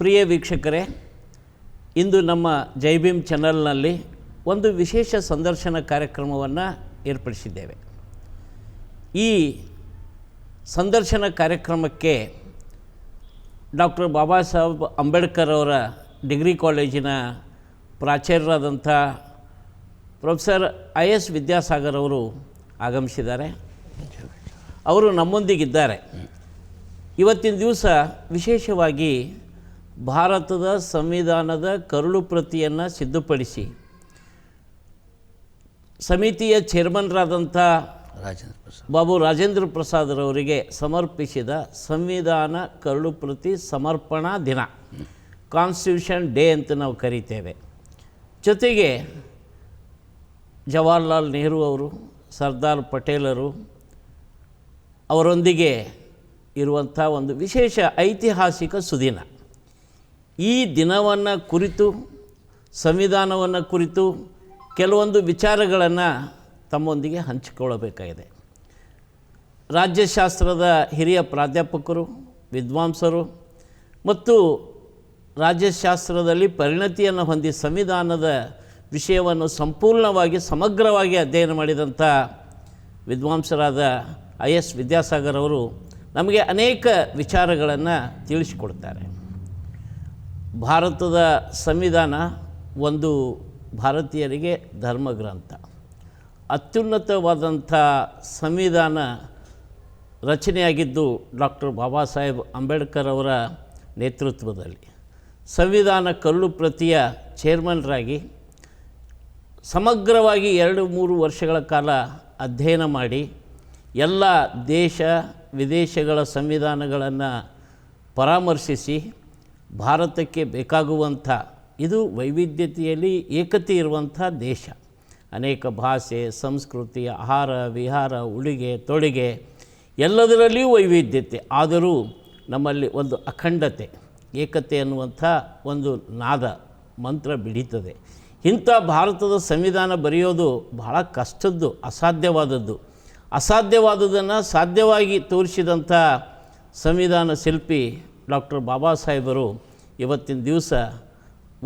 ಪ್ರಿಯ ವೀಕ್ಷಕರೇ, ಇಂದು ನಮ್ಮ ಜೈ ಭೀಮ್ ಚಾನಲ್ನಲ್ಲಿ ಒಂದು ವಿಶೇಷ ಸಂದರ್ಶನ ಕಾರ್ಯಕ್ರಮವನ್ನು ಏರ್ಪಡಿಸಿದ್ದೇವೆ. ಈ ಸಂದರ್ಶನ ಕಾರ್ಯಕ್ರಮಕ್ಕೆ ಡಾಕ್ಟರ್ ಬಾಬಾ ಸಾಹೇಬ್ ಅಂಬೇಡ್ಕರ್ ಅವರ ಡಿಗ್ರಿ ಕಾಲೇಜಿನ ಪ್ರಾಚಾರ್ಯರಾದಂಥ ಪ್ರೊಫೆಸರ್ IS ವಿದ್ಯಾಸಾಗರ್ ಅವರು ಆಗಮಿಸಿದ್ದಾರೆ. ಅವರು ನಮ್ಮೊಂದಿಗಿದ್ದಾರೆ. ಇವತ್ತಿನ ದಿವಸ ವಿಶೇಷವಾಗಿ ಭಾರತದ ಸಂವಿಧಾನದ ಕರಡು ಪ್ರತಿಯನ್ನು ಸಿದ್ಧಪಡಿಸಿ ಸಮಿತಿಯ ಚೇರ್ಮನ್ರಾದಂಥ ಬಾಬು ರಾಜೇಂದ್ರ ಪ್ರಸಾದರವರಿಗೆ ಸಮರ್ಪಿಸಿದ ಸಂವಿಧಾನ ಕರಡು ಪ್ರತಿ ಸಮರ್ಪಣಾ ದಿನ, ಕಾನ್ಸ್ಟಿಟ್ಯೂಷನ್ ಡೇ ಅಂತ ನಾವು ಕರೀತೇವೆ. ಜೊತೆಗೆ ಜವಾಹರ್ಲಾಲ್ ನೆಹರು ಅವರು, ಸರ್ದಾರ್ ಪಟೇಲರು ಅವರೊಂದಿಗೆ ಇರುವಂಥ ಒಂದು ವಿಶೇಷ ಐತಿಹಾಸಿಕ ಸುದಿನ. ಈ ದಿನವನ್ನು ಕುರಿತು, ಸಂವಿಧಾನವನ್ನು ಕುರಿತು ಕೆಲವೊಂದು ವಿಚಾರಗಳನ್ನು ತಮ್ಮೊಂದಿಗೆ ಹಂಚಿಕೊಳ್ಳಬೇಕಾಗಿದೆ. ರಾಜ್ಯಶಾಸ್ತ್ರದ ಹಿರಿಯ ಪ್ರಾಧ್ಯಾಪಕರು, ವಿದ್ವಾಂಸರು ಮತ್ತು ರಾಜ್ಯಶಾಸ್ತ್ರದಲ್ಲಿ ಪರಿಣತಿಯನ್ನು ಹೊಂದಿ ಸಂವಿಧಾನದ ವಿಷಯವನ್ನು ಸಂಪೂರ್ಣವಾಗಿ ಸಮಗ್ರವಾಗಿ ಅಧ್ಯಯನ ಮಾಡಿದಂಥ ವಿದ್ವಾಂಸರಾದ IS ವಿದ್ಯಾಸಾಗರ್ ಅವರು ನಮಗೆ ಅನೇಕ ವಿಚಾರಗಳನ್ನು ತಿಳಿಸಿಕೊಡ್ತಾರೆ. ಭಾರತದ ಸಂವಿಧಾನ ಒಂದು ಭಾರತೀಯರಿಗೆ ಧರ್ಮಗ್ರಂಥ. ಅತ್ಯುನ್ನತವಾದಂಥ ಸಂವಿಧಾನ ರಚನೆಯಾಗಿದ್ದು ಡಾಕ್ಟರ್ ಬಾಬಾ ಸಾಹೇಬ್ ಅಂಬೇಡ್ಕರ್ ಅವರ ನೇತೃತ್ವದಲ್ಲಿ. ಸಂವಿಧಾನ ಕರಡು ಪ್ರತಿಯ ಚೇರ್ಮನ್ರಾಗಿ ಸಮಗ್ರವಾಗಿ 2-3 ವರ್ಷಗಳ ಕಾಲ ಅಧ್ಯಯನ ಮಾಡಿ ಎಲ್ಲ ದೇಶ ವಿದೇಶಗಳ ಸಂವಿಧಾನಗಳನ್ನು ಪರಾಮರ್ಶಿಸಿ ಭಾರತಕ್ಕೆ ಬೇಕಾಗುವಂಥ, ಇದು ವೈವಿಧ್ಯತೆಯಲ್ಲಿ ಏಕತೆ ಇರುವಂಥ ದೇಶ. ಅನೇಕ ಭಾಷೆ, ಸಂಸ್ಕೃತಿ, ಆಹಾರ ವಿಹಾರ, ಉಡುಗೆ ತೊಡುಗೆ ಎಲ್ಲದರಲ್ಲಿಯೂ ವೈವಿಧ್ಯತೆ. ಆದರೂ ನಮ್ಮಲ್ಲಿ ಒಂದು ಅಖಂಡತೆ, ಏಕತೆ ಅನ್ನುವಂಥ ಒಂದು ನಾದ ಮಂತ್ರ ಬಿಡೀತದೆ. ಇಂಥ ಭಾರತದ ಸಂವಿಧಾನ ಬರೆಯೋದು ಬಹಳ ಕಷ್ಟದ್ದು, ಅಸಾಧ್ಯವಾದುದನ್ನು ಸಾಧ್ಯವಾಗಿ ತೋರಿಸಿದಂಥ ಸಂವಿಧಾನ ಶಿಲ್ಪಿ ಡಾಕ್ಟರ್ ಬಾಬಾ ಸಾಹೇಬರು ಇವತ್ತಿನ ದಿವಸ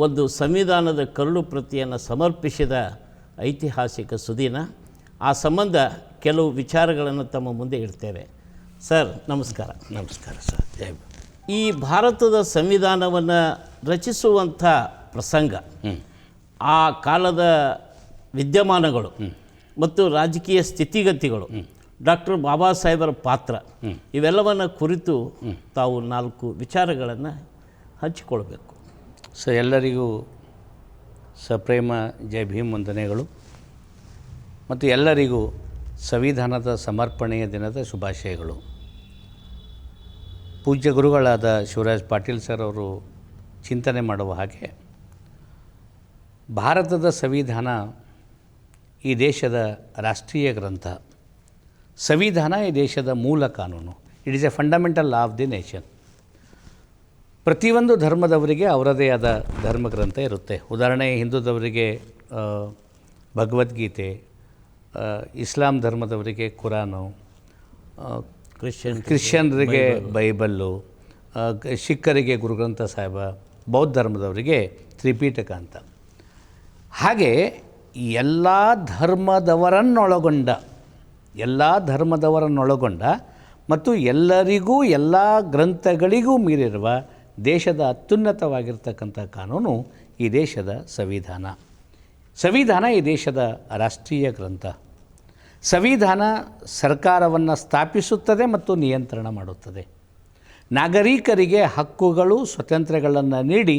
ಒಂದು ಸಂವಿಧಾನದ ಕರಡು ಪ್ರತಿಯನ್ನು ಸಮರ್ಪಿಸಿದ ಐತಿಹಾಸಿಕ ಸುದಿನ. ಆ ಸಂಬಂಧ ಕೆಲವು ವಿಚಾರಗಳನ್ನು ತಮ್ಮ ಮುಂದೆ ಇಡ್ತೇವೆ. ಸರ್ ನಮಸ್ಕಾರ. ನಮಸ್ಕಾರ ಸರ್. ಜೈ ಭೀಮ್. ಈ ಭಾರತದ ಸಂವಿಧಾನವನ್ನು ರಚಿಸುವಂಥ ಪ್ರಸಂಗ, ಆ ಕಾಲದ ವಿದ್ಯಮಾನಗಳು ಮತ್ತು ರಾಜಕೀಯ ಸ್ಥಿತಿಗತಿಗಳು, ಡಾಕ್ಟರ್ ಬಾಬಾ ಸಾಹೇಬರ ಪಾತ್ರ, ಇವೆಲ್ಲವನ್ನು ಕುರಿತು ತಾವು 4 ವಿಚಾರಗಳನ್ನು ಹಂಚಿಕೊಳ್ಬೇಕು. ಎಲ್ಲರಿಗೂ ಸಪ್ರೇಮ ಜೈ ಭೀಮ್ ವಂದನೆಗಳು ಮತ್ತು ಎಲ್ಲರಿಗೂ ಸಂವಿಧಾನದ ಸಮರ್ಪಣೆಯ ದಿನದ ಶುಭಾಶಯಗಳು. ಪೂಜ್ಯ ಗುರುಗಳಾದ ಶಿವರಾಜ್ ಪಾಟೀಲ್ ಸರ್ ಅವರು ಚಿಂತನೆ ಮಾಡುವ ಹಾಗೆ ಭಾರತದ ಸಂವಿಧಾನ ಈ ದೇಶದ ರಾಷ್ಟ್ರೀಯ ಗ್ರಂಥ. ಸಂವಿಧಾನ ಈ ದೇಶದ ಮೂಲ ಕಾನೂನು. It is A fundamental law of the nation. ಪ್ರತಿಯೊಂದು ಧರ್ಮದವರಿಗೆ ಅವರದೇ ಆದ ಧರ್ಮಗ್ರಂಥ ಇರುತ್ತೆ. ಉದಾಹರಣೆ, ಹಿಂದೂದವರಿಗೆ ಭಗವದ್ಗೀತೆ, ಇಸ್ಲಾಂ ಧರ್ಮದವರಿಗೆ ಕುರಾನು, ಕ್ರಿಶ್ಚಿಯನ್ರಿಗೆ ಬೈಬಲ್ಲು, ಸಿಖ್ಖರಿಗೆ ಗುರುಗ್ರಂಥ ಸಾಹಿಬ, ಬೌದ್ಧ ಧರ್ಮದವರಿಗೆ ತ್ರಿಪೀಠಕ ಅಂತ. ಹಾಗೆ ಎಲ್ಲ ಧರ್ಮದವರನ್ನೊಳಗೊಂಡ ಮತ್ತು ಎಲ್ಲರಿಗೂ ಎಲ್ಲ ಗ್ರಂಥಗಳಿಗೂ ಮೀರಿರುವ ದೇಶದ ಅತ್ಯುನ್ನತವಾಗಿರ್ತಕ್ಕಂಥ ಕಾನೂನು ಈ ದೇಶದ ಸಂವಿಧಾನ. ಸಂವಿಧಾನ ಈ ದೇಶದ ರಾಷ್ಟ್ರೀಯ ಗ್ರಂಥ. ಸಂವಿಧಾನ ಸರ್ಕಾರವನ್ನು ಸ್ಥಾಪಿಸುತ್ತದೆ ಮತ್ತು ನಿಯಂತ್ರಣ ಮಾಡುತ್ತದೆ. ನಾಗರಿಕರಿಗೆ ಹಕ್ಕುಗಳು, ಸ್ವಾತಂತ್ರ್ಯಗಳನ್ನು ನೀಡಿ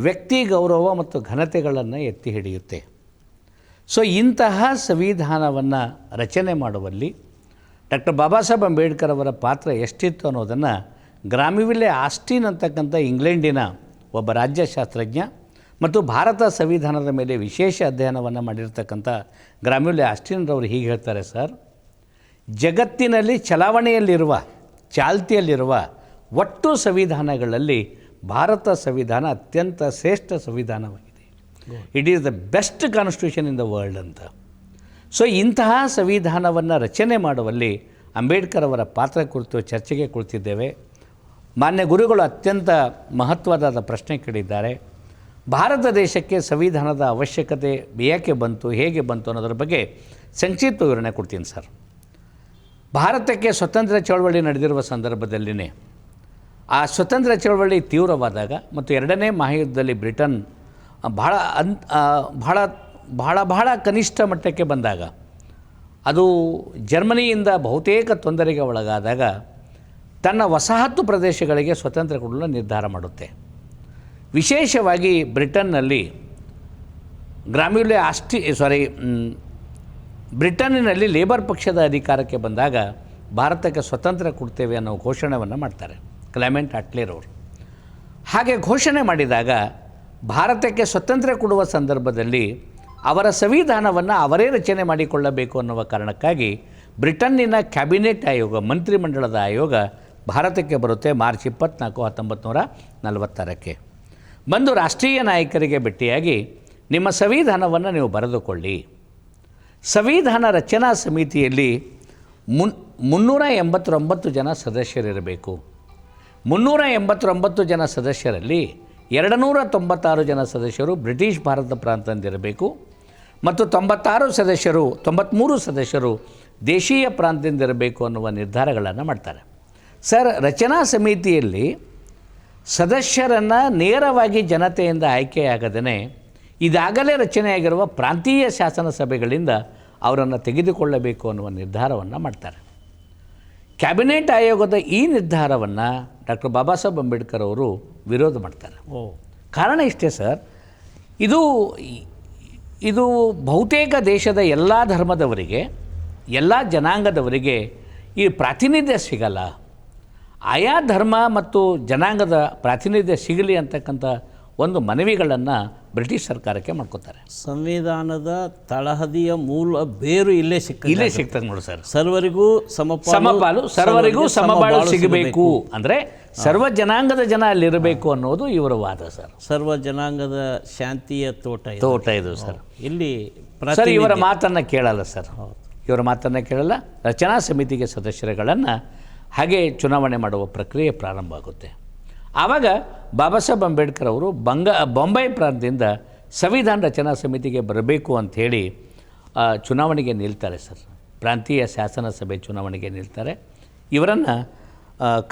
ವ್ಯಕ್ತಿ ಗೌರವ ಮತ್ತು ಘನತೆಗಳನ್ನು ಎತ್ತಿ ಹಿಡಿಯುತ್ತೆ. ಇಂತಹ ಸಂವಿಧಾನವನ್ನು ರಚನೆ ಮಾಡುವಲ್ಲಿ ಡಾಕ್ಟರ್ ಬಾಬಾ ಸಾಹೇಬ್ ಅಂಬೇಡ್ಕರ್ ಅವರ ಪಾತ್ರ ಎಷ್ಟಿತ್ತು ಅನ್ನೋದನ್ನು ಗ್ರಾಮಿವಿಲ್ಲೆ ಆಸ್ಟಿನ್ ಅಂತಕ್ಕಂಥ ಇಂಗ್ಲೆಂಡಿನ ಒಬ್ಬ ರಾಜ್ಯಶಾಸ್ತ್ರಜ್ಞ ಮತ್ತು ಭಾರತ ಸಂವಿಧಾನದ ಮೇಲೆ ವಿಶೇಷ ಅಧ್ಯಯನವನ್ನು ಮಾಡಿರ್ತಕ್ಕಂಥ ಗ್ರಾಮಿವಿಲ್ಲೆ ಆಸ್ಟಿನ್ರವರು ಹೀಗೆ ಹೇಳ್ತಾರೆ. ಸರ್, ಜಗತ್ತಿನಲ್ಲಿ ಚಾಲ್ತಿಯಲ್ಲಿರುವ ಒಟ್ಟು ಸಂವಿಧಾನಗಳಲ್ಲಿ ಭಾರತ ಸಂವಿಧಾನ ಅತ್ಯಂತ ಶ್ರೇಷ್ಠ ಸಂವಿಧಾನವಾಗಿದೆ. It is the best constitution in the world ಅಂತ. ಇಂತಹ ಸಂವಿಧಾನವನ್ನು ರಚನೆ ಮಾಡುವಲ್ಲಿ ಅಂಬೇಡ್ಕರ್ ಅವರ ಪಾತ್ರ ಕುರಿತು ಚರ್ಚೆಗೆ ಕುಳಿತಿದ್ದೇವೆ. ಮಾನ್ಯ ಗುರುಗಳು ಅತ್ಯಂತ ಮಹತ್ವದ ಪ್ರಶ್ನೆ ಕೇಳಿದ್ದಾರೆ. ಭಾರತ ದೇಶಕ್ಕೆ ಸಂವಿಧಾನದ ಅವಶ್ಯಕತೆ ಏಕೆ ಬಂತು, ಹೇಗೆ ಬಂತು ಅನ್ನೋದ್ರ ಬಗ್ಗೆ ಸಂಕ್ಷಿಪ್ತ ವಿವರಣೆ ಕೊಡ್ತೀನಿ ಸರ್. ಭಾರತಕ್ಕೆ ಸ್ವತಂತ್ರ ಚಳವಳಿ ನಡೆದಿರುವ ಸಂದರ್ಭದಲ್ಲಿನೇ ಆ ಸ್ವತಂತ್ರ ಚಳವಳಿ ತೀವ್ರವಾದಾಗ ಮತ್ತು ಎರಡನೇ ಮಹಾಯುದ್ಧದಲ್ಲಿ ಬ್ರಿಟನ್ ಬಹಳ ಕನಿಷ್ಠ ಮಟ್ಟಕ್ಕೆ ಬಂದಾಗ, ಅದು ಜರ್ಮನಿಯಿಂದ ಬಹುತೇಕ ತೊಂದರೆಗೆ ಒಳಗಾದಾಗ ತನ್ನ ವಸಾಹತು ಪ್ರದೇಶಗಳಿಗೆ ಸ್ವತಂತ್ರ ಕೊಡಲು ನಿರ್ಧಾರ ಮಾಡುತ್ತೆ. ವಿಶೇಷವಾಗಿ ಬ್ರಿಟನ್ನಲ್ಲಿ ಬ್ರಿಟನ್ನಿನಲ್ಲಿ ಲೇಬರ್ ಪಕ್ಷದ ಅಧಿಕಾರಕ್ಕೆ ಬಂದಾಗ ಭಾರತಕ್ಕೆ ಸ್ವತಂತ್ರ ಕೊಡ್ತೇವೆ ಅನ್ನೋ ಘೋಷಣೆಯನ್ನು ಮಾಡ್ತಾರೆ ಕ್ಲೆಮೆಂಟ್ ಅಟ್ಲಿರವರು. ಹಾಗೆ ಘೋಷಣೆ ಮಾಡಿದಾಗ ಭಾರತಕ್ಕೆ ಸ್ವತಂತ್ರ ಕೊಡುವ ಸಂದರ್ಭದಲ್ಲಿ ಅವರ ಸಂವಿಧಾನವನ್ನು ಅವರೇ ರಚನೆ ಮಾಡಿಕೊಳ್ಳಬೇಕು ಅನ್ನುವ ಕಾರಣಕ್ಕಾಗಿ ಬ್ರಿಟನ್ನಿನ ಕ್ಯಾಬಿನೆಟ್ ಆಯೋಗ, ಮಂತ್ರಿಮಂಡಲದ ಆಯೋಗ ಭಾರತಕ್ಕೆ ಬರುತ್ತೆ ಮಾರ್ಚ್ 24, 1946 ಬಂದು ರಾಷ್ಟ್ರೀಯ ನಾಯಕರಿಗೆ ಭೇಟಿಯಾಗಿ ನಿಮ್ಮ ಸಂವಿಧಾನವನ್ನು ನೀವು ಬರೆದುಕೊಳ್ಳಿ. ಸಂವಿಧಾನ ರಚನಾ ಸಮಿತಿಯಲ್ಲಿ 389 ಜನ ಸದಸ್ಯರಿರಬೇಕು. 389 ಜನ ಸದಸ್ಯರಲ್ಲಿ 296 ಜನ ಸದಸ್ಯರು ಬ್ರಿಟಿಷ್ ಭಾರತ ಪ್ರಾಂತದಿಂದಿರಬೇಕು ಮತ್ತು 93 ಸದಸ್ಯರು ದೇಶೀಯ ಪ್ರಾಂತದಿಂದಿರಬೇಕು ಅನ್ನುವ ನಿರ್ಧಾರಗಳನ್ನು ಮಾಡ್ತಾರೆ. ಸರ್, ರಚನಾ ಸಮಿತಿಯಲ್ಲಿ ಸದಸ್ಯರನ್ನು ನೇರವಾಗಿ ಜನತೆಯಿಂದ ಆಯ್ಕೆಯಾಗದೇ ಇದಾಗಲೇ ರಚನೆಯಾಗಿರುವ ಪ್ರಾಂತೀಯ ಶಾಸನ ಸಭೆಗಳಿಂದ ಅವರನ್ನು ತೆಗೆದುಕೊಳ್ಳಬೇಕು ಅನ್ನುವ ನಿರ್ಧಾರವನ್ನು ಮಾಡ್ತಾರೆ. ಕ್ಯಾಬಿನೆಟ್ ಆಯೋಗದ ಈ ನಿರ್ಧಾರವನ್ನು ಡಾಕ್ಟರ್ ಬಾಬಾ ಸಾಹೇಬ್ ಅಂಬೇಡ್ಕರ್ ಅವರು ವಿರೋಧ ಮಾಡ್ತಾರೆ. ಕಾರಣ ಇಷ್ಟೇ ಸರ್, ಇದು ಬಹುತೇಕ ದೇಶದ ಎಲ್ಲ ಧರ್ಮದವರಿಗೆ, ಎಲ್ಲ ಜನಾಂಗದವರಿಗೆ ಈ ಪ್ರಾತಿನಿಧ್ಯ ಸಿಗಲ್ಲ. ಆಯಾ ಧರ್ಮ ಮತ್ತು ಜನಾಂಗದ ಪ್ರಾತಿನಿಧ್ಯ ಸಿಗಲಿ ಅಂತಕ್ಕಂಥ ಒಂದು ಮನವಿಗಳನ್ನು ಬ್ರಿಟಿಷ್ ಸರ್ಕಾರಕ್ಕೆ ಮಾಡ್ಕೋತಾರೆ. ಸಂವಿಧಾನದ ತಳಹದಿಯ ಮೂಲ ಬೇರು ಇಲ್ಲೇ ಸಿಗ್ತದೆ ನೋಡಿ ಸರ್. ಸರ್ವರಿಗೂ ಸಮಪಾಲು, ಸರ್ವರಿಗೂ ಸಮಬಾಳು ಸಿಗಬೇಕು ಅಂದರೆ ಸರ್ವ ಜನಾಂಗದ ಜನ ಅಲ್ಲಿರಬೇಕು ಅನ್ನೋದು ಇವರ ವಾದ ಸರ್. ಸರ್ವ ಜನಾಂಗದ ಶಾಂತಿಯ ತೋಟ ಇದು ಸರ್. ಇಲ್ಲಿ ಸರ್ ಇವರ ಮಾತನ್ನು ಕೇಳಲ್ಲ ಸರ್, ಇವರ ಮಾತನ್ನು ಕೇಳಲ್ಲ. ರಚನಾ ಸಮಿತಿಗೆ ಸದಸ್ಯರುಗಳನ್ನು ಹಾಗೆ ಚುನಾವಣೆ ಮಾಡುವ ಪ್ರಕ್ರಿಯೆ ಪ್ರಾರಂಭ ಆಗುತ್ತೆ. ಆವಾಗ ಬಾಬಾ ಸಾಹೇಬ್ ಅಂಬೇಡ್ಕರ್ ಅವರು ಬೊಂಬೈ ಪ್ರಾಂತದಿಂದ ಸಂವಿಧಾನ ರಚನಾ ಸಮಿತಿಗೆ ಬರಬೇಕು ಅಂಥೇಳಿ ಚುನಾವಣೆಗೆ ನಿಲ್ತಾರೆ ಸರ್. ಪ್ರಾಂತೀಯ ಶಾಸನ ಸಭೆ ಚುನಾವಣೆಗೆ ನಿಲ್ತಾರೆ. ಇವರನ್ನು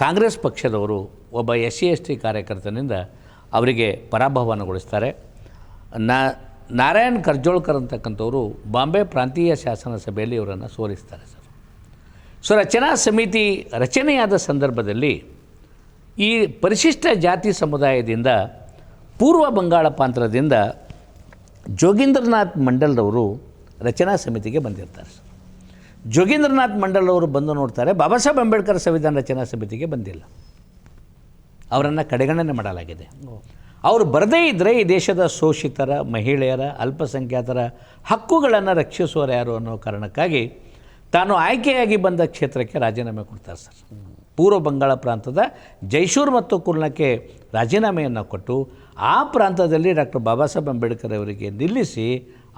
ಕಾಂಗ್ರೆಸ್ ಪಕ್ಷದವರು ಒಬ್ಬ SC/ST ಕಾರ್ಯಕರ್ತನಿಂದ ಅವರಿಗೆ ಪರಾಭವನಗೊಳಿಸ್ತಾರೆ. ನಾರಾಯಣ್ ಕರ್ಜೋಳ್ಕರ್ ಅಂತಕ್ಕಂಥವರು ಬಾಂಬೆ ಪ್ರಾಂತೀಯ ಶಾಸನ ಸಭೆಯಲ್ಲಿ ಇವರನ್ನು ಸೋಲಿಸ್ತಾರೆ ಸರ್. ಸೊ ರಚನಾ ಸಮಿತಿ ರಚನೆಯಾದ ಸಂದರ್ಭದಲ್ಲಿ ಈ ಪರಿಶಿಷ್ಟ ಜಾತಿ ಸಮುದಾಯದಿಂದ ಪೂರ್ವ ಬಂಗಾಳ ಪ್ರಾಂತದಿಂದ ಜೋಗೀಂದ್ರನಾಥ್ ಮಂಡಲ್ರವರು ರಚನಾ ಸಮಿತಿಗೆ ಬಂದಿರ್ತಾರೆ. ಜೋಗೀಂದ್ರನಾಥ್ ಮಂಡಲ್ರವರು ಬಂದು ನೋಡ್ತಾರೆ, ಬಾಬಾ ಸಾಹೇಬ್ ಅಂಬೇಡ್ಕರ್ ಸಂವಿಧಾನ ರಚನಾ ಸಮಿತಿಗೆ ಬಂದಿಲ್ಲ, ಅವರನ್ನು ಕಡೆಗಣನೆ ಮಾಡಲಾಗಿದೆ. ಅವರು ಬರದೇ ಇದ್ದರೆ ಈ ದೇಶದ ಶೋಷಿತರ, ಮಹಿಳೆಯರ, ಅಲ್ಪಸಂಖ್ಯಾತರ ಹಕ್ಕುಗಳನ್ನು ರಕ್ಷಿಸುವರು ಯಾರು ಅನ್ನೋ ಕಾರಣಕ್ಕಾಗಿ ತಾನು ಆಯ್ಕೆಯಾಗಿ ಬಂದ ಕ್ಷೇತ್ರಕ್ಕೆ ರಾಜೀನಾಮೆ ಕೊಡ್ತಾರೆ ಸರ್. ಪೂರ್ವ ಬಂಗಾಳ ಪ್ರಾಂತದ ಜೈಸೂರ್ ಮತ್ತು ಕುಲ್ನಕ್ಕೆ ರಾಜೀನಾಮೆಯನ್ನು ಕೊಟ್ಟು ಆ ಪ್ರಾಂತದಲ್ಲಿ ಡಾಕ್ಟರ್ ಬಾಬಾ ಸಾಹೇಬ್ ಅಂಬೇಡ್ಕರ್ ಅವರಿಗೆ ನಿಲ್ಲಿಸಿ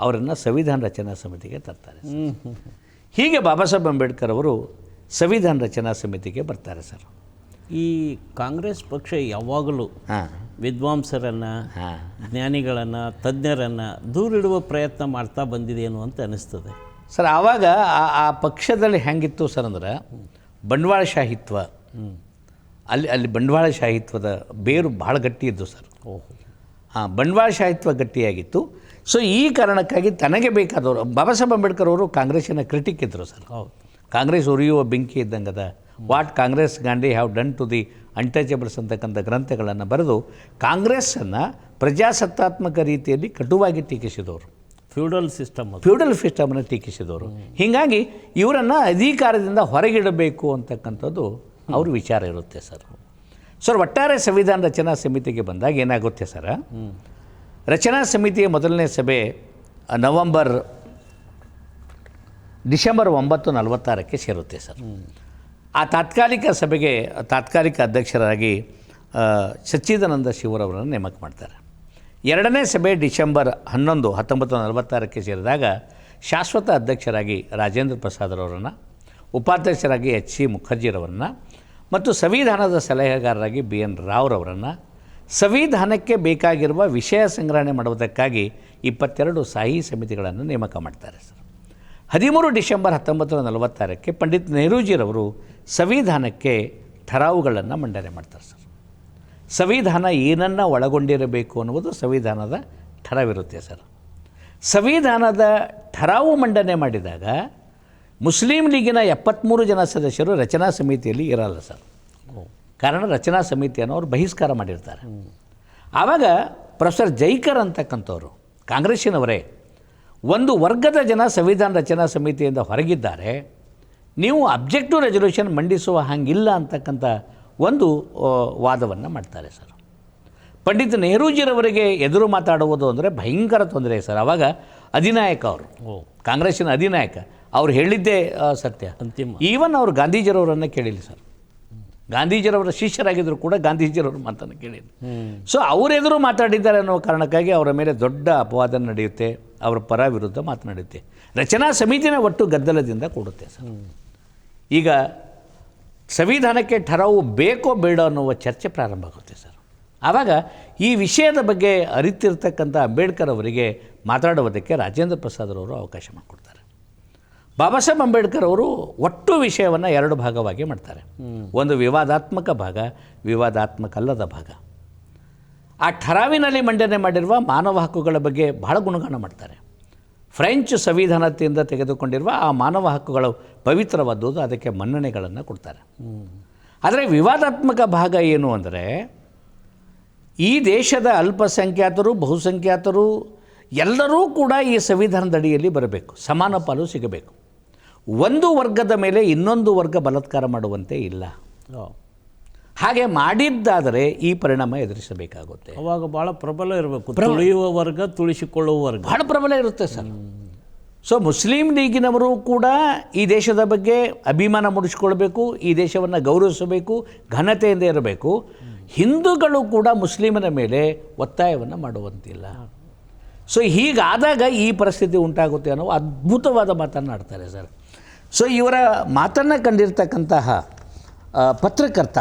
ಅವರನ್ನು ಸಂವಿಧಾನ ರಚನಾ ಸಮಿತಿಗೆ ತರ್ತಾರೆ. ಹೀಗೆ ಬಾಬಾ ಸಾಹೇಬ್ ಅಂಬೇಡ್ಕರ್ ಅವರು ಸಂವಿಧಾನ ರಚನಾ ಸಮಿತಿಗೆ ಬರ್ತಾರೆ ಸರ್. ಈ ಕಾಂಗ್ರೆಸ್ ಪಕ್ಷ ಯಾವಾಗಲೂ ವಿದ್ವಾಂಸರನ್ನು, ಜ್ಞಾನಿಗಳನ್ನು, ತಜ್ಞರನ್ನು ದೂರಿಡುವ ಪ್ರಯತ್ನ ಮಾಡ್ತಾ ಬಂದಿದೆಯೇನು ಅಂತ ಅನಿಸ್ತದೆ ಸರ್. ಆವಾಗ ಆ ಪಕ್ಷದಲ್ಲಿ ಹೆಂಗಿತ್ತು ಸರ್ ಅಂದ್ರೆ ಬಂಡವಾಳಶಾಹಿತ್ವ, ಅಲ್ಲಿ ಬಂಡವಾಳಶಾಹಿತ್ವದ ಬೇರು ಭಾಳ ಗಟ್ಟಿ ಇದ್ದು ಸರ್. ಬಂಡವಾಳಶಾಹಿತ್ವ ಗಟ್ಟಿಯಾಗಿತ್ತು. ಸೊ ಈ ಕಾರಣಕ್ಕಾಗಿ ತನಗೆ ಬೇಕಾದವರು, ಬಾಬಾ ಸಾಹೇಬ್ ಅಂಬೇಡ್ಕರ್ ಅವರು ಕಾಂಗ್ರೆಸ್ಸಿನ ಕ್ರಿಟಿಕ್ ಇದ್ದರು ಸರ್. ಕಾಂಗ್ರೆಸ್ ಉರಿಯುವ ಬೆಂಕಿ ಇದ್ದಂಗದ, what Congress Gandhi have done to the untouchables ಅಂತಕ್ಕಂಥ ಗ್ರಂಥಗಳನ್ನು ಬರೆದು ಕಾಂಗ್ರೆಸ್ಸನ್ನು ಪ್ರಜಾಸತ್ತಾತ್ಮಕ ರೀತಿಯಲ್ಲಿ ಕಟುವಾಗಿ ಟೀಕಿಸಿದವರು. ಫ್ಯೂಡಲ್ ಸಿಸ್ಟಮನ್ನು ಟೀಕಿಸಿದವರು. ಹೀಗಾಗಿ ಇವರನ್ನು ಅಧಿಕಾರದಿಂದ ಹೊರಗಿಡಬೇಕು ಅಂತಕ್ಕಂಥದ್ದು ಅವ್ರ ವಿಚಾರ ಇರುತ್ತೆ ಸರ್. ಸರ್ ಒಟ್ಟಾರೆ ಸಂವಿಧಾನ ರಚನಾ ಸಮಿತಿಗೆ ಬಂದಾಗ ಏನಾಗುತ್ತೆ ಸರ್, ರಚನಾ ಸಮಿತಿಯ ಮೊದಲನೇ ಸಭೆ ಡಿಸೆಂಬರ್ 9, 1946 ಸೇರುತ್ತೆ ಸರ್. ಆ ತಾತ್ಕಾಲಿಕ ಸಭೆಗೆ ತಾತ್ಕಾಲಿಕ ಅಧ್ಯಕ್ಷರಾಗಿ ಸಚ್ಚಿದಾನಂದ ಶಿವರವರನ್ನು ನೇಮಕ ಮಾಡ್ತಾರೆ. ಎರಡನೇ ಸಭೆ ಡಿಸೆಂಬರ್ 11, 1946 ಸೇರಿದಾಗ ಶಾಶ್ವತ ಅಧ್ಯಕ್ಷರಾಗಿ ರಾಜೇಂದ್ರ ಪ್ರಸಾದ್ರವರನ್ನು, ಉಪಾಧ್ಯಕ್ಷರಾಗಿ H.C. ಮುಖರ್ಜಿರವರನ್ನು ಮತ್ತು ಸಂವಿಧಾನದ ಸಲಹೆಗಾರರಾಗಿ BN ರಾವ್ರವರನ್ನು ಸಂವಿಧಾನಕ್ಕೆ ಬೇಕಾಗಿರುವ ವಿಷಯ ಸಂಗ್ರಹಣೆ ಮಾಡುವುದಕ್ಕಾಗಿ 22 ಸ್ಥಾಯಿ ಸಮಿತಿಗಳನ್ನು ನೇಮಕ ಮಾಡ್ತಾರೆ ಸರ್. 13 ಡಿಸೆಂಬರ್ 1946ಕ್ಕೆ ಪಂಡಿತ್ ನೆಹರೂಜಿರವರು ಸಂವಿಧಾನಕ್ಕೆ ಠರಾವುಗಳನ್ನು ಮಂಡನೆ ಮಾಡ್ತಾರೆ ಸರ್. ಸಂವಿಧಾನ ಏನನ್ನು ಒಳಗೊಂಡಿರಬೇಕು ಅನ್ನುವುದು ಸಂವಿಧಾನದ ಠರಾವಿರುತ್ತೆ ಸರ್. ಸಂವಿಧಾನದ ಠರಾವು ಮಂಡನೆ ಮಾಡಿದಾಗ ಮುಸ್ಲಿಂ ಲೀಗಿನ 73 ಜನ ಸದಸ್ಯರು ರಚನಾ ಸಮಿತಿಯಲ್ಲಿ ಇರಲ್ಲ ಸರ್. ಕಾರಣ ರಚನಾ ಸಮಿತಿಯನ್ನು ಅವರು ಬಹಿಷ್ಕಾರ ಮಾಡಿರ್ತಾರೆ. ಆವಾಗ ಪ್ರೊಫೆಸರ್ ಜೈಕರ್ ಅಂತಕ್ಕಂಥವ್ರು ಕಾಂಗ್ರೆಸ್ಸಿನವರೇ, ಒಂದು ವರ್ಗದ ಜನ ಸಂವಿಧಾನ ರಚನಾ ಸಮಿತಿಯಿಂದ ಹೊರಗಿದ್ದಾರೆ, ನೀವು ಅಬ್ಜೆಕ್ಟಿವ್ ರೆಸಲ್ಯೂಷನ್ ಮಂಡಿಸುವ ಹಾಗಿಲ್ಲ ಅಂತಕ್ಕಂಥ ಒಂದು ವಾದವನ್ನು ಮಾಡ್ತಾರೆ ಸರ್. ಪಂಡಿತ್ ನೆಹರೂಜಿರವರಿಗೆ ಎದುರು ಮಾತಾಡುವುದು ಅಂದರೆ ಭಯಂಕರ ತೊಂದರೆ ಸರ್. ಆವಾಗ ಅಧಿನಾಯಕ ಅವರು, ಕಾಂಗ್ರೆಸ್ಸಿನ ಅಧಿನಾಯಕ, ಅವ್ರು ಹೇಳಿದ್ದೇ ಸತ್ಯ. ಅಂತಿಮ ಈವನ್ ಅವರು ಗಾಂಧೀಜಿರವರನ್ನು ಕೇಳಿಲ್ಲ ಸರ್. ಗಾಂಧೀಜಿರವರ ಶಿಷ್ಯರಾಗಿದ್ದರೂ ಕೂಡ ಗಾಂಧೀಜಿರವ್ರ ಮಾತನ್ನು ಕೇಳಿಲ್ಲ. ಸೊ ಅವರೆದುರು ಮಾತಾಡಿದ್ದಾರೆ ಅನ್ನೋ ಕಾರಣಕ್ಕಾಗಿ ಅವರ ಮೇಲೆ ದೊಡ್ಡ ಅಪವಾದ ನಡೆಯುತ್ತೆ, ಅವರ ಪರ ವಿರುದ್ಧ ಮಾತನಾಡುತ್ತೆ. ರಚನಾ ಸಮಿತಿನ ಒಟ್ಟು ಗದ್ದಲದಿಂದ ಕೂಡುತ್ತೆ ಸರ್. ಈಗ ಸಂವಿಧಾನಕ್ಕೆ ಠರಾವು ಬೇಕೋ ಬೇಡ ಅನ್ನುವ ಚರ್ಚೆ ಪ್ರಾರಂಭ ಆಗುತ್ತೆ ಸರ್. ಆವಾಗ ಈ ವಿಷಯದ ಬಗ್ಗೆ ಅರಿತಿರ್ತಕ್ಕಂಥ ಅಂಬೇಡ್ಕರ್ ಅವರಿಗೆ ಮಾತಾಡುವುದಕ್ಕೆ ರಾಜೇಂದ್ರ ಪ್ರಸಾದ್ರವರು ಅವಕಾಶ ಮಾಡಿಕೊಡ್ತಾರೆ. ಬಾಬಾ ಸಾಹೇಬ್ ಅಂಬೇಡ್ಕರ್ ಅವರು ಒಟ್ಟು ವಿಷಯವನ್ನು 2 ಭಾಗವಾಗಿ ಮಾಡ್ತಾರೆ. ಒಂದು ವಿವಾದಾತ್ಮಕ ಭಾಗ, ವಿವಾದಾತ್ಮಕ ಅಲ್ಲದ ಭಾಗ. ಆ ಠರಾವಿನಲ್ಲಿ ಮಂಡನೆ ಮಾಡಿರುವ ಮಾನವ ಹಕ್ಕುಗಳ ಬಗ್ಗೆ ಬಹಳ ಗುಣಗಾನ ಮಾಡ್ತಾರೆ. ಫ್ರೆಂಚ್ ಸಂವಿಧಾನದಿಂದ ತೆಗೆದುಕೊಂಡಿರುವ ಆ ಮಾನವ ಹಕ್ಕುಗಳು ಪವಿತ್ರವಾದದ್ದು, ಅದಕ್ಕೆ ಮನ್ನಣೆಗಳನ್ನು ಕೊಡ್ತಾರೆ. ಆದರೆ ವಿವಾದಾತ್ಮಕ ಭಾಗ ಏನು ಅಂದರೆ, ಈ ದೇಶದ ಅಲ್ಪಸಂಖ್ಯಾತರು, ಬಹುಸಂಖ್ಯಾತರು ಎಲ್ಲರೂ ಕೂಡ ಈ ಸಂವಿಧಾನದ ಅಡಿಯಲ್ಲಿ ಬರಬೇಕು, ಸಮಾನ ಪಾಲು ಸಿಗಬೇಕು. ಒಂದು ವರ್ಗದ ಮೇಲೆ ಇನ್ನೊಂದು ವರ್ಗ ಬಲಾತ್ಕಾರ ಮಾಡುವಂತೆ ಇಲ್ಲ. ಹಾಗೆ ಮಾಡಿದ್ದಾದರೆ ಈ ಪರಿಣಾಮ ಎದುರಿಸಬೇಕಾಗುತ್ತೆ. ಅವಾಗ ಭಾಳ ಪ್ರಬಲ ಇರಬೇಕು, ತುಳಿಯುವ ವರ್ಗ, ತುಳಿಸಿಕೊಳ್ಳುವ ವರ್ಗ ಬಹಳ ಪ್ರಬಲ ಇರುತ್ತೆ ಸರ್. ಸೊ ಮುಸ್ಲಿಂ ಲೀಗಿನವರು ಕೂಡ ಈ ದೇಶದ ಬಗ್ಗೆ ಅಭಿಮಾನ ಮೂಡಿಸಿಕೊಳ್ಬೇಕು, ಈ ದೇಶವನ್ನು ಗೌರವಿಸಬೇಕು, ಘನತೆಯಿಂದ ಇರಬೇಕು. ಹಿಂದೂಗಳು ಕೂಡ ಮುಸ್ಲಿಮರ ಮೇಲೆ ಒತ್ತಾಯವನ್ನು ಮಾಡುವಂತಿಲ್ಲ. ಸೊ ಹೀಗಾದಾಗ ಈ ಪರಿಸ್ಥಿತಿ ಉಂಟಾಗುತ್ತೆ ಅನ್ನೋ ಅದ್ಭುತವಾದ ಮಾತನ್ನಾಡ್ತಾರೆ ಸರ್. ಸೊ ಇವರ ಮಾತನ್ನು ಕಂಡಿರ್ತಕ್ಕಂತಹ ಪತ್ರಕರ್ತ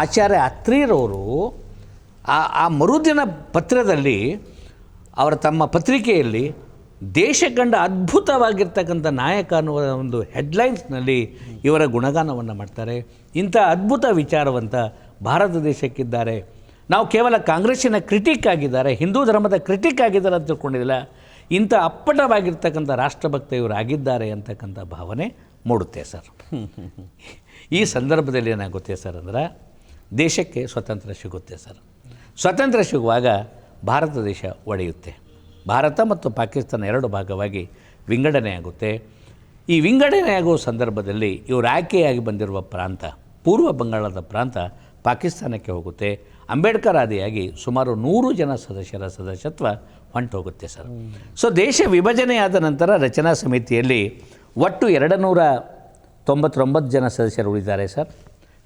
ಆಚಾರ್ಯ ಅತ್ರಿರವರು ಆ ಮರುದಿನ ಪತ್ರದಲ್ಲಿ ಅವರ ತಮ್ಮ ಪತ್ರಿಕೆಯಲ್ಲಿ ದೇಶ ಕಂಡ ಅದ್ಭುತವಾಗಿರ್ತಕ್ಕಂಥ ನಾಯಕ ಅನ್ನುವ ಒಂದು ಹೆಡ್ಲೈನ್ಸ್ನಲ್ಲಿ ಇವರ ಗುಣಗಾನವನ್ನು ಮಾಡ್ತಾರೆ. ಇಂಥ ಅದ್ಭುತ ವಿಚಾರವಂತ ಭಾರತ ದೇಶಕ್ಕಿದ್ದಾರೆ. ನಾವು ಕೇವಲ ಕಾಂಗ್ರೆಸ್ಸಿನ ಕ್ರಿಟಿಕ್ ಆಗಿದ್ದಾರೆ, ಹಿಂದೂ ಧರ್ಮದ ಕ್ರಿಟಿಕ್ ಆಗಿದ್ದಾರೆ ಅಂತ ತಿಳ್ಕೊಂಡಿಲ್ಲ, ಇಂಥ ಅಪ್ಪಟವಾಗಿರ್ತಕ್ಕಂಥ ರಾಷ್ಟ್ರಭಕ್ತ ಇವರು ಆಗಿದ್ದಾರೆ ಅಂತಕ್ಕಂಥ ಭಾವನೆ ಮೂಡುತ್ತೆ ಸರ್. ಈ ಸಂದರ್ಭದಲ್ಲಿ ಏನಾಗುತ್ತೆ ಸರ್ ಅಂದರೆ, ದೇಶಕ್ಕೆ ಸ್ವಾತಂತ್ರ್ಯ ಸಿಗುತ್ತೆ ಸರ್. ಸ್ವಾತಂತ್ರ್ಯ ಸಿಗುವಾಗ ಭಾರತ ದೇಶ ಒಡೆಯುತ್ತೆ. ಭಾರತ ಮತ್ತು ಪಾಕಿಸ್ತಾನ 2 ಭಾಗವಾಗಿ ವಿಂಗಡಣೆ ಆಗುತ್ತೆ. ಈ ವಿಂಗಡಣೆ ಆಗುವ ಸಂದರ್ಭದಲ್ಲಿ ಇವರು ಆಯ್ಕೆಯಾಗಿ ಬಂದಿರುವ ಪ್ರಾಂತ, ಪೂರ್ವ ಬಂಗಾಳದ ಪ್ರಾಂತ ಪಾಕಿಸ್ತಾನಕ್ಕೆ ಹೋಗುತ್ತೆ. ಅಂಬೇಡ್ಕರ್ ಆದಿಯಾಗಿ ಸುಮಾರು 100 ಜನ ಸದಸ್ಯರ ಸದಸ್ಯತ್ವ ಹೊಂಟೋಗುತ್ತೆ ಸರ್. ಸೊ ದೇಶ ವಿಭಜನೆಯಾದ ನಂತರ ರಚನಾ ಸಮಿತಿಯಲ್ಲಿ ಒಟ್ಟು 299 ಜನ ಸದಸ್ಯರು ಉಳಿದ್ದಾರೆ ಸರ್.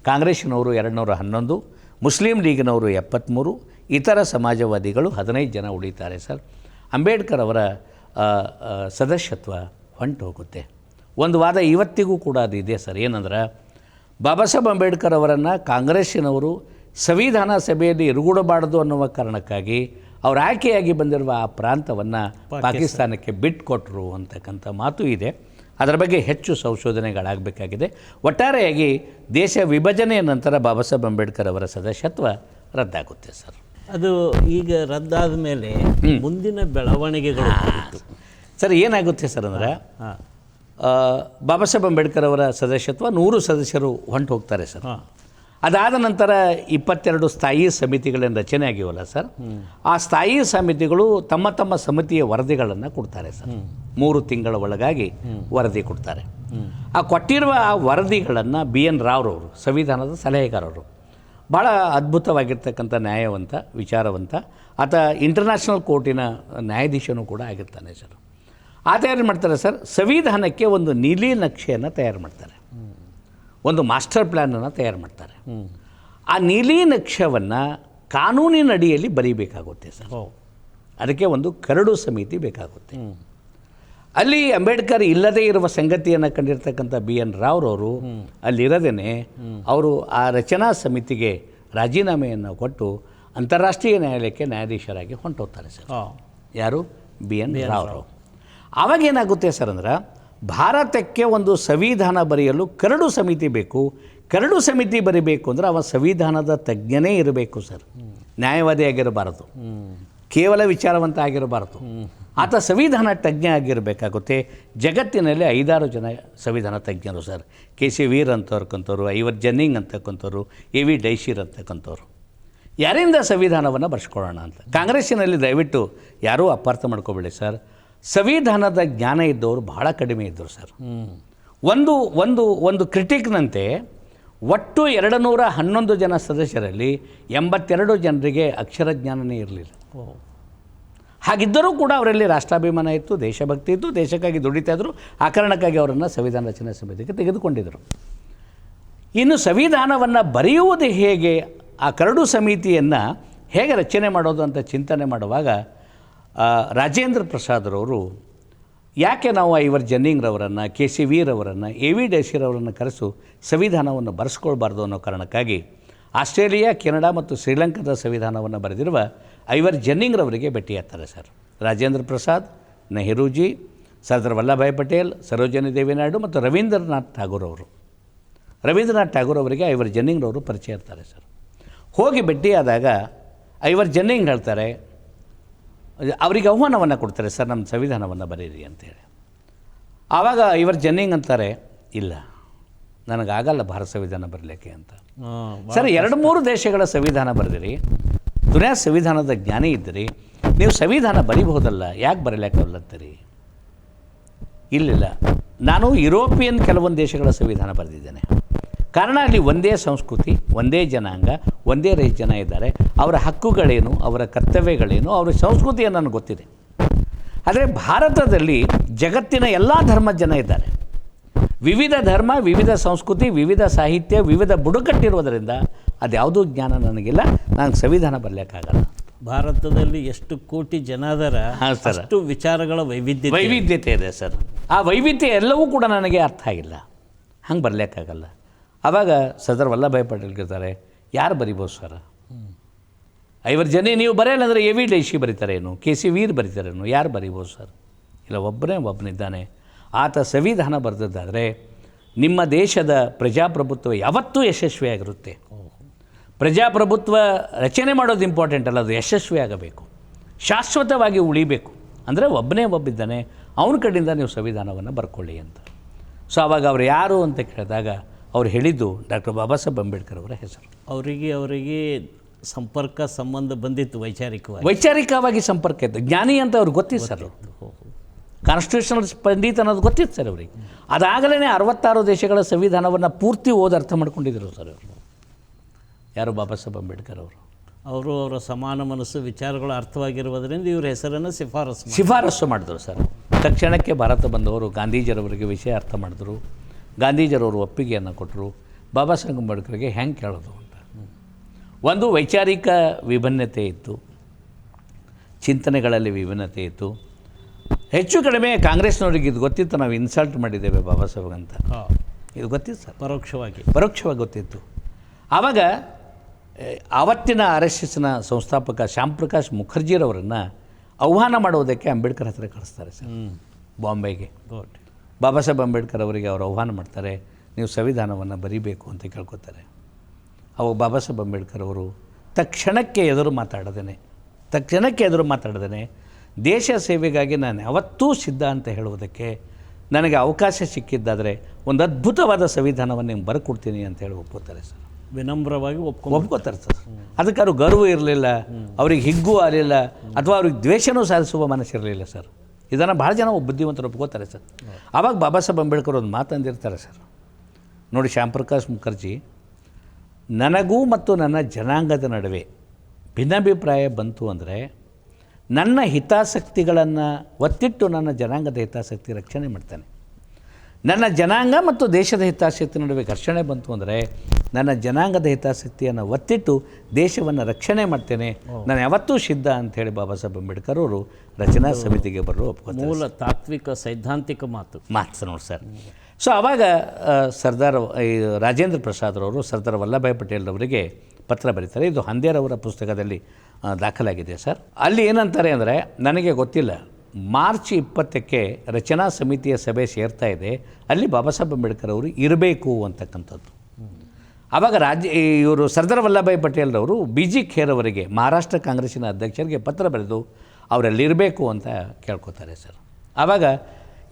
ಕಾಂಗ್ರೆಸ್ಸಿನವರು 211, ಮುಸ್ಲಿಂ ಲೀಗಿನವರು 73, ಇತರ ಸಮಾಜವಾದಿಗಳು 15 ಜನ ಉಳಿತಾರೆ ಸರ್. ಅಂಬೇಡ್ಕರ್ ಅವರ ಸದಸ್ಯತ್ವ ಹೊಂಟು ಹೋಗುತ್ತೆ. ಒಂದು ವಾದ ಇವತ್ತಿಗೂ ಕೂಡ ಅದು ಇದೆ ಸರ್. ಏನಂದ್ರೆ, ಬಾಬಾ ಸಾಹೇಬ್ ಅಂಬೇಡ್ಕರ್ ಅವರನ್ನು ಕಾಂಗ್ರೆಸ್ಸಿನವರು ಸಂವಿಧಾನ ಸಭೆಯಲ್ಲಿ ಇರುಗೂಡಬಾರದು ಅನ್ನುವ ಕಾರಣಕ್ಕಾಗಿ ಅವ್ರು ಆಯ್ಕೆಯಾಗಿ ಬಂದಿರುವ ಆ ಪ್ರಾಂತವನ್ನು ಪಾಕಿಸ್ತಾನಕ್ಕೆ ಬಿಟ್ಟುಕೊಟ್ರು ಅಂತಕ್ಕಂಥ ಮಾತು ಇದೆ. ಅದರ ಬಗ್ಗೆ ಹೆಚ್ಚು ಸಂಶೋಧನೆಗಳಾಗಬೇಕಾಗಿದೆ. ಒಟ್ಟಾರೆಯಾಗಿ ದೇಶ ವಿಭಜನೆಯ ನಂತರ ಬಾಬಾ ಸಾಹೇಬ್ ಅಂಬೇಡ್ಕರ್ ಅವರ ಸದಸ್ಯತ್ವ ರದ್ದಾಗುತ್ತೆ ಸರ್. ಅದು ಈಗ ರದ್ದಾದ ಮೇಲೆ ಮುಂದಿನ ಬೆಳವಣಿಗೆಗಳು ಸರ್ ಏನಾಗುತ್ತೆ ಸರ್ ಅಂದರೆ, ಬಾಬಾ ಸಾಹೇಬ್ ಅಂಬೇಡ್ಕರ್ ಅವರ ಸದಸ್ಯತ್ವ 100 ಸದಸ್ಯರು ಹೊಂಟು ಹೋಗ್ತಾರೆ ಸರ್. ಅದಾದ ನಂತರ 22 ಸ್ಥಾಯಿ ಸಮಿತಿಗಳನ್ನು ರಚನೆ ಆಗಿವಲ್ಲ ಸರ್. ಆ ಸ್ಥಾಯಿ ಸಮಿತಿಗಳು ತಮ್ಮ ತಮ್ಮ ಸಮಿತಿಯ ವರದಿಗಳನ್ನು ಕೊಡ್ತಾರೆ ಸರ್. 3 ತಿಂಗಳ ಒಳಗಾಗಿ ವರದಿ ಕೊಡ್ತಾರೆ. ಆ ಕೊಟ್ಟಿರುವ ಆ ವರದಿಗಳನ್ನು BN ರಾವ್ರವರು, ಸಂವಿಧಾನದ ಸಲಹೆಗಾರರು, ಭಾಳ ಅದ್ಭುತವಾಗಿರ್ತಕ್ಕಂಥ ನ್ಯಾಯವಂತ, ವಿಚಾರವಂತ, ಆತ ಇಂಟರ್ನ್ಯಾಷನಲ್ ಕೋರ್ಟಿನ ನ್ಯಾಯಾಧೀಶನೂ ಕೂಡ ಆಗಿರ್ತಾನೆ ಸರ್. ಆತ ಏನು ಮಾಡ್ತಾರೆ ಸರ್, ಸಂವಿಧಾನಕ್ಕೆ ಒಂದು ನೀಲಿ ನಕ್ಷೆಯನ್ನು ತಯಾರು ಮಾಡ್ತಾರೆ, ಒಂದು ಮಾಸ್ಟರ್ ಪ್ಲ್ಯಾನನ್ನು ತಯಾರು ಮಾಡ್ತಾರೆ. ಆ ನೀಲಿ ನಕ್ಷೆಯನ್ನು ಕಾನೂನಿನ ಅಡಿಯಲ್ಲಿ ಬರೀಬೇಕಾಗುತ್ತೆ ಸರ್. ಅದಕ್ಕೆ ಒಂದು ಕರಡು ಸಮಿತಿ ಬೇಕಾಗುತ್ತೆ. ಅಲ್ಲಿ ಅಂಬೇಡ್ಕರ್ ಇಲ್ಲದೇ ಇರುವ ಸಂಗತಿಯನ್ನು ಕಂಡಿರ್ತಕ್ಕಂಥ BN ರಾವ್ರವರು ಅಲ್ಲಿರದೇನೆ ಅವರು ಆ ರಚನಾ ಸಮಿತಿಗೆ ರಾಜೀನಾಮೆಯನ್ನು ಕೊಟ್ಟು ಅಂತಾರಾಷ್ಟ್ರೀಯ ನ್ಯಾಯಾಲಯಕ್ಕೆ ನ್ಯಾಯಾಧೀಶರಾಗಿ ಹೊಂಟೋಗ್ತಾರೆ ಸರ್. ಯಾರು? BN ರಾವ್ರವರು. ಆವಾಗ ಏನಾಗುತ್ತೆ ಸರ್ ಅಂದ್ರೆ, ಭಾರತಕ್ಕೆ ಒಂದು ಸಂವಿಧಾನ ಬರೆಯಲು ಕರಡು ಸಮಿತಿ ಬೇಕು. ಕರಡು ಸಮಿತಿ ಬರೀಬೇಕು ಅಂದರೆ ಅವ ಸಂವಿಧಾನದ ತಜ್ಞನೇ ಇರಬೇಕು ಸರ್, ನ್ಯಾಯವಾದಿ ಆಗಿರಬಾರದು, ಕೇವಲ ವಿಚಾರವಂತ ಆಗಿರಬಾರದು. ಆತ ಸಂವಿಧಾನ ತಜ್ಞ ಆಗಿರಬೇಕಾಗುತ್ತೆ. ಜಗತ್ತಿನಲ್ಲಿ 5-6 ಜನ ಸಂವಿಧಾನ ತಜ್ಞರು ಸರ್. KC ವೀರ್ ಅಂತಕ್ಕಂಥವ್ರು, ಐವರ್ ಜನ್ನಿಂಗ್ ಅಂತಕ್ಕಂಥವ್ರು, AV ಡೈಶೀರ್ ಅಂತಕ್ಕಂಥವ್ರು. ಯಾರಿಂದ ಸಂವಿಧಾನವನ್ನು ಬರ್ಸ್ಕೊಳ್ಳೋಣ ಅಂತ. ಕಾಂಗ್ರೆಸ್ಸಿನಲ್ಲಿ ದಯವಿಟ್ಟು ಯಾರೂ ಅಪಾರ್ಥ ಮಾಡ್ಕೋಬೇಡಿ ಸರ್, ಸಂವಿಧಾನದ ಜ್ಞಾನ ಇದ್ದವರು ಬಹಳ ಕಡಿಮೆ ಇದ್ದರು ಸರ್. ಒಂದು ಕ್ರಿಟಿಕ್ನಂತೆ ಒಟ್ಟು 211 ಜನ ಸದಸ್ಯರಲ್ಲಿ 82 ಜನರಿಗೆ ಅಕ್ಷರ ಜ್ಞಾನನೇ ಇರಲಿಲ್ಲ. ಹಾಗಿದ್ದರೂ ಕೂಡ ಅವರಲ್ಲಿ ರಾಷ್ಟ್ರಾಭಿಮಾನ ಇತ್ತು, ದೇಶಭಕ್ತಿ ಇತ್ತು, ದೇಶಕ್ಕಾಗಿ ದುಡಿತಾ ಇದ್ದರು. ಆ ಕಾರಣಕ್ಕಾಗಿ ಅವರನ್ನು ಸಂವಿಧಾನ ರಚನಾ ಸಮಿತಿಗೆ ತೆಗೆದುಕೊಂಡಿದ್ದರು. ಇನ್ನು ಸಂವಿಧಾನವನ್ನು ಬರೆಯುವುದು ಹೇಗೆ, ಆ ಕರಡು ಸಮಿತಿಯನ್ನು ಹೇಗೆ ರಚನೆ ಮಾಡೋದು ಅಂತ ಚಿಂತನೆ ಮಾಡುವಾಗ ರಾಜೇಂದ್ರ ಪ್ರಸಾದ್ರವರು ಯಾಕೆ ನಾವು ಐವರ್ ಜನ್ನಿಂಗ್ರವರನ್ನು, KC ವೀರ್ ಅವರನ್ನು, AV ಡೈಶೀರ್ ಅವರನ್ನು ಕರೆಸು ಸಂವಿಧಾನವನ್ನು ಬರೆಸ್ಕೊಳ್ಬಾರ್ದು ಅನ್ನೋ ಕಾರಣಕ್ಕಾಗಿ ಆಸ್ಟ್ರೇಲಿಯಾ, ಕೆನಡಾ ಮತ್ತು ಶ್ರೀಲಂಕಾದ ಸಂವಿಧಾನವನ್ನು ಬರೆದಿರುವ ಐವರ್ ಜನ್ನಿಂಗ್ರವರಿಗೆ ಭೇಟಿಯಾಗ್ತಾರೆ ಸರ್. ರಾಜೇಂದ್ರ ಪ್ರಸಾದ್, ನೆಹರೂಜಿ, ಸರ್ದಾರ್ ವಲ್ಲಭಾಯ್ ಪಟೇಲ್, ಸರೋಜಿನಿ ದೇವಿ ನಾಯ್ಡು ಮತ್ತು ರವೀಂದ್ರನಾಥ್ ಠಾಗೂರ್ ಅವರು. ರವೀಂದ್ರನಾಥ್ ಠಾಗೂರ್ ಅವರಿಗೆ ಐವರ್ ಜನ್ನಿಂಗ್ರವರು ಪರಿಚಯ ಇರ್ತಾರೆ ಸರ್. ಹೋಗಿ ಭೇಟಿಯಾದಾಗ ಐವರ್ ಜನ್ನಿಂಗ್ ಹೇಳ್ತಾರೆ, ಅವರಿಗೆ ಆಹ್ವಾನವನ್ನು ಕೊಡ್ತಾರೆ, ಸರ್ ನಮ್ಮ ಸಂವಿಧಾನವನ್ನು ಬರೀರಿ ಅಂತೇಳಿ. ಆವಾಗ ಐವರ್ ಜನ್ನಿಂಗ್ ಅಂತಾರೆ, ಇಲ್ಲ ನನಗಾಗಲ್ಲ ಭಾರತ ಸಂವಿಧಾನ ಬರಲಿಕ್ಕೆ ಅಂತ. ಸರ್ 2-3 ದೇಶಗಳ ಸಂವಿಧಾನ ಬರೆದಿರಿ, ದುನಿಯಾ ಸಂವಿಧಾನದ ಜ್ಞಾನಿ ಇದ್ದೀರಿ, ನೀವು ಸಂವಿಧಾನ ಬರೀಬಹುದಲ್ಲ, ಯಾಕೆ ಬರೀಲಿಕ್ಕಲ್ಲತ್ತೀರಿ? ಇಲ್ಲ, ನಾನು ಯುರೋಪಿಯನ್ ಕೆಲವೊಂದು ದೇಶಗಳ ಸಂವಿಧಾನ ಬರೆದಿದ್ದೇನೆ. ಕಾರಣ ಅಲ್ಲಿ ಒಂದೇ ಸಂಸ್ಕೃತಿ, ಒಂದೇ ಜನಾಂಗ, ಒಂದೇ ಜನ ಇದ್ದಾರೆ. ಅವರ ಹಕ್ಕುಗಳೇನು, ಅವರ ಕರ್ತವ್ಯಗಳೇನು, ಅವರ ಸಂಸ್ಕೃತಿಯನ್ನು ನನಗೆ ಗೊತ್ತಿದೆ. ಆದರೆ ಭಾರತದಲ್ಲಿ ಜಗತ್ತಿನ ಎಲ್ಲ ಧರ್ಮದ ಜನ ಇದ್ದಾರೆ. ವಿವಿಧ ಧರ್ಮ, ವಿವಿಧ ಸಂಸ್ಕೃತಿ, ವಿವಿಧ ಸಾಹಿತ್ಯ, ವಿವಿಧ ಬುಡಕಟ್ಟಿರುವುದರಿಂದ ಅದ್ಯಾವುದೂ ಜ್ಞಾನ ನನಗಿಲ್ಲ, ನಾನು ಸಂವಿಧಾನ ಬರಲಿಕ್ಕಾಗಲ್ಲ. ಭಾರತದಲ್ಲಿ ಎಷ್ಟು ಕೋಟಿ ಜನ ಅದರ, ಅಷ್ಟು ವಿಚಾರಗಳ ವೈವಿಧ್ಯತೆ ಇದೆ ಸರ್. ಆ ವೈವಿಧ್ಯ ಎಲ್ಲವೂ ಕೂಡ ನನಗೆ ಅರ್ಥ ಆಗಿಲ್ಲ, ಹಂಗೆ ಬರಲಿಕ್ಕಾಗಲ್ಲ. ಆವಾಗ ಸರ್ದಾರ್ ವಲ್ಲಭಾಯ್ ಪಟೇಲ್ ಕೇಳ್ತಾರೆ, ಯಾರು ಬರಿಬೋದು ಸರ್? ಐವರ್ ಜನ ನೀವು ಬರೆಯಲ್ಲ ಅಂದರೆ AV ಡೈಶೀರ್ ಬರೀತಾರೇನು, KC ವೀರ್ ಬರೀತಾರೇನು, ಯಾರು ಬರಿಬೋದು ಸರ್? ಇಲ್ಲ, ಒಬ್ಬನಿದ್ದಾನೆ, ಆತ ಸಂವಿಧಾನ ಬರೆದದ್ದಾದರೆ ನಿಮ್ಮ ದೇಶದ ಪ್ರಜಾಪ್ರಭುತ್ವ ಯಾವತ್ತೂ ಯಶಸ್ವಿಯಾಗಿರುತ್ತೆ. ಪ್ರಜಾಪ್ರಭುತ್ವ ರಚನೆ ಮಾಡೋದು ಇಂಪಾರ್ಟೆಂಟ್ ಅಲ್ಲ, ಅದು ಯಶಸ್ವಿಯಾಗಬೇಕು, ಶಾಶ್ವತವಾಗಿ ಉಳಿಬೇಕು. ಅಂದರೆ ಒಬ್ಬನಿದ್ದಾನೆ, ಅವನ ಕಡೆಯಿಂದ ನೀವು ಸಂವಿಧಾನವನ್ನು ಬರ್ಕೊಳ್ಳಿ ಅಂತ. ಸೊ ಆವಾಗ ಅವ್ರು ಯಾರು ಅಂತ ಕೇಳಿದಾಗ ಅವ್ರು ಹೇಳಿದ್ದು ಡಾಕ್ಟರ್ ಬಾಬಾ ಸಾಹೇಬ್ ಅಂಬೇಡ್ಕರ್ ಅವರ ಹೆಸರು. ಅವರಿಗೆ ಸಂಪರ್ಕ ಸಂಬಂಧ ಬಂದಿತ್ತು, ವೈಚಾರಿಕವಾಗಿ ಸಂಪರ್ಕ ಇತ್ತು. ಜ್ಞಾನಿ ಅಂತ ಅವ್ರಿಗೆ ಗೊತ್ತಿತ್ತು ಸರ್, ಕಾನ್ಸ್ಟಿಟ್ಯೂಷನಲ್ ಪಂಡಿತ್ ಅನ್ನೋದು ಗೊತ್ತಿತ್ತು ಸರ್ ಅವರಿಗೆ. ಅದಾಗಲೇ 66 ದೇಶಗಳ ಸಂವಿಧಾನವನ್ನು ಪೂರ್ತಿ ಓದಿ ಅರ್ಥ ಮಾಡ್ಕೊಂಡಿದ್ರು ಸರ್ ಅವರು. ಯಾರು? ಬಾಬಾ ಸಾಹೇಬ್ ಅಂಬೇಡ್ಕರ್ ಅವರು. ಅವರ ಸಮಾನ ಮನಸ್ಸು, ವಿಚಾರಗಳು ಅರ್ಥವಾಗಿರುವುದರಿಂದ ಇವ್ರ ಹೆಸರನ್ನು ಶಿಫಾರಸ್ಸು ಮಾಡಿದ್ರು ಸರ್. ತಕ್ಷಣಕ್ಕೆ ಭಾರತ ಬಂದವರು ಗಾಂಧೀಜಿಯವರಿಗೆ ವಿಷಯ ಅರ್ಥ ಮಾಡಿದ್ರು. ಗಾಂಧೀಜಿಯವರು ಒಪ್ಪಿಗೆಯನ್ನು ಕೊಟ್ಟರು. ಬಾಬಾ ಸಾಹೇಬ್ ಅಂಬೇಡ್ಕರ್ಗೆ ಹೆಂಗೆ ಕೇಳೋದು ಅಂತ ಒಂದು ವೈಚಾರಿಕ ವಿಭಿನ್ನತೆ ಇತ್ತು, ಚಿಂತನೆಗಳಲ್ಲಿ ವಿಭಿನ್ನತೆ ಇತ್ತು. ಹೆಚ್ಚು ಕಡಿಮೆ ಕಾಂಗ್ರೆಸ್ನವ್ರಿಗೆ ಇದು ಗೊತ್ತಿತ್ತು, ನಾವು ಇನ್ಸಲ್ಟ್ ಮಾಡಿದ್ದೇವೆ ಬಾಬಾ ಸಾಹೇಬ್ ಅಂತ. ಇದು ಗೊತ್ತಿತ್ತು ಸರ್, ಪರೋಕ್ಷವಾಗಿ ಗೊತ್ತಿತ್ತು. ಆವಾಗ ಆವತ್ತಿನ RSSನ ಸಂಸ್ಥಾಪಕ ಶ್ಯಾಮ್ ಪ್ರಕಾಶ್ ಮುಖರ್ಜಿರವರನ್ನು ಆಹ್ವಾನ ಮಾಡುವುದಕ್ಕೆ ಅಂಬೇಡ್ಕರ್ ಹತ್ರ ಕಳಿಸ್ತಾರೆ ಸರ್ ಬಾಂಬೆಗೆ. ಬಾಬಾ ಸಾಹೇಬ್ ಅಂಬೇಡ್ಕರ್ ಅವರಿಗೆ ಅವರು ಆಹ್ವಾನ ಮಾಡ್ತಾರೆ, ನೀವು ಸಂವಿಧಾನವನ್ನು ಬರೀಬೇಕು ಅಂತ ಕೇಳ್ಕೊತಾರೆ. ಅವಾಗ ಬಾಬಾ ಸಾಹೇಬ್ ಅಂಬೇಡ್ಕರ್ ಅವರು ತಕ್ಷಣಕ್ಕೆ ಎದುರು ಮಾತಾಡದೇನೆ ದೇಶ ಸೇವೆಗಾಗಿ ನಾನು ಯಾವತ್ತೂ ಸಿದ್ಧ ಅಂತ ಹೇಳುವುದಕ್ಕೆ ನನಗೆ ಅವಕಾಶ ಸಿಕ್ಕಿದ್ದಾದರೆ ಒಂದು ಅದ್ಭುತವಾದ ಸಂವಿಧಾನವನ್ನು ನಿಮ್ಗೆ ಬರ್ಕೊಡ್ತೀನಿ ಅಂತ ಹೇಳಿ ಒಪ್ಕೋತಾರೆ ಸರ್. ವಿನಮ್ರವಾಗಿ ಒಪ್ಕೋತಾರೆ ಸರ್. ಅದಕ್ಕೆ ಅವ್ರಿಗೆ ಗರ್ವ ಇರಲಿಲ್ಲ, ಅವ್ರಿಗೆ ಹಿಗ್ಗು ಆಗಲಿಲ್ಲ, ಅಥವಾ ಅವ್ರಿಗೆ ದ್ವೇಷನೂ ಸಾಧಿಸುವ ಮನಸ್ಸಿರಲಿಲ್ಲ ಸರ್. ಇದನ್ನು ಭಾಳ ಜನ ಬುದ್ಧಿವಂತರು ಒಪ್ಕೋತಾರೆ ಸರ್. ಆವಾಗ ಬಾಬಾ ಸಾಹೇಬ್ ಅಂಬೇಡ್ಕರ್ ಒಂದು ಮಾತಂದಿರ್ತಾರೆ ಸರ್, ನೋಡಿ ಶ್ಯಾಮ್ ಪ್ರಕಾಶ್ ಮುಖರ್ಜಿ, ನನಗೂ ಮತ್ತು ನನ್ನ ಜನಾಂಗದ ನಡುವೆ ಭಿನ್ನಾಭಿಪ್ರಾಯ ಬಂತು ಅಂದರೆ ನನ್ನ ಹಿತಾಸಕ್ತಿಗಳನ್ನು ಒತ್ತಿಟ್ಟು ನನ್ನ ಜನಾಂಗದ ಹಿತಾಸಕ್ತಿ ರಕ್ಷಣೆ ಮಾಡ್ತಾನೆ. ನನ್ನ ಜನಾಂಗ ಮತ್ತು ದೇಶದ ಹಿತಾಸಕ್ತಿ ನಡುವೆ ಘರ್ಷಣೆ ಬಂತು ಅಂದರೆ ನನ್ನ ಜನಾಂಗದ ಹಿತಾಸಕ್ತಿಯನ್ನು ಒತ್ತಿಟ್ಟು ದೇಶವನ್ನು ರಕ್ಷಣೆ ಮಾಡ್ತೇನೆ, ನಾನು ಯಾವತ್ತೂ ಸಿದ್ಧ ಅಂಥೇಳಿ ಬಾಬಾ ಸಾಹೇಬ್ ಅಂಬೇಡ್ಕರ್ ಅವರು ರಚನಾ ಸಮಿತಿಗೆ ಬರೋ ಒಪ್ಕೋತಾರೆ. ಮೂಲ ತಾತ್ವಿಕ ಸೈದ್ಧಾಂತಿಕ ಮಾತು ನೋಡಿ ಸರ್. ಸೊ ಆವಾಗ ಸರ್ದಾರ್ ರಾಜೇಂದ್ರ ಪ್ರಸಾದ್ರವರು ಸರ್ದಾರ್ ವಲ್ಲಭಾಯ್ ಪಟೇಲ್ರವರಿಗೆ ಪತ್ರ ಬರೀತಾರೆ. ಇದು ಹಂದೇರವರ ಪುಸ್ತಕದಲ್ಲಿ ದಾಖಲಾಗಿದೆ ಸರ್. ಅಲ್ಲಿ ಏನಂತಾರೆ ಅಂದರೆ, ನನಗೆ ಗೊತ್ತಿಲ್ಲ, ಮಾರ್ಚ್ 20ಕ್ಕೆ ರಚನಾ ಸಮಿತಿಯ ಸಭೆ ಸೇರ್ತಾ ಇದೆ, ಅಲ್ಲಿ ಬಾಬಾ ಸಾಹೇಬ್ ಅಂಬೇಡ್ಕರ್ ಅವರು ಇರಬೇಕು ಅಂತಕ್ಕಂಥದ್ದು. ಆವಾಗ ಇವರು ಸರ್ದಾರ್ ವಲ್ಲಭಾಯ್ ಪಟೇಲ್ರವರು ಬಿ ಜಿ ಖೇರ್ ಅವರಿಗೆ, ಮಹಾರಾಷ್ಟ್ರ ಕಾಂಗ್ರೆಸ್ಸಿನ ಅಧ್ಯಕ್ಷರಿಗೆ ಪತ್ರ ಬರೆದು ಅವರಲ್ಲಿರಬೇಕು ಅಂತ ಕೇಳ್ಕೊತಾರೆ ಸರ್. ಆವಾಗ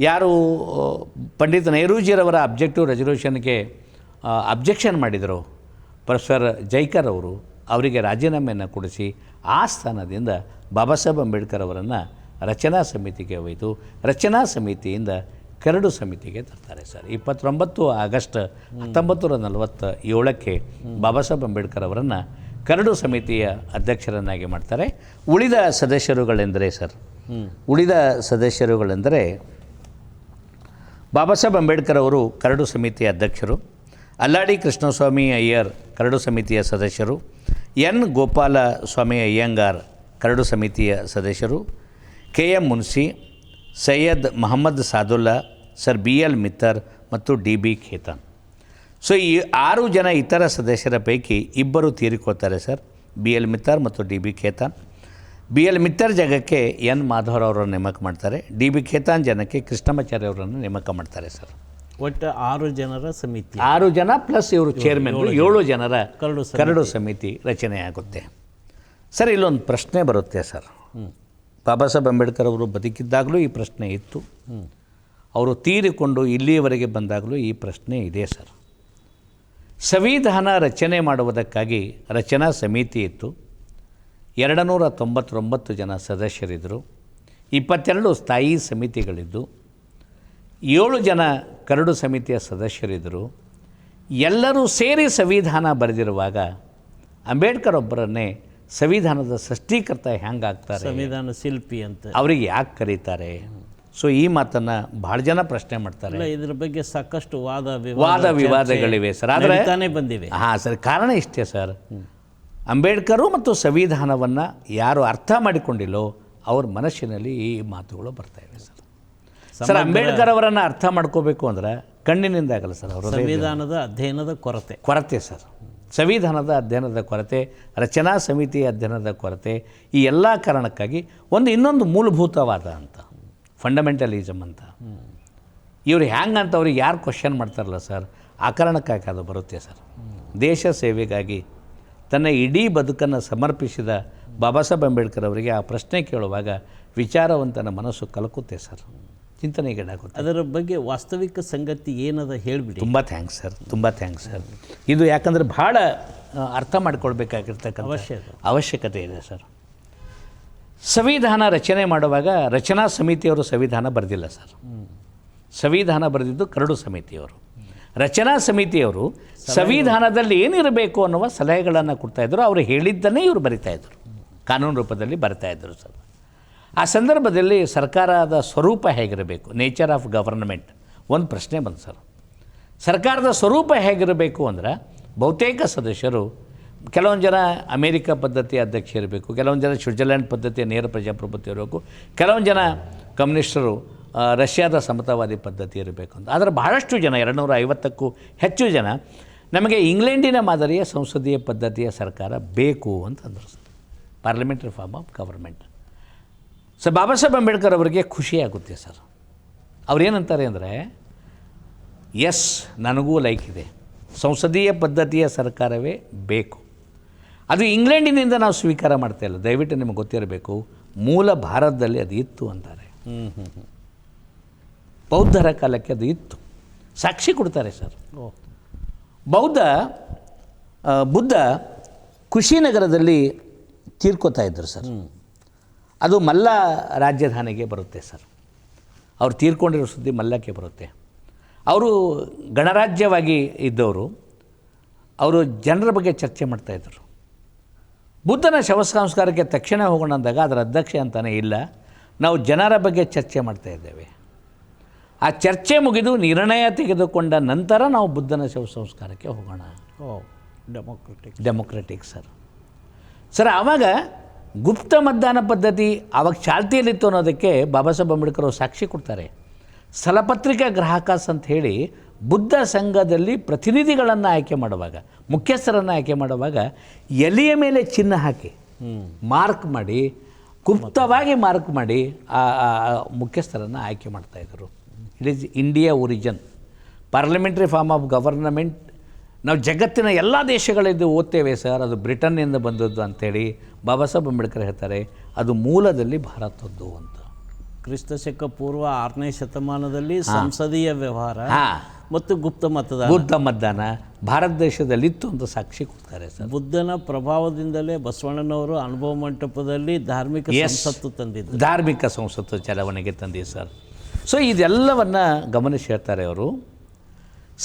ಯಾರು ಪಂಡಿತ್ ನೆಹರೂಜಿರವರ ಅಬ್ಜೆಕ್ಟಿವ್ ರೆಸಲ್ಯೂಷನ್ಗೆ ಅಬ್ಜೆಕ್ಷನ್ ಮಾಡಿದರು ಪ್ರೊಫೆಸರ್ ಜೈಕರ್ ಅವರು, ಅವರಿಗೆ ರಾಜೀನಾಮೆಯನ್ನು ಕೊಡಿಸಿ ಆ ಸ್ಥಾನದಿಂದ ಬಾಬಾ ಸಾಹೇಬ್ ಅಂಬೇಡ್ಕರ್ ಅವರನ್ನು ರಚನಾ ಸಮಿತಿಗೆ ಒಯ್ದು ರಚನಾ ಸಮಿತಿಯಿಂದ ಕರಡು ಸಮಿತಿಗೆ ತರ್ತಾರೆ ಸರ್. 29 ಆಗಸ್ಟ್ 1947ಕ್ಕೆ ಬಾಬಾ ಸಾಹೇಬ್ ಅಂಬೇಡ್ಕರ್ ಅವರನ್ನು ಕರಡು ಸಮಿತಿಯ ಅಧ್ಯಕ್ಷರನ್ನಾಗಿ ಮಾಡ್ತಾರೆ. ಉಳಿದ ಸದಸ್ಯರುಗಳೆಂದರೆ ಸರ್, ಉಳಿದ ಸದಸ್ಯರುಗಳೆಂದರೆ ಬಾಬಾ ಸಾಹೇಬ್ ಅಂಬೇಡ್ಕರ್ ಅವರು ಕರಡು ಸಮಿತಿಯ ಅಧ್ಯಕ್ಷರು, ಅಲ್ಲಾಡಿ ಕೃಷ್ಣಸ್ವಾಮಿ ಅಯ್ಯರ್ ಕರಡು ಸಮಿತಿಯ ಸದಸ್ಯರು, ಎನ್ ಗೋಪಾಲ ಸ್ವಾಮಿ ಅಯ್ಯಂಗಾರ್ ಕರಡು ಸಮಿತಿಯ ಸದಸ್ಯರು, K M Munshi, Syed Mohammad Saadulla, sir B L Mitter ಮತ್ತು ಡಿ ಬಿ ಖೇತಾನ್. ಸೊ ಈ 6 ಜನ ಇತರ ಸದಸ್ಯರ ಪೈಕಿ ಇಬ್ಬರು ತೀರಿಕೊಳ್ತಾರೆ ಸರ್, ಬಿ ಎಲ್ ಮಿತ್ತರ್ ಮತ್ತು D B Khaitan. B L Mitter ಜಾಗಕ್ಕೆ ಎನ್ ಮಾಧವರವರನ್ನು ನೇಮಕ ಮಾಡ್ತಾರೆ, ಡಿ ಬಿ ಖೇತಾನ್ ಜನಕ್ಕೆ ಕೃಷ್ಣಮಾಚಾರ್ಯ ಅವರನ್ನು ನೇಮಕ ಮಾಡ್ತಾರೆ ಸರ್. ಒಟ್ಟು 6 ಜನರ ಸಮಿತಿ, 6 ಜನ ಪ್ಲಸ್ ಇವರು ಚೇರ್ಮನ್, 7 ಜನರ ಕರಡು ಸಮಿತಿ ರಚನೆ ಆಗುತ್ತೆ ಸರ್. ಇಲ್ಲೊಂದು ಪ್ರಶ್ನೆ ಬರುತ್ತೆ ಸರ್. ಬಾಬಾ ಸಾಹೇಬ್ ಅಂಬೇಡ್ಕರ್ ಅವರು ಬದುಕಿದ್ದಾಗಲೂ ಈ ಪ್ರಶ್ನೆ ಇತ್ತು, ಅವರು ತೀರಿಕೊಂಡು ಇಲ್ಲಿಯವರೆಗೆ ಬಂದಾಗಲೂ ಈ ಪ್ರಶ್ನೆ ಇದೆ ಸರ್. ಸಂವಿಧಾನ ರಚನೆ ಮಾಡುವುದಕ್ಕಾಗಿ ರಚನಾ ಸಮಿತಿ ಇತ್ತು, 299 ಜನ ಸದಸ್ಯರಿದ್ದರು, 22 ಸ್ಥಾಯಿ ಸಮಿತಿಗಳಿದ್ದು, 7 ಜನ ಕರಡು ಸಮಿತಿಯ ಸದಸ್ಯರಿದ್ದರು. ಎಲ್ಲರೂ ಸೇರಿ ಸಂವಿಧಾನ ಬರೆದಿರುವಾಗ ಅಂಬೇಡ್ಕರ್ ಒಬ್ಬರನ್ನೇ ಸಂವಿಧಾನದ ಸೃಷ್ಟಿಕರ್ತ ಹೆಂಗಾಗ್ತಾರೆ, ಸಂವಿಧಾನ ಶಿಲ್ಪಿ ಅಂತ ಅವರಿಗೆ ಯಾಕೆ ಕರೀತಾರೆ? ಸೊ ಈ ಮಾತನ್ನು ಭಾಳ ಜನ ಪ್ರಶ್ನೆ ಮಾಡ್ತಾರೆ. ಇದ್ರ ಬಗ್ಗೆ ಸಾಕಷ್ಟು ವಾದ ವಿವಾದಗಳಿವೆ ಸರ್. ಆದರೆ ಬಂದಿವೆ. ಹಾಂ ಸರ್, ಕಾರಣ ಇಷ್ಟೇ ಸರ್, ಅಂಬೇಡ್ಕರು ಮತ್ತು ಸಂವಿಧಾನವನ್ನು ಯಾರು ಅರ್ಥ ಮಾಡಿಕೊಂಡಿಲ್ಲೋ ಅವ್ರ ಮನಸ್ಸಿನಲ್ಲಿ ಈ ಮಾತುಗಳು ಬರ್ತಾ ಇವೆ ಸರ್. ಸರ್, ಅಂಬೇಡ್ಕರ್ ಅವರನ್ನು ಅರ್ಥ ಮಾಡ್ಕೋಬೇಕು ಅಂದ್ರೆ ಕಣ್ಣಿನಿಂದ ಆಗಲ್ಲ ಸರ್, ಅವರು ಸಂವಿಧಾನದ ಅಧ್ಯಯನದ ಕೊರತೆ ಸರ್, ಸಂವಿಧಾನದ ಅಧ್ಯಯನದ ಕೊರತೆ, ರಚನಾ ಸಮಿತಿಯ ಅಧ್ಯಯನದ ಕೊರತೆ, ಈ ಎಲ್ಲ ಕಾರಣಕ್ಕಾಗಿ ಇನ್ನೊಂದು ಮೂಲಭೂತವಾದ ಅಂತ ಫಂಡಮೆಂಟಲಿಸಮ್ ಅಂತ ಇವರು ಹ್ಯಾಂಗಂತ ಅವ್ರಿಗೆ ಯಾರು ಕ್ವಶನ್ ಮಾಡ್ತಾರಲ್ಲ ಸರ್, ಆ ಕಾರಣಕ್ಕಾಗಿ ಅದು ಬರುತ್ತೆ ಸರ್. ದೇಶ ಸೇವೆಗಾಗಿ ತನ್ನ ಇಡೀ ಬದುಕನ್ನು ಸಮರ್ಪಿಸಿದ ಬಾಬಾ ಸಾಹೇಬ್ ಅಂಬೇಡ್ಕರ್ ಅವರಿಗೆ ಆ ಪ್ರಶ್ನೆ ಕೇಳುವಾಗ ವಿಚಾರವಂತನ ಮನಸ್ಸು ಕಲಕುತ್ತೆ ಸರ್, ಚಿಂತನೆಗೀಡಾಗುತ್ತೆ. ಅದರ ಬಗ್ಗೆ ವಾಸ್ತವಿಕ ಸಂಗತಿ ಏನದ ಹೇಳಿಬಿಡಿ. ತುಂಬ ಥ್ಯಾಂಕ್ಸ್ ಸರ್, ತುಂಬ ಥ್ಯಾಂಕ್ಸ್ ಸರ್. ಇದು ಯಾಕಂದರೆ ಭಾಳ ಅರ್ಥ ಮಾಡ್ಕೊಳ್ಬೇಕಾಗಿರ್ತಕ್ಕಂಥ ಅವಶ್ಯಕತೆ ಇದೆ ಸರ್. ಸಂವಿಧಾನ ರಚನೆ ಮಾಡುವಾಗ ರಚನಾ ಸಮಿತಿಯವರು ಸಂವಿಧಾನ ಬರೆದಿಲ್ಲ ಸರ್, ಸಂವಿಧಾನ ಬರೆದಿದ್ದು ಕರಡು ಸಮಿತಿಯವರು. ರಚನಾ ಸಮಿತಿಯವರು ಸಂವಿಧಾನದಲ್ಲಿ ಏನಿರಬೇಕು ಅನ್ನುವ ಸಲಹೆಗಳನ್ನು ಕೊಡ್ತಾಯಿದ್ರು, ಅವರು ಹೇಳಿದ್ದನ್ನೇ ಇವರು ಬರಿತಾಯಿದ್ರು, ಕಾನೂನು ರೂಪದಲ್ಲಿ ಬರಿತಾಯಿದ್ರು ಸರ್. ಆ ಸಂದರ್ಭದಲ್ಲಿ ಸರ್ಕಾರದ ಸ್ವರೂಪ ಹೇಗಿರಬೇಕು, ನೇಚರ್ ಆಫ್ ಗವರ್ನಮೆಂಟ್, ಒಂದು ಪ್ರಶ್ನೆ ಬಂತು ಸರ್. ಸರ್ಕಾರದ ಸ್ವರೂಪ ಹೇಗಿರಬೇಕು ಅಂದ್ರೆ ಬಹುತೇಕ ಸದಸ್ಯರು, ಕೆಲವೊಂದು ಜನ ಅಮೇರಿಕಾ ಪದ್ಧತಿಯ ಅಧ್ಯಕ್ಷ ಇರಬೇಕು, ಕೆಲವೊಂದು ಜನ ಸ್ವಿಟ್ಜರ್ಲ್ಯಾಂಡ್ ಪದ್ಧತಿಯ ನೇರ ಪ್ರಜಾಪ್ರಭುತ್ವ ಇರಬೇಕು, ಕೆಲವೊಂದು ಜನ ಕಮ್ಯುನಿಸ್ಟರು ರಷ್ಯಾದ ಸಮತಾವಾದಿ ಪದ್ಧತಿ ಇರಬೇಕು ಅಂತ. ಆದರೆ ಬಹಳಷ್ಟು ಜನ 250ಕ್ಕೂ ಹೆಚ್ಚು ಜನ ನಮಗೆ ಇಂಗ್ಲೆಂಡಿನ ಮಾದರಿಯ ಸಂಸದೀಯ ಪದ್ಧತಿಯ ಸರ್ಕಾರ ಬೇಕು ಅಂತಂದರು sir, parliamentary form of government. So Baba Saheb Ambedkar ಅವರಿಗೆ ಖುಷಿಯಾಗುತ್ತೆ ಸರ್. ಅವ್ರೇನಂತಾರೆ ಅಂದರೆ, ಎಸ್ ನನಗೂ ಲೈಕ್ ಇದೆ, ಸಂಸದೀಯ ಪದ್ಧತಿಯ ಸರ್ಕಾರವೇ ಬೇಕು, ಅದು ಇಂಗ್ಲೆಂಡಿನಿಂದ ನಾವು ಸ್ವೀಕಾರ ಮಾಡ್ತಾ ಇಲ್ಲ, ದಯವಿಟ್ಟು ನಿಮಗೆ ಗೊತ್ತಿರಬೇಕು, ಮೂಲ ಭಾರತದಲ್ಲಿ ಅದು ಇತ್ತು ಅಂತಾರೆ. ಬೌದ್ಧರ ಕಾಲಕ್ಕೆ ಅದು ಇತ್ತು, ಸಾಕ್ಷಿ ಕೊಡ್ತಾರೆ ಸರ್. ಬುದ್ಧ ಕುಶಿನಗರದಲ್ಲಿ ತೀರ್ಕೋತಾ ಇದ್ದರು ಸರ್, ಅದು ಮಲ್ಲ ರಾಜಧಾನಿಗೆ ಬರುತ್ತೆ ಸರ್. ಅವ್ರು ತೀರ್ಕೊಂಡಿರೋ ಸುದ್ದಿ ಮಲ್ಲಕ್ಕೆ ಬರುತ್ತೆ. ಅವರು ಗಣರಾಜ್ಯವಾಗಿ ಇದ್ದವರು, ಅವರು ಜನರ ಬಗ್ಗೆ ಚರ್ಚೆ ಮಾಡ್ತಾಯಿದ್ರು. ಬುದ್ಧನ ಶವ ಸಂಸ್ಕಾರಕ್ಕೆ ತಕ್ಷಣ ಹೋಗೋಣ ಅಂದಾಗ ಅದರ ಅಧ್ಯಕ್ಷ ಅಂತಾನೆ ಇಲ್ಲ, ನಾವು ಜನರ ಬಗ್ಗೆ ಚರ್ಚೆ ಮಾಡ್ತಾ ಇದ್ದೇವೆ. ಆ ಚರ್ಚೆ ಮುಗಿದು ನಿರ್ಣಯ ತೆಗೆದುಕೊಂಡ ನಂತರ ನಾವು ಬುದ್ಧನ ಶವ ಸಂಸ್ಕಾರಕ್ಕೆ ಹೋಗೋಣ. ಡೆಮೊಕ್ರೆಟಿಕ್ ಸರ್ ಆವಾಗ ಗುಪ್ತ ಮತದಾನ ಪದ್ಧತಿ ಆವಾಗ ಚಾಲ್ತಿಯಲ್ಲಿತ್ತು ಅನ್ನೋದಕ್ಕೆ ಬಾಬಾ ಸಾಹೇಬ್ ಅಂಬೇಡ್ಕರ್ ಅವರು ಸಾಕ್ಷಿ ಕೊಡ್ತಾರೆ. ಸ್ಥಳಪತ್ರಿಕಾ ಗ್ರಾಹಕಸ್ ಅಂತ ಹೇಳಿ ಬುದ್ಧ ಸಂಘದಲ್ಲಿ ಪ್ರತಿನಿಧಿಗಳನ್ನು ಆಯ್ಕೆ ಮಾಡುವಾಗ, ಮುಖ್ಯಸ್ಥರನ್ನು ಆಯ್ಕೆ ಮಾಡುವಾಗ ಎಲೆಯ ಮೇಲೆ ಚಿಹ್ನೆ ಹಾಕಿ ಮಾರ್ಕ್ ಮಾಡಿ, ಗುಪ್ತವಾಗಿ ಮಾರ್ಕ್ ಮಾಡಿ ಆ ಮುಖ್ಯಸ್ಥರನ್ನು ಆಯ್ಕೆ ಮಾಡ್ತಾಯಿದ್ರು. It is India origin parliamentary form of government. ನಾವು ಜಗತ್ತಿನ ಎಲ್ಲ ದೇಶಗಳಿದ್ದು ಓದ್ತೇವೆ ಸರ್, ಅದು ಬ್ರಿಟನ್ನಿಂದ ಬಂದದ್ದು ಅಂಥೇಳಿ ಬಾಬಾ ಸಾಹೇಬ್ ಅಂಬೇಡ್ಕರ್ ಹೇಳ್ತಾರೆ. ಅದು ಮೂಲದಲ್ಲಿ ಭಾರತದ್ದು ಅಂತ. ಕ್ರಿಸ್ತಶಕ ಪೂರ್ವ 6ನೇ ಶತಮಾನದಲ್ಲಿ ಸಂಸದೀಯ ವ್ಯವಹಾರ ಮತ್ತು ಗುಪ್ತ ಮತದಾನ ಭಾರತ ದೇಶದಲ್ಲಿತ್ತು ಅಂತ ಸಾಕ್ಷಿ ಕೊಡ್ತಾರೆ ಸರ್. ಬುದ್ಧನ ಪ್ರಭಾವದಿಂದಲೇ ಬಸವಣ್ಣನವರು ಅನುಭವ ಮಂಟಪದಲ್ಲಿ ಧಾರ್ಮಿಕ ಸಂಸತ್ತು ತಂದಿದ್ದು, ಧಾರ್ಮಿಕ ಸಂಸತ್ತು ಚಲಾವಣೆಗೆ ತಂದಿದ್ದು ಸರ್. ಸೊ ಇದೆಲ್ಲವನ್ನು ಗಮನಿಸಿ ಹೇಳ್ತಾರೆ ಅವರು.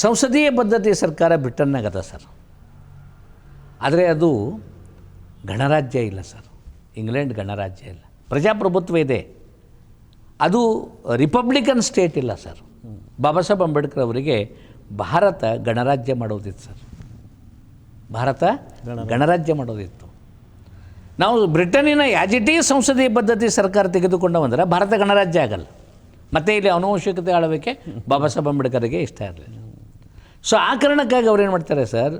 ಸಂಸದೀಯ ಪದ್ಧತಿ ಸರ್ಕಾರ ಬ್ರಿಟನ್ನಾಗದ ಸರ್, ಆದರೆ ಅದು ಗಣರಾಜ್ಯ ಇಲ್ಲ ಸರ್. ಇಂಗ್ಲೆಂಡ್ ಗಣರಾಜ್ಯ ಇಲ್ಲ, ಪ್ರಜಾಪ್ರಭುತ್ವ ಇದೆ, ಅದು ರಿಪಬ್ಲಿಕನ್ ಸ್ಟೇಟ್ ಇಲ್ಲ ಸರ್. ಬಾಬಾ ಸಾಹೇಬ್ ಅಂಬೇಡ್ಕರ್ ಅವರಿಗೆ ಭಾರತ ಗಣರಾಜ್ಯ ಮಾಡೋದಿತ್ತು ಸರ್. ಭಾರತ ಗಣರಾಜ್ಯ ಮಾಡೋದಿತ್ತು. ನಾವು ಬ್ರಿಟನ್ನಿನ ಯಾಜಿಟಿ ಸಂಸದೀಯ ಪದ್ಧತಿ ಸರ್ಕಾರ ತೆಗೆದುಕೊಂಡು ಬಂದರೆ ಭಾರತ ಗಣರಾಜ್ಯ ಆಗಲ್ಲ. ಮತ್ತು ಇಲ್ಲಿ ಅನುವಂಶಿಕತೆ ಆಳ್ವಿಕೆ ಬಾಬಾ ಸಾಹೇಬ್ ಅಂಬೇಡ್ಕರ್ಗೆ ಇಷ್ಟ ಇರಲಿಲ್ಲ. ಸೊ ಆ ಕಾರಣಕ್ಕಾಗಿ ಅವ್ರು ಏನು ಮಾಡ್ತಾರೆ ಸರ್,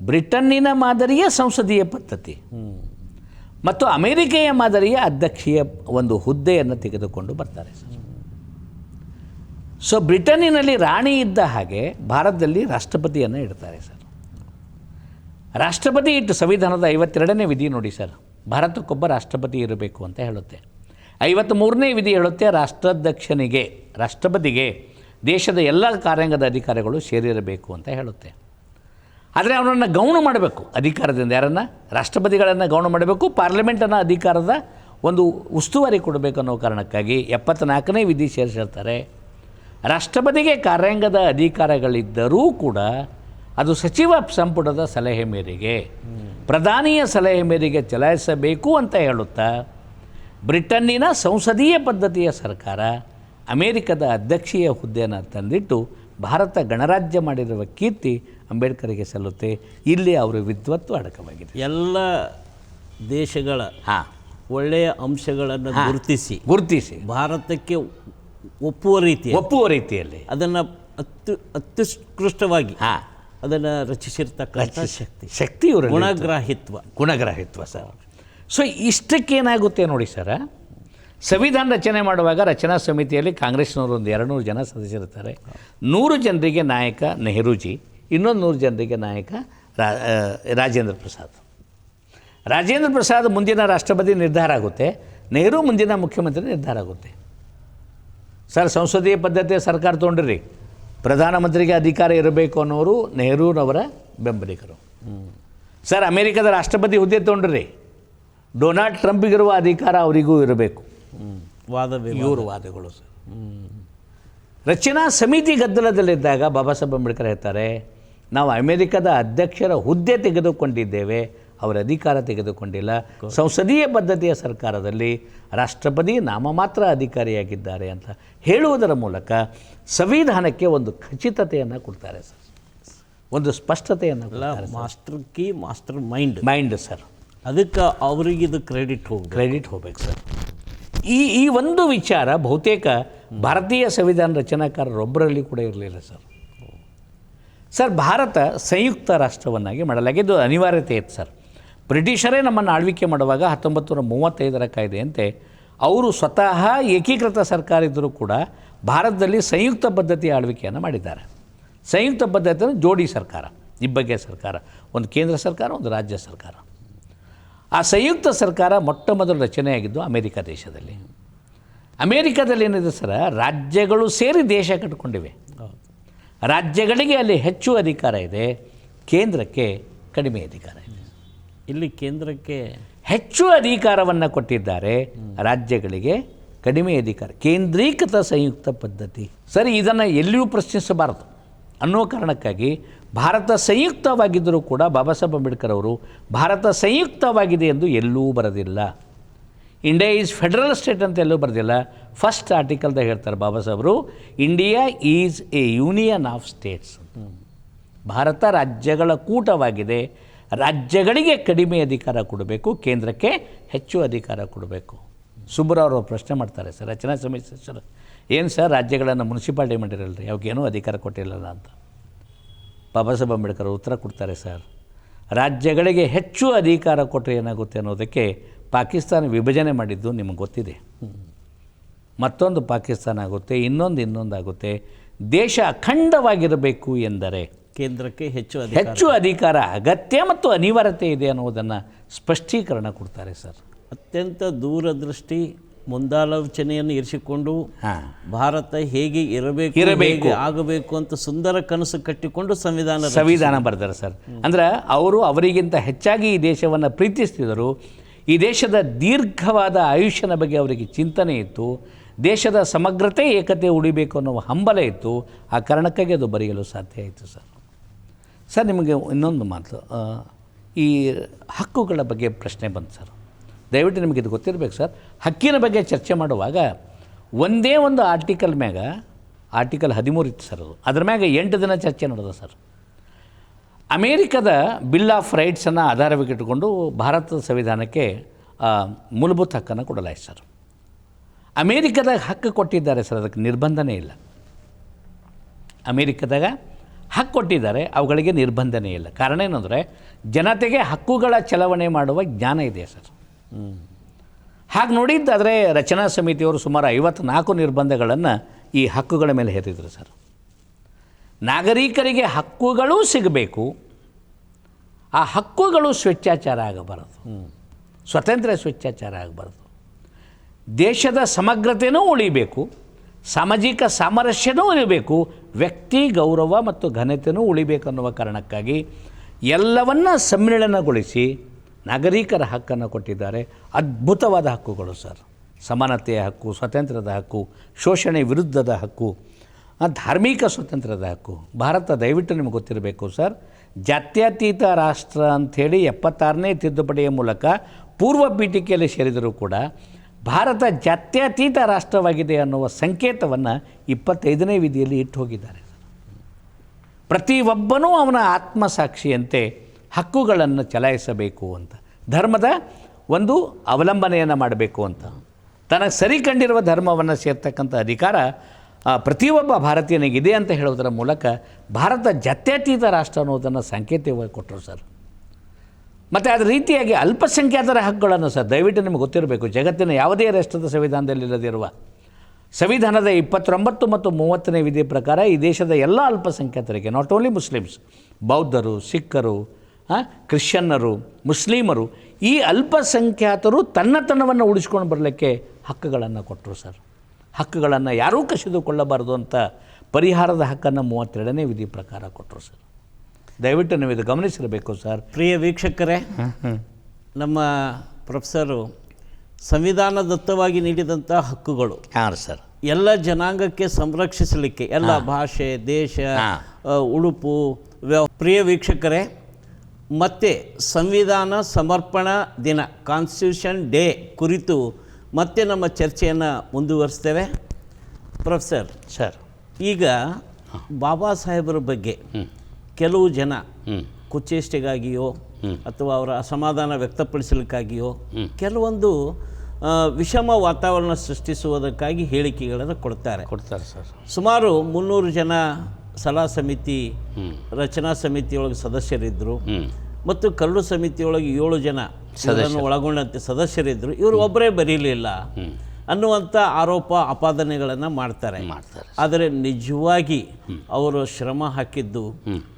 ಬ್ರಿಟನ್ನಿನ ಮಾದರಿಯ ಸಂಸದೀಯ ಪದ್ಧತಿ ಮತ್ತು ಅಮೇರಿಕೆಯ ಮಾದರಿಯ ಅಧ್ಯಕ್ಷೀಯ ಒಂದು ಹುದ್ದೆಯನ್ನು ತೆಗೆದುಕೊಂಡು ಬರ್ತಾರೆ ಸರ್. ಸೊ ಬ್ರಿಟನ್ನಿನಲ್ಲಿ ರಾಣಿ ಇದ್ದ ಹಾಗೆ ಭಾರತದಲ್ಲಿ ರಾಷ್ಟ್ರಪತಿಯನ್ನು ಇಡ್ತಾರೆ ಸರ್. ರಾಷ್ಟ್ರಪತಿ ಇಟ್ಟು ಸಂವಿಧಾನದ 52ನೇ ವಿಧಿ ನೋಡಿ ಸರ್, ಭಾರತಕ್ಕೊಬ್ಬ ರಾಷ್ಟ್ರಪತಿ ಇರಬೇಕು ಅಂತ ಹೇಳುತ್ತೆ. 53ನೇ ವಿಧಿ ಹೇಳುತ್ತೆ ರಾಷ್ಟ್ರಪತಿಗೆ ದೇಶದ ಎಲ್ಲ ಕಾರ್ಯಾಂಗದ ಅಧಿಕಾರಿಗಳು ಸೇರಿರಬೇಕು ಅಂತ ಹೇಳುತ್ತೆ. ಆದರೆ ಅವರನ್ನು ಗೌಣ ಮಾಡಬೇಕು ಅಧಿಕಾರದಿಂದ. ಯಾರನ್ನು? ರಾಷ್ಟ್ರಪತಿಗಳನ್ನು ಗೌಣ ಮಾಡಬೇಕು. ಪಾರ್ಲಿಮೆಂಟನ್ನು ಅಧಿಕಾರದ ಒಂದು ಉಸ್ತುವಾರಿ ಕೊಡಬೇಕು ಅನ್ನೋ ಕಾರಣಕ್ಕಾಗಿ 74ನೇ ವಿಧಿ ಸೇರಿಸಿರ್ತಾರೆ. ರಾಷ್ಟ್ರಪತಿಗೆ ಕಾರ್ಯಾಂಗದ ಅಧಿಕಾರಗಳಿದ್ದರೂ ಕೂಡ ಅದು ಸಚಿವ ಸಂಪುಟದ ಸಲಹೆ ಮೇರೆಗೆ, ಪ್ರಧಾನಿಯ ಸಲಹೆ ಮೇರೆಗೆ ಚಲಾಯಿಸಬೇಕು ಅಂತ ಹೇಳುತ್ತಾ ಬ್ರಿಟನ್ನಿನ ಸಂಸದೀಯ ಪದ್ಧತಿಯ ಸರ್ಕಾರ ಅಮೇರಿಕದ ಅಧ್ಯಕ್ಷೀಯ ಹುದ್ದೆಯನ್ನು ತಂದಿಟ್ಟು ಭಾರತ ಗಣರಾಜ್ಯ ಮಾಡಿರುವ ಕೀರ್ತಿ ಅಂಬೇಡ್ಕರ್ಗೆ ಸಲ್ಲುತ್ತೆ. ಇಲ್ಲಿ ಅವರ ವಿದ್ವತ್ತು ಅಡಕವಾಗಿದೆ. ಎಲ್ಲ ದೇಶಗಳ ಒಳ್ಳೆಯ ಅಂಶಗಳನ್ನು ಗುರುತಿಸಿ ಭಾರತಕ್ಕೆ ಒಪ್ಪುವ ರೀತಿಯಲ್ಲಿ ಅದನ್ನು ಅತ್ಯುತ್ಕೃಷ್ಟವಾಗಿ ಅದನ್ನು ರಚಿಸಿರ್ತಕ್ಕಂಥ ಶಕ್ತಿ ಇವರು ಗುಣಗ್ರಾಹಿತ್ವ ಸರ್. ಸೊ ಇಷ್ಟಕ್ಕೇನಾಗುತ್ತೆ ನೋಡಿ ಸರ, ಸಂವಿಧಾನ ರಚನೆ ಮಾಡುವಾಗ ರಚನಾ ಸಮಿತಿಯಲ್ಲಿ ಕಾಂಗ್ರೆಸ್ನವರು ಒಂದು 200 ಜನ ಸದಸ್ಯರಿರ್ತಾರೆ. 100 ಜನರಿಗೆ ನಾಯಕ ನೆಹರೂಜಿ, ಇನ್ನೊಂದು 100 ಜನರಿಗೆ ನಾಯಕ ರಾಜೇಂದ್ರ ಪ್ರಸಾದ್ ಮುಂದಿನ ರಾಷ್ಟ್ರಪತಿ ನಿರ್ಧಾರ ಆಗುತ್ತೆ, ನೆಹರು ಮುಂದಿನ ಮುಖ್ಯಮಂತ್ರಿ ನಿರ್ಧಾರ ಆಗುತ್ತೆ. ಸರ್ ಸಂಸದೀಯ ಪದ್ಧತಿಯ ಸರ್ಕಾರ ತೊಗೊಂಡ್ರಿ, ಪ್ರಧಾನಮಂತ್ರಿಗೆ ಅಧಿಕಾರ ಇರಬೇಕು ಅನ್ನೋರು ನೆಹರೂರವರ ಬೆಂಬಲಿಗರು. ಸರ್ ಅಮೇರಿಕದ ರಾಷ್ಟ್ರಪತಿ ಹುದ್ದೆ ತೊಗೊಂಡ್ರಿ, ಡೊನಾಲ್ಡ್ ಟ್ರಂಪ್ಗಿರುವ ಅಧಿಕಾರ ಅವರಿಗೂ ಇರಬೇಕು. ಇವರು ವಾದಗಳು ಸರ್. ರಚನಾ ಸಮಿತಿ ಗದ್ದಲದಲ್ಲಿದ್ದಾಗ ಬಾಬಾ ಸಾಹೇಬ್ ಅಂಬೇಡ್ಕರ್ ಹೇಳ್ತಾರೆ, ನಾವು ಅಮೇರಿಕದ ಅಧ್ಯಕ್ಷರ ಹುದ್ದೆ ತೆಗೆದುಕೊಂಡಿದ್ದೇವೆ, ಅವರ ಅಧಿಕಾರ ತೆಗೆದುಕೊಂಡಿಲ್ಲ. ಸಂಸದೀಯ ಪದ್ಧತಿಯ ಸರ್ಕಾರದಲ್ಲಿ ರಾಷ್ಟ್ರಪತಿ ನಾಮಮಾತ್ರ ಅಧಿಕಾರಿಯಾಗಿದ್ದಾರೆ ಅಂತ ಹೇಳುವುದರ ಮೂಲಕ ಸಂವಿಧಾನಕ್ಕೆ ಒಂದು ಖಚಿತತೆಯನ್ನು ಕೊಡ್ತಾರೆ ಸರ್, ಒಂದು ಸ್ಪಷ್ಟತೆಯನ್ನು ಕೊಡ್ತಾರೆ. Master mind sir. ಅದಕ್ಕೆ ಅವರಿಗೆ ಇದು ಕ್ರೆಡಿಟ್ ಹೋಗ್ಬೇಕು ಸರ್. ಈ ಒಂದು ವಿಚಾರ ಬಹುತೇಕ ಭಾರತೀಯ ಸಂವಿಧಾನ ರಚನಾಕಾರರೊಬ್ಬರಲ್ಲಿ ಕೂಡ ಇರಲಿಲ್ಲ ಸರ್. ಭಾರತ ಸಂಯುಕ್ತ ರಾಷ್ಟ್ರವನ್ನಾಗಿ ಮಾಡಲಾಗಿದ್ದು ಅನಿವಾರ್ಯತೆ ಇತ್ತು ಸರ್. ಬ್ರಿಟಿಷರೇ ನಮ್ಮನ್ನು ಆಳ್ವಿಕೆ ಮಾಡುವಾಗ 1935ರ ಕಾಯ್ದೆಯಂತೆ ಅವರು ಸ್ವತಃ ಏಕೀಕೃತ ಸರ್ಕಾರ ಇದ್ದರೂ ಕೂಡ ಭಾರತದಲ್ಲಿ ಸಂಯುಕ್ತ ಪದ್ಧತಿ ಆಳ್ವಿಕೆಯನ್ನು ಮಾಡಿದ್ದಾರೆ. ಸಂಯುಕ್ತ ಪದ್ಧತಿಯನ್ನು ಜೋಡಿ ಸರ್ಕಾರ, ಇಬ್ಬಗೆ ಸರ್ಕಾರ, ಒಂದು ಕೇಂದ್ರ ಸರ್ಕಾರ, ಒಂದು ರಾಜ್ಯ ಸರ್ಕಾರ. ಆ ಸಂಯುಕ್ತ ಸರ್ಕಾರ ಮೊಟ್ಟ ಮೊದಲು ರಚನೆಯಾಗಿದ್ದು ಅಮೇರಿಕಾ ದೇಶದಲ್ಲಿ. ಅಮೇರಿಕಾದಲ್ಲಿ ಏನಿದೆ ಸರ, ರಾಜ್ಯಗಳು ಸೇರಿ ದೇಶ ಕಟ್ಟಿಕೊಂಡಿವೆ. ರಾಜ್ಯಗಳಿಗೆ ಅಲ್ಲಿ ಹೆಚ್ಚು ಅಧಿಕಾರ ಇದೆ, ಕೇಂದ್ರಕ್ಕೆ ಕಡಿಮೆ ಅಧಿಕಾರ ಇದೆ. ಇಲ್ಲಿ ಕೇಂದ್ರಕ್ಕೆ ಹೆಚ್ಚು ಅಧಿಕಾರವನ್ನು ಕೊಟ್ಟಿದ್ದಾರೆ, ರಾಜ್ಯಗಳಿಗೆ ಕಡಿಮೆ ಅಧಿಕಾರ. ಕೇಂದ್ರೀಕೃತ ಸಂಯುಕ್ತ ಪದ್ಧತಿ ಸರಿ, ಇದನ್ನು ಎಲ್ಲಿಯೂ ಪ್ರಶ್ನಿಸಬಾರದು ಅನ್ನೋ ಕಾರಣಕ್ಕಾಗಿ ಭಾರತ ಸಂಯುಕ್ತವಾಗಿದ್ದರೂ ಕೂಡ ಬಾಬಾ ಸಾಹೇಬ್ ಅಂಬೇಡ್ಕರ್ ಅವರು ಭಾರತ ಸಂಯುಕ್ತವಾಗಿದೆ ಎಂದು ಎಲ್ಲೂ ಬರೆದಿಲ್ಲ. ಇಂಡಿಯಾ ಈಸ್ ಫೆಡರಲ್ ಸ್ಟೇಟ್ ಅಂತ ಎಲ್ಲೂ ಬರೆದಿಲ್ಲ. ಫಸ್ಟ್ ಆರ್ಟಿಕಲ್ದಾಗ ಹೇಳ್ತಾರೆ ಬಾಬಾ ಸಾಹೇಬರು, India is A union of States. Bharat ರಾಜ್ಯಗಳ ಕೂಟವಾಗಿದೆ. ರಾಜ್ಯಗಳಿಗೆ ಕಡಿಮೆ ಅಧಿಕಾರ ಕೊಡಬೇಕು, ಕೇಂದ್ರಕ್ಕೆ ಹೆಚ್ಚು ಅಧಿಕಾರ ಕೊಡಬೇಕು. ಸುಬ್ಬರಾವ್ ಪ್ರಶ್ನೆ ಮಾಡ್ತಾರೆ, ಸರ್ ರಚನಾ ಸಮಿತಿ ಸರ್ ಏನು ಸರ್ ರಾಜ್ಯಗಳನ್ನು ಮುನ್ಸಿಪಾಲ್ಟಿ ಮಾಡಿರಲ್ರಿ, ಅವಾಗೇನೂ ಅಧಿಕಾರ ಕೊಟ್ಟಿರಲಿಲ್ಲ ಅಂತ. ಬಾಬಾ ಸಾಹೇಬ್ ಅಂಬೇಡ್ಕರ್ ಉತ್ತರ ಕೊಡ್ತಾರೆ, ಸರ್ ರಾಜ್ಯಗಳಿಗೆ ಹೆಚ್ಚು ಅಧಿಕಾರ ಕೊಟ್ಟರೆ ಏನಾಗುತ್ತೆ ಅನ್ನೋದಕ್ಕೆ ಪಾಕಿಸ್ತಾನ ವಿಭಜನೆ ಮಾಡಿದ್ದು ನಿಮಗೆ ಗೊತ್ತಿದೆ. ಮತ್ತೊಂದು ಪಾಕಿಸ್ತಾನ ಆಗುತ್ತೆ, ಇನ್ನೊಂದು ಆಗುತ್ತೆ. ದೇಶ ಅಖಂಡವಾಗಿರಬೇಕು ಎಂದರೆ ಕೇಂದ್ರಕ್ಕೆ ಹೆಚ್ಚು ಅಧಿಕಾರ ಅಗತ್ಯ ಮತ್ತು ಅನಿವಾರ್ಯತೆ ಇದೆ ಅನ್ನೋದನ್ನು ಸ್ಪಷ್ಟೀಕರಣ ಕೊಡ್ತಾರೆ ಸರ್. ಅತ್ಯಂತ ದೂರದೃಷ್ಟಿ ಮುಂದಾಲೋಚನೆಯನ್ನು ಇರಿಸಿಕೊಂಡು ಭಾರತ ಹೇಗೆ ಇರಬೇಕು ಆಗಬೇಕು ಅಂತ ಸುಂದರ ಕನಸು ಕಟ್ಟಿಕೊಂಡು ಸಂವಿಧಾನ ಬರೆದಾರೆ ಸರ್. ಅಂದ್ರೆ ಅವರಿಗಿಂತ ಹೆಚ್ಚಾಗಿ ಈ ದೇಶವನ್ನು ಪ್ರೀತಿಸ್ತಿದ್ದರು. ಈ ದೇಶದ ದೀರ್ಘವಾದ ಆಯುಷ್ಯನ ಬಗ್ಗೆ ಅವರಿಗೆ ಚಿಂತನೆ ಇತ್ತು. ದೇಶದ ಸಮಗ್ರತೆ ಏಕತೆ ಉಳಿಬೇಕು ಅನ್ನೋ ಹಂಬಲ ಇತ್ತು. ಆ ಕಾರಣಕ್ಕಾಗಿ ಅದು ಬರೆಯಲು ಸಾಧ್ಯ ಆಯಿತು ಸರ್. ಸರ್ ನಿಮಗೆ ಇನ್ನೊಂದು ಮಾತು, ಈ ಹಕ್ಕುಗಳ ಬಗ್ಗೆ ಪ್ರಶ್ನೆ ಬಂತು ಸರ್. ದಯವಿಟ್ಟು ನಿಮಗೆ ಇದು ಗೊತ್ತಿರಬೇಕು ಸರ್. ಹಕ್ಕಿನ ಬಗ್ಗೆ ಚರ್ಚೆ ಮಾಡುವಾಗ ಒಂದೇ ಒಂದು ಆರ್ಟಿಕಲ್ ಮ್ಯಾಗ, ಆರ್ಟಿಕಲ್ 13 ಇತ್ತು ಸರ್, ಅದ್ರ ಮ್ಯಾಗ 8 ದಿನ ಚರ್ಚೆ ನಡೆದ ಸರ್. ಅಮೇರಿಕದ ಬಿಲ್ ಆಫ್ ರೈಟ್ಸನ್ನು ಆಧಾರವಾಗಿಟ್ಟುಕೊಂಡು ಭಾರತದ ಸಂವಿಧಾನಕ್ಕೆ ಮೂಲಭೂತ ಹಕ್ಕನ್ನು ಕೊಡಲಾಯಿತು ಸರ್. ಅಮೇರಿಕದಾಗ ಹಕ್ಕು ಕೊಟ್ಟಿದ್ದಾರೆ ಸರ್, ಅದಕ್ಕೆ ನಿರ್ಬಂಧನೇ ಇಲ್ಲ. ಅಮೇರಿಕದಾಗ ಹಕ್ಕು ಕೊಟ್ಟಿದ್ದಾರೆ, ಅವುಗಳಿಗೆ ನಿರ್ಬಂಧನೇ ಇಲ್ಲ. ಕಾರಣ ಏನಂದರೆ ಜನತೆಗೆ ಹಕ್ಕುಗಳ ಚಲಾವಣೆ ಮಾಡುವ ಜ್ಞಾನ ಇದೆ ಸರ್. ಹಾಗೆ ನೋಡಿದ್ದಾದರೆ ರಚನಾ ಸಮಿತಿಯವರು ಸುಮಾರು 54 ನಿರ್ಬಂಧಗಳನ್ನು ಈ ಹಕ್ಕುಗಳ ಮೇಲೆ ಹೇರಿದರು ಸರ್. ನಾಗರಿಕರಿಗೆ ಹಕ್ಕುಗಳೂ ಸಿಗಬೇಕು, ಆ ಹಕ್ಕುಗಳು ಸ್ವೇಚ್ಛಾಚಾರ ಆಗಬಾರದು, ಸ್ವತಂತ್ರ ಸ್ವೇಚ್ಛಾಚಾರ ಆಗಬಾರದು, ದೇಶದ ಸಮಗ್ರತೆಯೂ ಉಳಿಬೇಕು, ಸಾಮಾಜಿಕ ಸಾಮರಸ್ಯನೂ ಉಳಿಬೇಕು, ವ್ಯಕ್ತಿ ಗೌರವ ಮತ್ತು ಘನತೆಯೂ ಉಳಿಬೇಕು ಅನ್ನುವ ಕಾರಣಕ್ಕಾಗಿ ಎಲ್ಲವನ್ನ ಸಮ್ಮಿಳನಗೊಳಿಸಿ ನಾಗರಿಕರ ಹಕ್ಕನ್ನು ಕೊಟ್ಟಿದ್ದಾರೆ. ಅದ್ಭುತವಾದ ಹಕ್ಕುಗಳು ಸರ್. ಸಮಾನತೆಯ ಹಕ್ಕು, ಸ್ವಾತಂತ್ರ್ಯದ ಹಕ್ಕು, ಶೋಷಣೆ ವಿರುದ್ಧದ ಹಕ್ಕು, ಧಾರ್ಮಿಕ ಸ್ವಾತಂತ್ರ್ಯದ ಹಕ್ಕು. ಭಾರತ ದಯವಿಟ್ಟು ನಿಮಗೆ ಗೊತ್ತಿರಬೇಕು ಸರ್, ಜಾತ್ಯತೀತ ರಾಷ್ಟ್ರ ಅಂಥೇಳಿ 76ನೇ ತಿದ್ದುಪಡಿಯ ಮೂಲಕ ಪೂರ್ವ ಪೀಠಿಕೆಯಲ್ಲಿ ಸೇರಿದರೂ ಕೂಡ ಭಾರತ ಜಾತ್ಯತೀತ ರಾಷ್ಟ್ರವಾಗಿದೆ ಅನ್ನುವ ಸಂಕೇತವನ್ನು 25ನೇ ವಿಧಿಯಲ್ಲಿ ಇಟ್ಟು ಹೋಗಿದ್ದಾರೆ. ಪ್ರತಿಯೊಬ್ಬನೂ ಅವನ ಆತ್ಮಸಾಕ್ಷಿಯಂತೆ ಹಕ್ಕುಗಳನ್ನು ಚಲಾಯಿಸಬೇಕು ಅಂತ, ಧರ್ಮದ ಒಂದು ಅವಲಂಬನೆಯನ್ನು ಮಾಡಬೇಕು ಅಂತ, ತನಗೆ ಸರಿ ಕಂಡಿರುವ ಧರ್ಮವನ್ನು ಸೇರ್ತಕ್ಕಂಥ ಅಧಿಕಾರ ಪ್ರತಿಯೊಬ್ಬ ಭಾರತೀಯನಿಗಿದೆ ಅಂತ ಹೇಳೋದರ ಮೂಲಕ ಭಾರತ ಜಾತ್ಯತೀತ ರಾಷ್ಟ್ರ ಅನ್ನೋದನ್ನು ಸಂಕೇತವಾಗಿ ಕೊಟ್ಟರು ಸರ್. ಮತ್ತು ಅದೇ ರೀತಿಯಾಗಿ ಅಲ್ಪಸಂಖ್ಯಾತರ ಹಕ್ಕುಗಳನ್ನು ಸರ್ ದಯವಿಟ್ಟು ನಿಮಗೆ ಗೊತ್ತಿರಬೇಕು. ಜಗತ್ತಿನ ಯಾವುದೇ ರಾಷ್ಟ್ರದ ಸಂವಿಧಾನದಲ್ಲಿ ಇಲ್ಲದಿರುವ ಸಂವಿಧಾನದ 29 ಮತ್ತು 30ನೇ ವಿಧಿ ಪ್ರಕಾರ ಈ ದೇಶದ ಎಲ್ಲ ಅಲ್ಪಸಂಖ್ಯಾತರಿಗೆ, ನಾಟ್ ಓನ್ಲಿ ಮುಸ್ಲಿಮ್ಸ್, ಬೌದ್ಧರು, ಸಿಖ್ಖರು, ಕ್ರಿಶ್ಚಿಯನ್ನರು, ಮುಸ್ಲಿಮರು, ಈ ಅಲ್ಪಸಂಖ್ಯಾತರು ತನ್ನತನವನ್ನು ಉಳಿಸ್ಕೊಂಡು ಬರಲಿಕ್ಕೆ ಹಕ್ಕುಗಳನ್ನು ಕೊಟ್ಟರು ಸರ್. ಹಕ್ಕುಗಳನ್ನು ಯಾರೂ ಕಸಿದುಕೊಳ್ಳಬಾರದು ಅಂತ ಪರಿಹಾರದ ಹಕ್ಕನ್ನು 32ನೇ ವಿಧಿ ಪ್ರಕಾರ ಕೊಟ್ಟರು ಸರ್. ದಯವಿಟ್ಟು ನೀವು ಇದು ಗಮನಿಸಿರಬೇಕು ಸರ್. ಪ್ರಿಯ ವೀಕ್ಷಕರೇ, ನಮ್ಮ ಪ್ರೊಫೆಸರು ಸಂವಿಧಾನದತ್ತವಾಗಿ ನೀಡಿದಂಥ ಹಕ್ಕುಗಳು ಸರ್ ಎಲ್ಲ ಜನಾಂಗಕ್ಕೆ ಸಂರಕ್ಷಿಸಲಿಕ್ಕೆ, ಎಲ್ಲ ಭಾಷೆ, ದೇಶ, ಉಡುಪು, ಪ್ರಿಯ ವೀಕ್ಷಕರೇ, ಮತ್ತೆ ಸಂವಿಧಾನ ಸಮರ್ಪಣಾ ದಿನ, ಕಾನ್ಸ್ಟಿಟ್ಯೂಷನ್ ಡೇ ಕುರಿತು ಮತ್ತೆ ನಮ್ಮ ಚರ್ಚೆಯನ್ನು ಮುಂದುವರಿಸ್ತೇವೆ. ಪ್ರೊಫೆಸರ್ ಸರ್, ಈಗ ಬಾಬಾ ಸಾಹೇಬರ ಬಗ್ಗೆ ಕೆಲವು ಜನ ಕುಚೇಷ್ಟೆಗಾಗಿಯೋ ಅಥವಾ ಅವರ ಅಸಮಾಧಾನ ವ್ಯಕ್ತಪಡಿಸಲಿಕ್ಕಾಗಿಯೋ ಕೆಲವೊಂದು ವಿಷಮ ವಾತಾವರಣ ಸೃಷ್ಟಿಸುವುದಕ್ಕಾಗಿ ಹೇಳಿಕೆಗಳನ್ನು ಕೊಡ್ತಾರೆ ಸರ್. ಸುಮಾರು 300 ಜನ ಸಲಹಾ ಸಮಿತಿ, ರಚನಾ ಸಮಿತಿಯೊಳಗೆ ಸದಸ್ಯರಿದ್ದರು ಮತ್ತು ಕರಡು ಸಮಿತಿಯೊಳಗೆ 7 ಜನ ಒಳಗೊಂಡಂತೆ ಸದಸ್ಯರಿದ್ದರು. ಇವರು ಒಬ್ಬರೇ ಬರೀಲಿಲ್ಲ ಅನ್ನುವಂಥ ಆರೋಪ ಅಪಾದನೆಗಳನ್ನು ಮಾಡ್ತಾರೆ. ಆದರೆ ನಿಜವಾಗಿ ಅವರು ಶ್ರಮ ಹಾಕಿದ್ದು,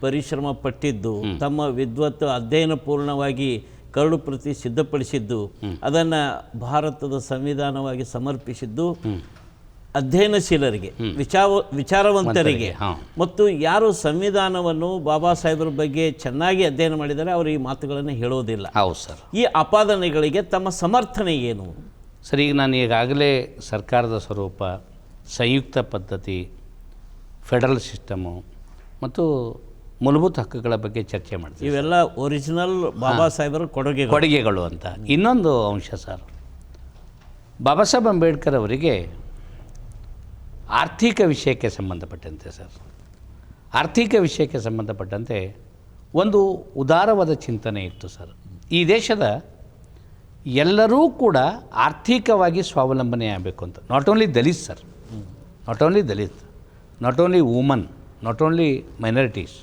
ಪರಿಶ್ರಮ ಪಟ್ಟಿದ್ದು, ತಮ್ಮ ವಿದ್ವತ್ತು ಅಧ್ಯಯನ ಪೂರ್ಣವಾಗಿ ಕರಡು ಪ್ರತಿ ಸಿದ್ಧಪಡಿಸಿದ್ದು, ಅದನ್ನು ಭಾರತದ ಸಂವಿಧಾನವಾಗಿ ಸಮರ್ಪಿಸಿದ್ದು ಅಧ್ಯಯನಶೀಲರಿಗೆ, ವಿಚಾರವಂತರಿಗೆ ಮತ್ತು ಯಾರು ಸಂವಿಧಾನವನ್ನು ಬಾಬಾ ಸಾಹೇಬರ ಬಗ್ಗೆ ಚೆನ್ನಾಗಿ ಅಧ್ಯಯನ ಮಾಡಿದ್ದಾರೆ ಅವರು ಈ ಮಾತುಗಳನ್ನು ಹೇಳೋದಿಲ್ಲ. ಹೌದು ಸರ್. ಈ ಅಪಾದನೆಗಳಿಗೆ ತಮ್ಮ ಸಮರ್ಥನೆ ಏನು? ಸರ್, ಈಗ ನಾನು ಈಗಾಗಲೇ ಸರ್ಕಾರದ ಸ್ವರೂಪ, ಸಂಯುಕ್ತ ಪದ್ಧತಿ, ಫೆಡರಲ್ ಸಿಸ್ಟಮು ಮತ್ತು ಮೂಲಭೂತ ಹಕ್ಕುಗಳ ಬಗ್ಗೆ ಚರ್ಚೆ ಮಾಡ್ತೀವಿ. ಇವೆಲ್ಲ ಒರಿಜಿನಲ್ ಬಾಬಾ ಸಾಹೇಬರ ಕೊಡುಗೆಗಳು ಅಂತ. ಇನ್ನೊಂದು ಅಂಶ ಸರ್, ಬಾಬಾ ಸಾಹೇಬ್ ಅಂಬೇಡ್ಕರ್ ಅವರಿಗೆ ಆರ್ಥಿಕ ವಿಷಯಕ್ಕೆ ಸಂಬಂಧಪಟ್ಟಂತೆ ಸರ್, ಆರ್ಥಿಕ ವಿಷಯಕ್ಕೆ ಸಂಬಂಧಪಟ್ಟಂತೆ ಒಂದು ಉದಾರವಾದ ಚಿಂತನೆ ಇತ್ತು ಸರ್. ಈ ದೇಶದ ಎಲ್ಲರೂ ಕೂಡ ಆರ್ಥಿಕವಾಗಿ ಸ್ವಾವಲಂಬನೆ ಆಗಬೇಕು ಅಂತ. Not only Dalit sir, not only Dalit, not only woman, not only minorities.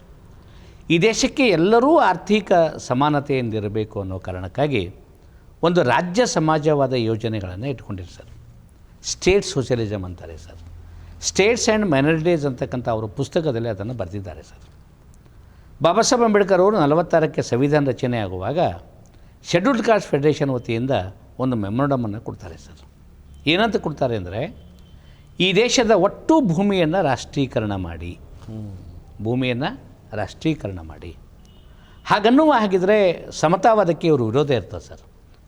ಈ ದೇಶಕ್ಕೆ ಎಲ್ಲರೂ ಆರ್ಥಿಕ ಸಮಾನತೆಯಿಂದಿರಬೇಕು ಅನ್ನೋ ಕಾರಣಕ್ಕಾಗಿ ಒಂದು ರಾಜ್ಯ ಸಮಾಜವಾದ ಯೋಜನೆಗಳನ್ನು ಇಟ್ಕೊಂಡಿರು ಸರ್. ಸ್ಟೇಟ್ ಸೋಷಿಯಲಿಸಮ್ ಅಂತಾರೆ ಸರ್. ಸ್ಟೇಟ್ಸ್ ಆ್ಯಂಡ್ ಮೈನಾರಿಟೀಸ್ ಅಂತಕ್ಕಂಥ ಅವರ ಪುಸ್ತಕದಲ್ಲಿ ಅದನ್ನು ಬರೆದಿದ್ದಾರೆ ಸರ್. ಬಾಬಾ ಸಾಹೇಬ್ ಅಂಬೇಡ್ಕರ್ ಅವರು 46ಕ್ಕೆ ಸಂವಿಧಾನ ರಚನೆ ಆಗುವಾಗ ಶೆಡ್ಯೂಲ್ಡ್ ಕಾಸ್ಟ್ ಫೆಡರೇಷನ್ ವತಿಯಿಂದ ಒಂದು ಮೆಮೊರಂಡಮನ್ನು ಕೊಡ್ತಾರೆ ಸರ್. ಏನಂತ ಕೊಡ್ತಾರೆ ಅಂದರೆ, ಈ ದೇಶದ ಒಟ್ಟು ಭೂಮಿಯನ್ನು ರಾಷ್ಟ್ರೀಕರಣ ಮಾಡಿ, ಭೂಮಿಯನ್ನು ರಾಷ್ಟ್ರೀಕರಣ ಮಾಡಿ. ಹಾಗನ್ನುವ ಹಾಗಿದ್ರೆ ಸಮತಾವಾದಕ್ಕೆ ಇವರು ವಿರೋಧ ಇರ್ತದೆ ಸರ್.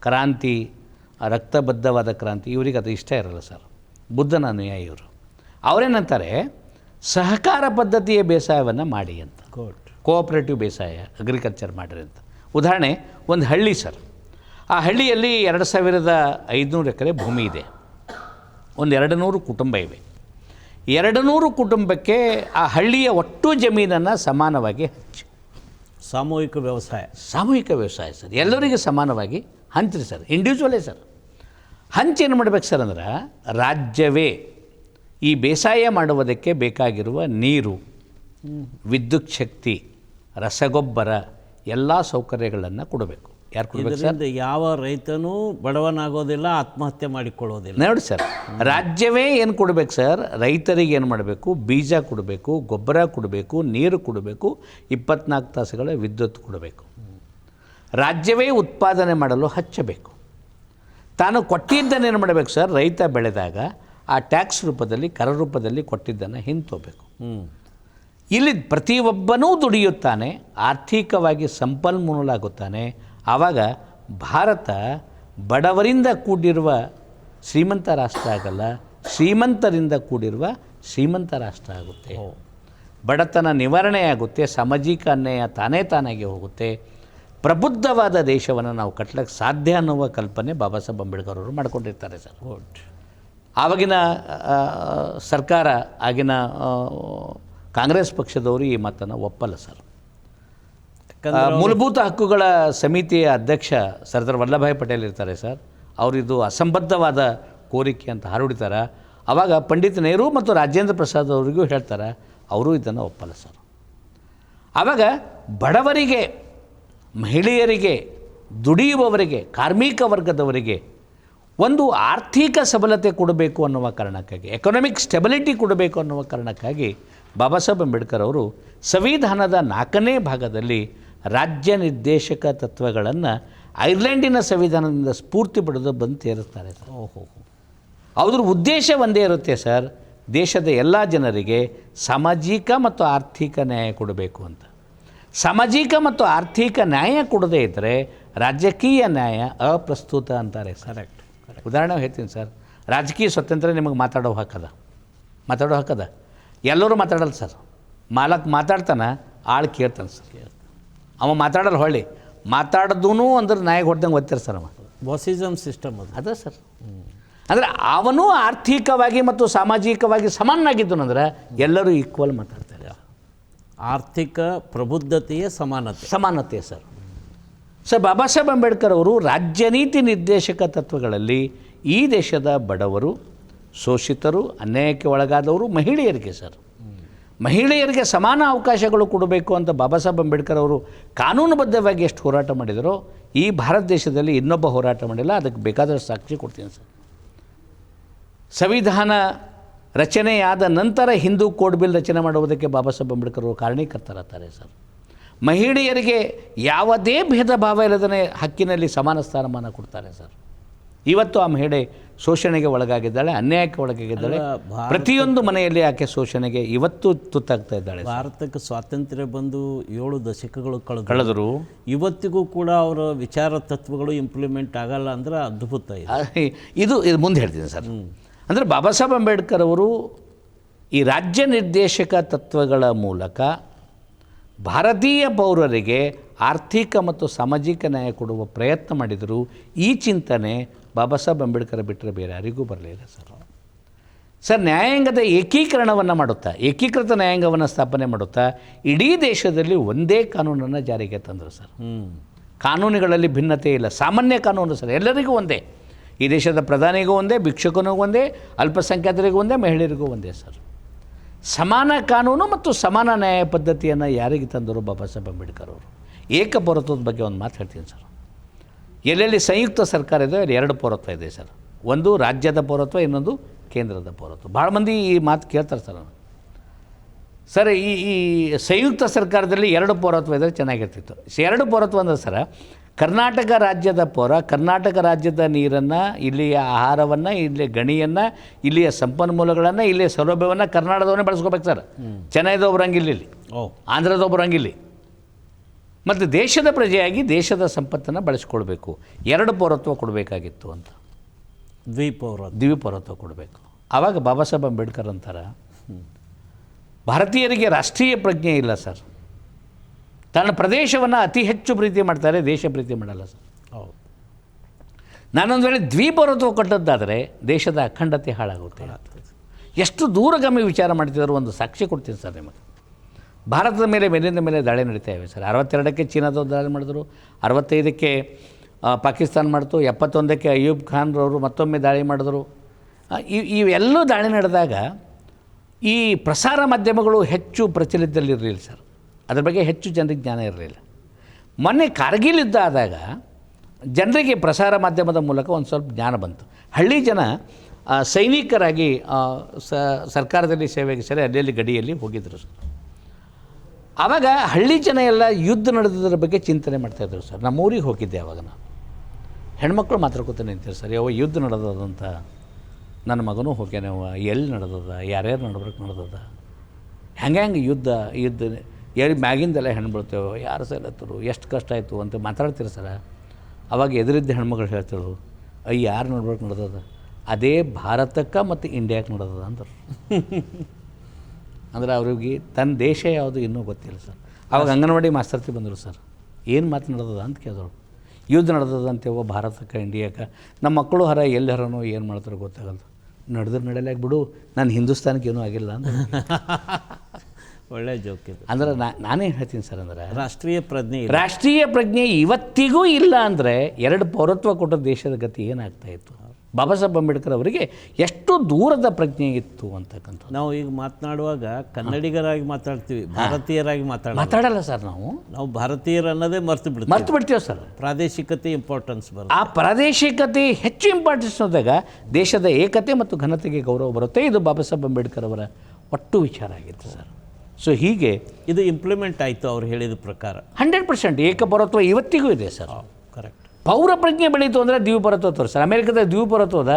ಕ್ರಾಂತಿ, ರಕ್ತಬದ್ಧವಾದ ಕ್ರಾಂತಿ, ಇವರಿಗೆ ಅದು ಇಷ್ಟ ಇರಲ್ಲ ಸರ್. ಬುದ್ಧನ ಅನುಯಾಯಿ ಇವರು. ಅವರೇನಂತಾರೆ, ಸಹಕಾರ ಪದ್ಧತಿಯ ಬೇಸಾಯವನ್ನು ಮಾಡಿ ಅಂತ, ಕೋಆಪ್ರೇಟಿವ್ ಬೇಸಾಯ, ಅಗ್ರಿಕಲ್ಚರ್ ಮಾಡಿರಿ ಅಂತ. ಉದಾಹರಣೆ, ಒಂದು ಹಳ್ಳಿ ಸರ್. ಆ ಹಳ್ಳಿಯಲ್ಲಿ 2500 ಎಕರೆ ಭೂಮಿ ಇದೆ. ಒಂದು 200 ಕುಟುಂಬ ಇವೆ. 200 ಕುಟುಂಬಕ್ಕೆ ಆ ಹಳ್ಳಿಯ ಒಟ್ಟು ಜಮೀನನ್ನು ಸಮಾನವಾಗಿ ಹಂಚಿ, ಸಾಮೂಹಿಕ ವ್ಯವಸಾಯ, ಸಾಮೂಹಿಕ ವ್ಯವಸಾಯ ಸರ್. ಎಲ್ಲರಿಗೆ ಸಮಾನವಾಗಿ ಹಂಚ್ರಿ ಸರ್, ಇಂಡಿವಿಜುವಲೇ ಸರ್. ಹಂಚಿ ಏನು ಮಾಡ್ಬೇಕು ಸರ್ ಅಂದ್ರೆ, ರಾಜ್ಯವೇ ಈ ಬೇಸಾಯ ಮಾಡುವುದಕ್ಕೆ ಬೇಕಾಗಿರುವ ನೀರು, ವಿದ್ಯುತ್ ಶಕ್ತಿ, ರಸಗೊಬ್ಬರ ಎಲ್ಲ ಸೌಕರ್ಯಗಳನ್ನು ಕೊಡಬೇಕು. ಯಾರು ಕೊಡಬೇಕು ಸರ್? ಇದರಿಂದ ಯಾವ ರೈತನೂ ಬಡವನಾಗೋದಿಲ್ಲ, ಆತ್ಮಹತ್ಯೆ ಮಾಡಿಕೊಳ್ಳೋದಿಲ್ಲ. ನೋಡಿ ಸರ್, ರಾಜ್ಯವೇ ಏನು ಕೊಡಬೇಕು ಸರ್? ರೈತರಿಗೆ ಏನು ಮಾಡಬೇಕು? ಬೀಜ ಕೊಡಬೇಕು, ಗೊಬ್ಬರ ಕೊಡಬೇಕು, ನೀರು ಕೊಡಬೇಕು, 24 ತಾಸುಗಳ ವಿದ್ಯುತ್ ಕೊಡಬೇಕು. ರಾಜ್ಯವೇ ಉತ್ಪಾದನೆ ಮಾಡಲು ಹಚ್ಚಬೇಕು. ತಾನು ಕೊಟ್ಟಿದ್ದನ್ನು ಏನು ಮಾಡಬೇಕು ಸರ್? ರೈತ ಬೆಳೆದಾಗ ಆ ಟ್ಯಾಕ್ಸ್ ರೂಪದಲ್ಲಿ, ಕರ ರೂಪದಲ್ಲಿ ಕೊಟ್ಟಿದ್ದನ್ನು ಹಿಂತೋಬೇಕು. ಇಲ್ಲಿ ಪ್ರತಿಯೊಬ್ಬನೂ ದುಡಿಯುತ್ತಾನೆ, ಆರ್ಥಿಕವಾಗಿ ಸಂಪನ್ಮೂಲನಾಗುತ್ತಾನೆ. ಆವಾಗ ಭಾರತ ಬಡವರಿಂದ ಕೂಡಿರುವ ಶ್ರೀಮಂತ ರಾಷ್ಟ್ರ ಆಗಲ್ಲ, ಶ್ರೀಮಂತರಿಂದ ಕೂಡಿರುವ ಶ್ರೀಮಂತ ರಾಷ್ಟ್ರ ಆಗುತ್ತೆ. ಬಡತನ ನಿವಾರಣೆ ಆಗುತ್ತೆ, ಸಾಮಾಜಿಕ ಅನ್ಯಾಯ ತಾನೇ ತಾನಾಗಿ ಹೋಗುತ್ತೆ. ಪ್ರಬುದ್ಧವಾದ ದೇಶವನ್ನು ನಾವು ಕಟ್ಟಲಿಕ್ಕೆ ಸಾಧ್ಯ ಅನ್ನುವ ಕಲ್ಪನೆ ಬಾಬಾ ಸಾಹೇಬ್ ಅಂಬೇಡ್ಕರ್ ಅವರು ಮಾಡ್ಕೊಂಡಿರ್ತಾರೆ ಸರ್. ಆವಾಗಿನ ಸರ್ಕಾರ, ಆಗಿನ ಕಾಂಗ್ರೆಸ್ ಪಕ್ಷದವರು ಈ ಮಾತನ್ನು ಒಪ್ಪಲ್ಲ ಸರ್. ಮೂಲಭೂತ ಹಕ್ಕುಗಳ ಸಮಿತಿಯ ಅಧ್ಯಕ್ಷ ಸರ್ದಾರ್ ವಲ್ಲಭಾಯ್ ಪಟೇಲ್ ಇರ್ತಾರೆ ಸರ್. ಅವರು ಇದು ಅಸಂಬದ್ಧವಾದ ಕೋರಿಕೆ ಅಂತ ಹರಡಿತಾರೆ. ಆವಾಗ ಪಂಡಿತ್ ನೆಹರು ಮತ್ತು ರಾಜೇಂದ್ರ ಪ್ರಸಾದ್ ಅವರಿಗೂ ಹೇಳ್ತಾರೆ, ಅವರು ಇದನ್ನು ಒಪ್ಪಲ್ಲ ಸರ್. ಆವಾಗ ಬಡವರಿಗೆ, ಮಹಿಳೆಯರಿಗೆ, ದುಡಿಯುವವರಿಗೆ, ಕಾರ್ಮಿಕ ವರ್ಗದವರಿಗೆ ಒಂದು ಆರ್ಥಿಕ ಸಬಲತೆ ಕೊಡಬೇಕು ಅನ್ನುವ ಕಾರಣಕ್ಕಾಗಿ, ಎಕನಾಮಿಕ್ ಸ್ಟೆಬಿಲಿಟಿ ಕೊಡಬೇಕು ಅನ್ನುವ ಕಾರಣಕ್ಕಾಗಿ ಬಾಬಾ ಸಾಹೇಬ್ ಅಂಬೇಡ್ಕರ್ ಅವರು ಸಂವಿಧಾನದ 4ನೇ ಭಾಗದಲ್ಲಿ ರಾಜ್ಯ ನಿರ್ದೇಶಕ ತತ್ವಗಳನ್ನು ಐರ್ಲೆಂಡಿನ ಸಂವಿಧಾನದಿಂದ ಸ್ಫೂರ್ತಿ ಪಡೆದು ಬಂದು ಸೇರಿಸ್ತಾರೆ ಸರ್. ಅವ್ರ ಉದ್ದೇಶ ಒಂದೇ ಇರುತ್ತೆ ಸರ್, ದೇಶದ ಎಲ್ಲ ಜನರಿಗೆ ಸಾಮಾಜಿಕ ಮತ್ತು ಆರ್ಥಿಕ ನ್ಯಾಯ ಕೊಡಬೇಕು ಅಂತ. ಸಾಮಾಜಿಕ ಮತ್ತು ಆರ್ಥಿಕ ನ್ಯಾಯ ಕೊಡದೇ ಇದ್ದರೆ ರಾಜಕೀಯ ನ್ಯಾಯ ಅಪ್ರಸ್ತುತ ಅಂತಾರೆ ಸರ್. ಉದಾಹರಣೆ ಹೇಳ್ತೀನಿ ಸರ್, ರಾಜಕೀಯ ಸ್ವಾತಂತ್ರ್ಯ ನಿಮಗೆ ಮಾತಾಡೋ ಹಕ್ಕದ ಎಲ್ಲರೂ ಮಾತಾಡಲ್ಲ ಸರ್. ಮಾಲಕ್ ಮಾತಾಡ್ತಾನೆ, ಆಳು ಕೇಳ್ತಾನೆ ಸರ್. ಅವ ಮಾತಾಡಲ್ಲ, ಹೊಳ್ಳಿ ಮಾತಾಡ್ದೂ ಅಂದ್ರೆ ನಾಯಿಗೆ ಹೊಡೆದಂಗೆ ಓದ್ತಾರೆ ಸರ್. ಅವ ಬಾಸಿಸಮ್ ಸಿಸ್ಟಮ್ ಅದ ಸರ್. ಅಂದರೆ ಅವನು ಆರ್ಥಿಕವಾಗಿ ಮತ್ತು ಸಾಮಾಜಿಕವಾಗಿ ಸಮಾನಾಗಿದ್ದನಂದ್ರೆ ಎಲ್ಲರೂ ಈಕ್ವಲ್ ಮಾತಾಡ್ತಾರೆ. ಆರ್ಥಿಕ ಪ್ರಬುದ್ಧತೆಯ ಸಮಾನತೆ ಸರ್. ಬಾಬಾ ಸಾಹೇಬ್ ಅಂಬೇಡ್ಕರ್ ಅವರು ರಾಜ್ಯ ನೀತಿ ನಿರ್ದೇಶಕ ತತ್ವಗಳಲ್ಲಿ ಈ ದೇಶದ ಬಡವರು, ಶೋಷಿತರು, ಅನ್ಯಾಯಕ್ಕೆ ಒಳಗಾದವರು, ಮಹಿಳೆಯರಿಗೆ ಸರ್, ಮಹಿಳೆಯರಿಗೆ ಸಮಾನ ಅವಕಾಶಗಳು ಕೊಡಬೇಕು ಅಂತ ಬಾಬಾ ಸಾಹೇಬ್ ಅಂಬೇಡ್ಕರ್ ಅವರು ಕಾನೂನುಬದ್ಧವಾಗಿ ಎಷ್ಟು ಹೋರಾಟ ಮಾಡಿದರೋ ಈ ಭಾರತ ದೇಶದಲ್ಲಿ ಇನ್ನೊಬ್ಬ ಹೋರಾಟ ಮಾಡಿಲ್ಲ. ಅದಕ್ಕೆ ಬೇಕಾದಷ್ಟು ಸಾಕ್ಷಿ ಕೊಡ್ತೀನಿ ಸರ್. ಸಂವಿಧಾನ ರಚನೆಯಾದ ನಂತರ ಹಿಂದೂ ಕೋಡ್ ಬಿಲ್ ರಚನೆ ಮಾಡುವುದಕ್ಕೆ ಬಾಬಾ ಸಾಹೇಬ್ ಅಂಬೇಡ್ಕರ್ ಅವರು ಕಾರಣೀಕರ್ತರಾಗ್ತಾರೆ ಸರ್. ಮಹಿಳೆಯರಿಗೆ ಯಾವುದೇ ಭೇದ ಭಾವ ಇಲ್ಲದೇ ಹಕ್ಕಿನಲ್ಲಿ ಸಮಾನ ಸ್ಥಾನಮಾನ ಕೊಡ್ತಾರೆ ಸರ್. ಇವತ್ತು ಆ ಮಹಿಳೆ ಶೋಷಣೆಗೆ ಒಳಗಾಗಿದ್ದಾಳೆ, ಅನ್ಯಾಯಕ್ಕೆ ಒಳಗಾಗಿದ್ದಾಳೆ. ಪ್ರತಿಯೊಂದು ಮನೆಯಲ್ಲಿ ಆಕೆ ಶೋಷಣೆಗೆ ಇವತ್ತು ತುತ್ತಾಗ್ತಾ ಇದ್ದಾಳೆ. ಭಾರತಕ್ಕೆ ಸ್ವಾತಂತ್ರ್ಯ ಬಂದು 7 ದಶಕಗಳು ಕಳೆದರು. ಇವತ್ತಿಗೂ ಕೂಡ ಅವರ ವಿಚಾರ ತತ್ವಗಳು ಇಂಪ್ಲಿಮೆಂಟ್ ಆಗಲ್ಲ ಅಂದ್ರೆ ಅದ್ಭುತ. ಇದು ಮುಂದೆ ಹೇಳ್ತೀನಿ ಸರ್. ಅಂದರೆ ಬಾಬಾ ಸಾಹೇಬ್ ಅಂಬೇಡ್ಕರ್ ಅವರು ಈ ರಾಜ್ಯ ನಿರ್ದೇಶಕ ತತ್ವಗಳ ಮೂಲಕ ಭಾರತೀಯ ಪೌರರಿಗೆ ಆರ್ಥಿಕ ಮತ್ತು ಸಾಮಾಜಿಕ ನ್ಯಾಯ ಕೊಡುವ ಪ್ರಯತ್ನ ಮಾಡಿದರು. ಈ ಚಿಂತನೆ ಬಾಬಾ ಸಾಹೇಬ್ ಅಂಬೇಡ್ಕರ್ ಬಿಟ್ಟರೆ ಬೇರೆ ಯಾರಿಗೂ ಬರಲಿಲ್ಲ ಸರ್. ನ್ಯಾಯಾಂಗದ ಏಕೀಕರಣವನ್ನು ಮಾಡುತ್ತಾ, ಏಕೀಕೃತ ನ್ಯಾಯಾಂಗವನ್ನು ಸ್ಥಾಪನೆ ಮಾಡುತ್ತಾ ಇಡೀ ದೇಶದಲ್ಲಿ ಒಂದೇ ಕಾನೂನನ್ನು ಜಾರಿಗೆ ತಂದರು ಸರ್. ಕಾನೂನುಗಳಲ್ಲಿ ಭಿನ್ನತೆ ಇಲ್ಲ, ಸಾಮಾನ್ಯ ಕಾನೂನು ಸರ್, ಎಲ್ಲರಿಗೂ ಒಂದೇ. ಈ ದೇಶದ ಪ್ರಧಾನಿಗೂ ಒಂದೇ, ಭಿಕ್ಷುಕನಿಗೂ ಒಂದೇ, ಅಲ್ಪಸಂಖ್ಯಾತರಿಗೂ ಒಂದೇ, ಮಹಿಳೆಯರಿಗೂ ಒಂದೇ ಸರ್. ಸಮಾನ ಕಾನೂನು ಮತ್ತು ಸಮಾನ ನ್ಯಾಯ ಪದ್ಧತಿಯನ್ನು ಯಾರಿಗೆ ತಂದರು? ಬಾಬಾ ಸಾಹೇಬ್ ಅಂಬೇಡ್ಕರ್ ಅವರು. ಏಕಪೌರತ್ವದ ಬಗ್ಗೆ ಒಂದು ಮಾತು ಹೇಳ್ತೀನಿ ಸರ್. ಎಲ್ಲೆಲ್ಲಿ ಸಂಯುಕ್ತ ಸರ್ಕಾರ ಇದೆ ಅಲ್ಲಿ 2 ಪೌರತ್ವ ಇದೆ ಸರ್. ಒಂದು ರಾಜ್ಯದ ಪೌರತ್ವ, ಇನ್ನೊಂದು ಕೇಂದ್ರದ ಪೌರತ್ವ. ಭಾಳ ಮಂದಿ ಈ ಮಾತು ಕೇಳ್ತಾರೆ ಸರ್. ಸರ್, ಈ ಸಂಯುಕ್ತ ಸರ್ಕಾರದಲ್ಲಿ 2 ಪೌರತ್ವ ಇದ್ದರೆ ಚೆನ್ನಾಗಿರ್ತಿತ್ತು. 2 ಪೌರತ್ವ ಅಂದರೆ ಸರ್, ಕರ್ನಾಟಕ ರಾಜ್ಯದ ಪೌರ ಕರ್ನಾಟಕ ರಾಜ್ಯದ ನೀರನ್ನು, ಇಲ್ಲಿಯ ಆಹಾರವನ್ನು, ಇಲ್ಲಿಯ ಗಣಿಯನ್ನು, ಇಲ್ಲಿಯ ಸಂಪನ್ಮೂಲಗಳನ್ನು, ಇಲ್ಲಿಯ ಸೌಲಭ್ಯವನ್ನು ಕರ್ನಾಟಕದವನ್ನೇ ಬಳಸ್ಕೋಬೇಕು ಸರ್. ಚೆನ್ನೈದವ ಬರಂಗಿಲ್ಲ, ಇಲ್ಲಿ ಆಂಧ್ರದವ ಬರಂಗಿಲ್ಲ. ಮತ್ತು ದೇಶದ ಪ್ರಜೆಯಾಗಿ ದೇಶದ ಸಂಪತ್ತನ್ನು ಬಳಸ್ಕೊಳ್ಬೇಕು. 2 ಪೌರತ್ವ ಕೊಡಬೇಕಾಗಿತ್ತು ಅಂತ. ದ್ವಿಪೌರತ್ವ ಕೊಡಬೇಕು. ಆವಾಗ ಬಾಬಾ ಸಾಹೇಬ್ ಅಂಬೇಡ್ಕರ್ ಅಂತಾರೆ, ಭಾರತೀಯರಿಗೆ ರಾಷ್ಟ್ರೀಯ ಪ್ರಜ್ಞೆ ಇಲ್ಲ ಸರ್. ತನ್ನ ಪ್ರದೇಶವನ್ನು ಅತಿ ಹೆಚ್ಚು ಪ್ರೀತಿ ಮಾಡ್ತಾರೆ, ದೇಶ ಪ್ರೀತಿ ಮಾಡಲ್ಲ ಸರ್. ನಾನೊಂದು ವೇಳೆ ದ್ವಿಪೌರತ್ವ ಕೊಟ್ಟದ್ದಾದರೆ ದೇಶದ ಅಖಂಡತೆ ಹಾಳಾಗುತ್ತೆ. ಎಷ್ಟು ದೂರಗಾಮಿ ವಿಚಾರ ಮಾಡ್ತಿದ್ರು ಒಂದು ಸಾಕ್ಷಿ ಕೊಡ್ತೀನಿ ಸರ್ ನಿಮಗೆ. ಭಾರತದ ಮೇಲೆ ಮೇಲಿಂದ ಮೇಲೆ ದಾಳಿ ನಡೀತಾ ಇವೆ ಸರ್. 62ಕ್ಕೆ ಚೀನಾದವ್ರು ದಾಳಿ ಮಾಡಿದ್ರು, 65ಕ್ಕೆ ಪಾಕಿಸ್ತಾನ ಮಾಡ್ತು, 71ಕ್ಕೆ ಅಯ್ಯೂಬ್ ಖಾನ್ರವರು ಮತ್ತೊಮ್ಮೆ ದಾಳಿ ಮಾಡಿದ್ರು. ಇವೆಲ್ಲೂ ದಾಳಿ ನಡೆದಾಗ ಈ ಪ್ರಸಾರ ಮಾಧ್ಯಮಗಳು ಹೆಚ್ಚು ಪ್ರಚಲಿತದಲ್ಲಿರಲಿಲ್ಲ ಸರ್. ಅದ್ರ ಬಗ್ಗೆ ಹೆಚ್ಚು ಜನರಿಗೆ ಜ್ಞಾನ ಇರಲಿಲ್ಲ. ಮೊನ್ನೆ ಕಾರ್ಗಿಲ್ ಯುದ್ಧ ಆದಾಗ ಜನರಿಗೆ ಪ್ರಸಾರ ಮಾಧ್ಯಮದ ಮೂಲಕ ಒಂದು ಸ್ವಲ್ಪ ಜ್ಞಾನ ಬಂತು. ಹಳ್ಳಿ ಜನ ಸೈನಿಕರಾಗಿ ಸರ್ಕಾರದಲ್ಲಿ ಸೇವೆಗೆ ಸರಿ ಅಲ್ಲೆಲ್ಲಿ ಗಡಿಯಲ್ಲಿ ಹೋಗಿದ್ದರು ಸರ್. ಆವಾಗ ಹಳ್ಳಿ ಜನ ಎಲ್ಲ ಯುದ್ಧ ನಡೆದದ್ರ ಬಗ್ಗೆ ಚಿಂತನೆ ಮಾಡ್ತಾಯಿದ್ರು ಸರ್. ನಮ್ಮೂರಿಗೆ ಹೋಗಿದ್ದೆ ಆವಾಗ ನಾನು. ಹೆಣ್ಮಕ್ಳು ಮಾತಾಡ್ಕೊತ ನಿಂತಿರು ಸರ್, ಯಾವ ಯುದ್ಧ ನಡೆದದಂತ. ನನ್ನ ಮಗನೂ ಹೋಗ್ಯಾನವ, ಎಲ್ಲಿ ನಡೆದದ, ಯಾರ್ಯಾರು ನಡ್ಬೇಕು ನಡೆದದ, ಹೆಂಗೆ ಯುದ್ಧ ಎಲ್ಲಿ ಮ್ಯಾಗಿಂದೆಲ್ಲ ಹೆಣ್ಣು ಬೀಳ್ತೇವೆ, ಯಾರು ಸಲತ್ತರು, ಎಷ್ಟು ಕಷ್ಟ ಆಯಿತು ಅಂತ ಮಾತಾಡ್ತೀರಿ ಸರ. ಅವಾಗ ಎದುರಿದ್ದ ಹೆಣ್ಮಗಳು ಹೇಳ್ತೇಳು, ಯಾರು ನೋಡ್ಬೇಕು ನಡೆದದ, ಅದೇ ಭಾರತಕ್ಕೆ ಮತ್ತು ಇಂಡಿಯಾಕ್ಕೆ ನಡೆದದ ಅಂದರು. ಅಂದ್ರೆ ಅವ್ರಿಗೆ ತನ್ನ ದೇಶ ಯಾವುದು ಇನ್ನೂ ಗೊತ್ತಿಲ್ಲ ಸರ್. ಅವಾಗ ಅಂಗನವಾಡಿ ಮಾಸ್ತರ್ತಿ ಬಂದರು ಸರ್. ಏನು ಮಾತು ನಡೆದದ ಅಂತ ಕೇಳಿದ್ರು. ಯುದ್ಧ ನಡೆದದ ಅಂತೇವೋ ಭಾರತಕ್ಕೆ ಇಂಡಿಯಾಕ್ಕೆ. ನಮ್ಮ ಮಕ್ಕಳು ಎಲ್ಲಿ ಹರನೋ ಏನು ಮಾಡ್ತಾರೋ ಗೊತ್ತಾಗಲ್ಲ. ನಡೆದ್ರೆ ನಡೆಯಲಾಗಿ ಬಿಡು, ನಾನು ಹಿಂದೂಸ್ತಾನಕ್ಕೆ ಏನೂ ಆಗಿಲ್ಲ ಅಂತ. ಒಳ್ಳೆ ಜೋಕ್ ಇದು. ಅಂದ್ರೆ ನಾನೇ ಹೇಳ್ತೀನಿ ಸರ್, ಅಂದರೆ ರಾಷ್ಟ್ರೀಯ ಪ್ರಜ್ಞೆ ಇವತ್ತಿಗೂ ಇಲ್ಲ. ಅಂದರೆ 2 ಪೌರತ್ವ ಕೊಟ್ಟ ದೇಶದ ಗತಿ ಏನಾಗ್ತಾಯಿತ್ತು. ಬಾಬಾ ಸಾಹೇಬ್ ಅಂಬೇಡ್ಕರ್ ಅವರಿಗೆ ಎಷ್ಟು ದೂರದ ಪ್ರಜ್ಞೆ ಇತ್ತು ಅಂತಕ್ಕಂಥದ್ದು. ನಾವು ಈಗ ಮಾತನಾಡುವಾಗ ಕನ್ನಡಿಗರಾಗಿ ಮಾತಾಡ್ತೀವಿ, ಭಾರತೀಯರಾಗಿ ಮಾತಾಡಲ್ಲ ಸರ್. ನಾವು ಭಾರತೀಯರು ಅನ್ನೋದೇ ಮರ್ತು ಬಿಡ್ತೀವಿ ಸರ್. ಪ್ರಾದೇಶಿಕತೆ ಇಂಪಾರ್ಟೆನ್ಸ್ ಬರುತ್ತೆ. ಆ ಪ್ರಾದೇಶಿಕತೆ ಹೆಚ್ಚು ಇಂಪಾರ್ಟೆನ್ಸ್ ಹೋದಾಗ ದೇಶದ ಏಕತೆ ಮತ್ತು ಘನತೆಗೆ ಗೌರವ ಬರುತ್ತೆ. ಇದು ಬಾಬಾ ಸಾಹೇಬ್ ಅಂಬೇಡ್ಕರ್ ಅವರ ಒಟ್ಟು ವಿಚಾರ ಆಗಿತ್ತು ಸರ್. ಸೊ ಹೀಗೆ ಇದು ಇಂಪ್ಲಿಮೆಂಟ್ ಆಯಿತು ಅವ್ರು ಹೇಳಿದ ಪ್ರಕಾರ. 100% ಏಕಪೌರತ್ವ ಇವತ್ತಿಗೂ ಇದೆ ಸರ್. ಕರೆಕ್ಟ್. ಪೌರ ಪ್ರಜ್ಞೆ ಬೆಳೀತು ಅಂದರೆ ದ್ವಿಪೌರತ್ವ ತೋರಿಸ್ತಾರೆ. ಅಮೇರಿಕದ ದ್ವಿಪೌರತ್ವದ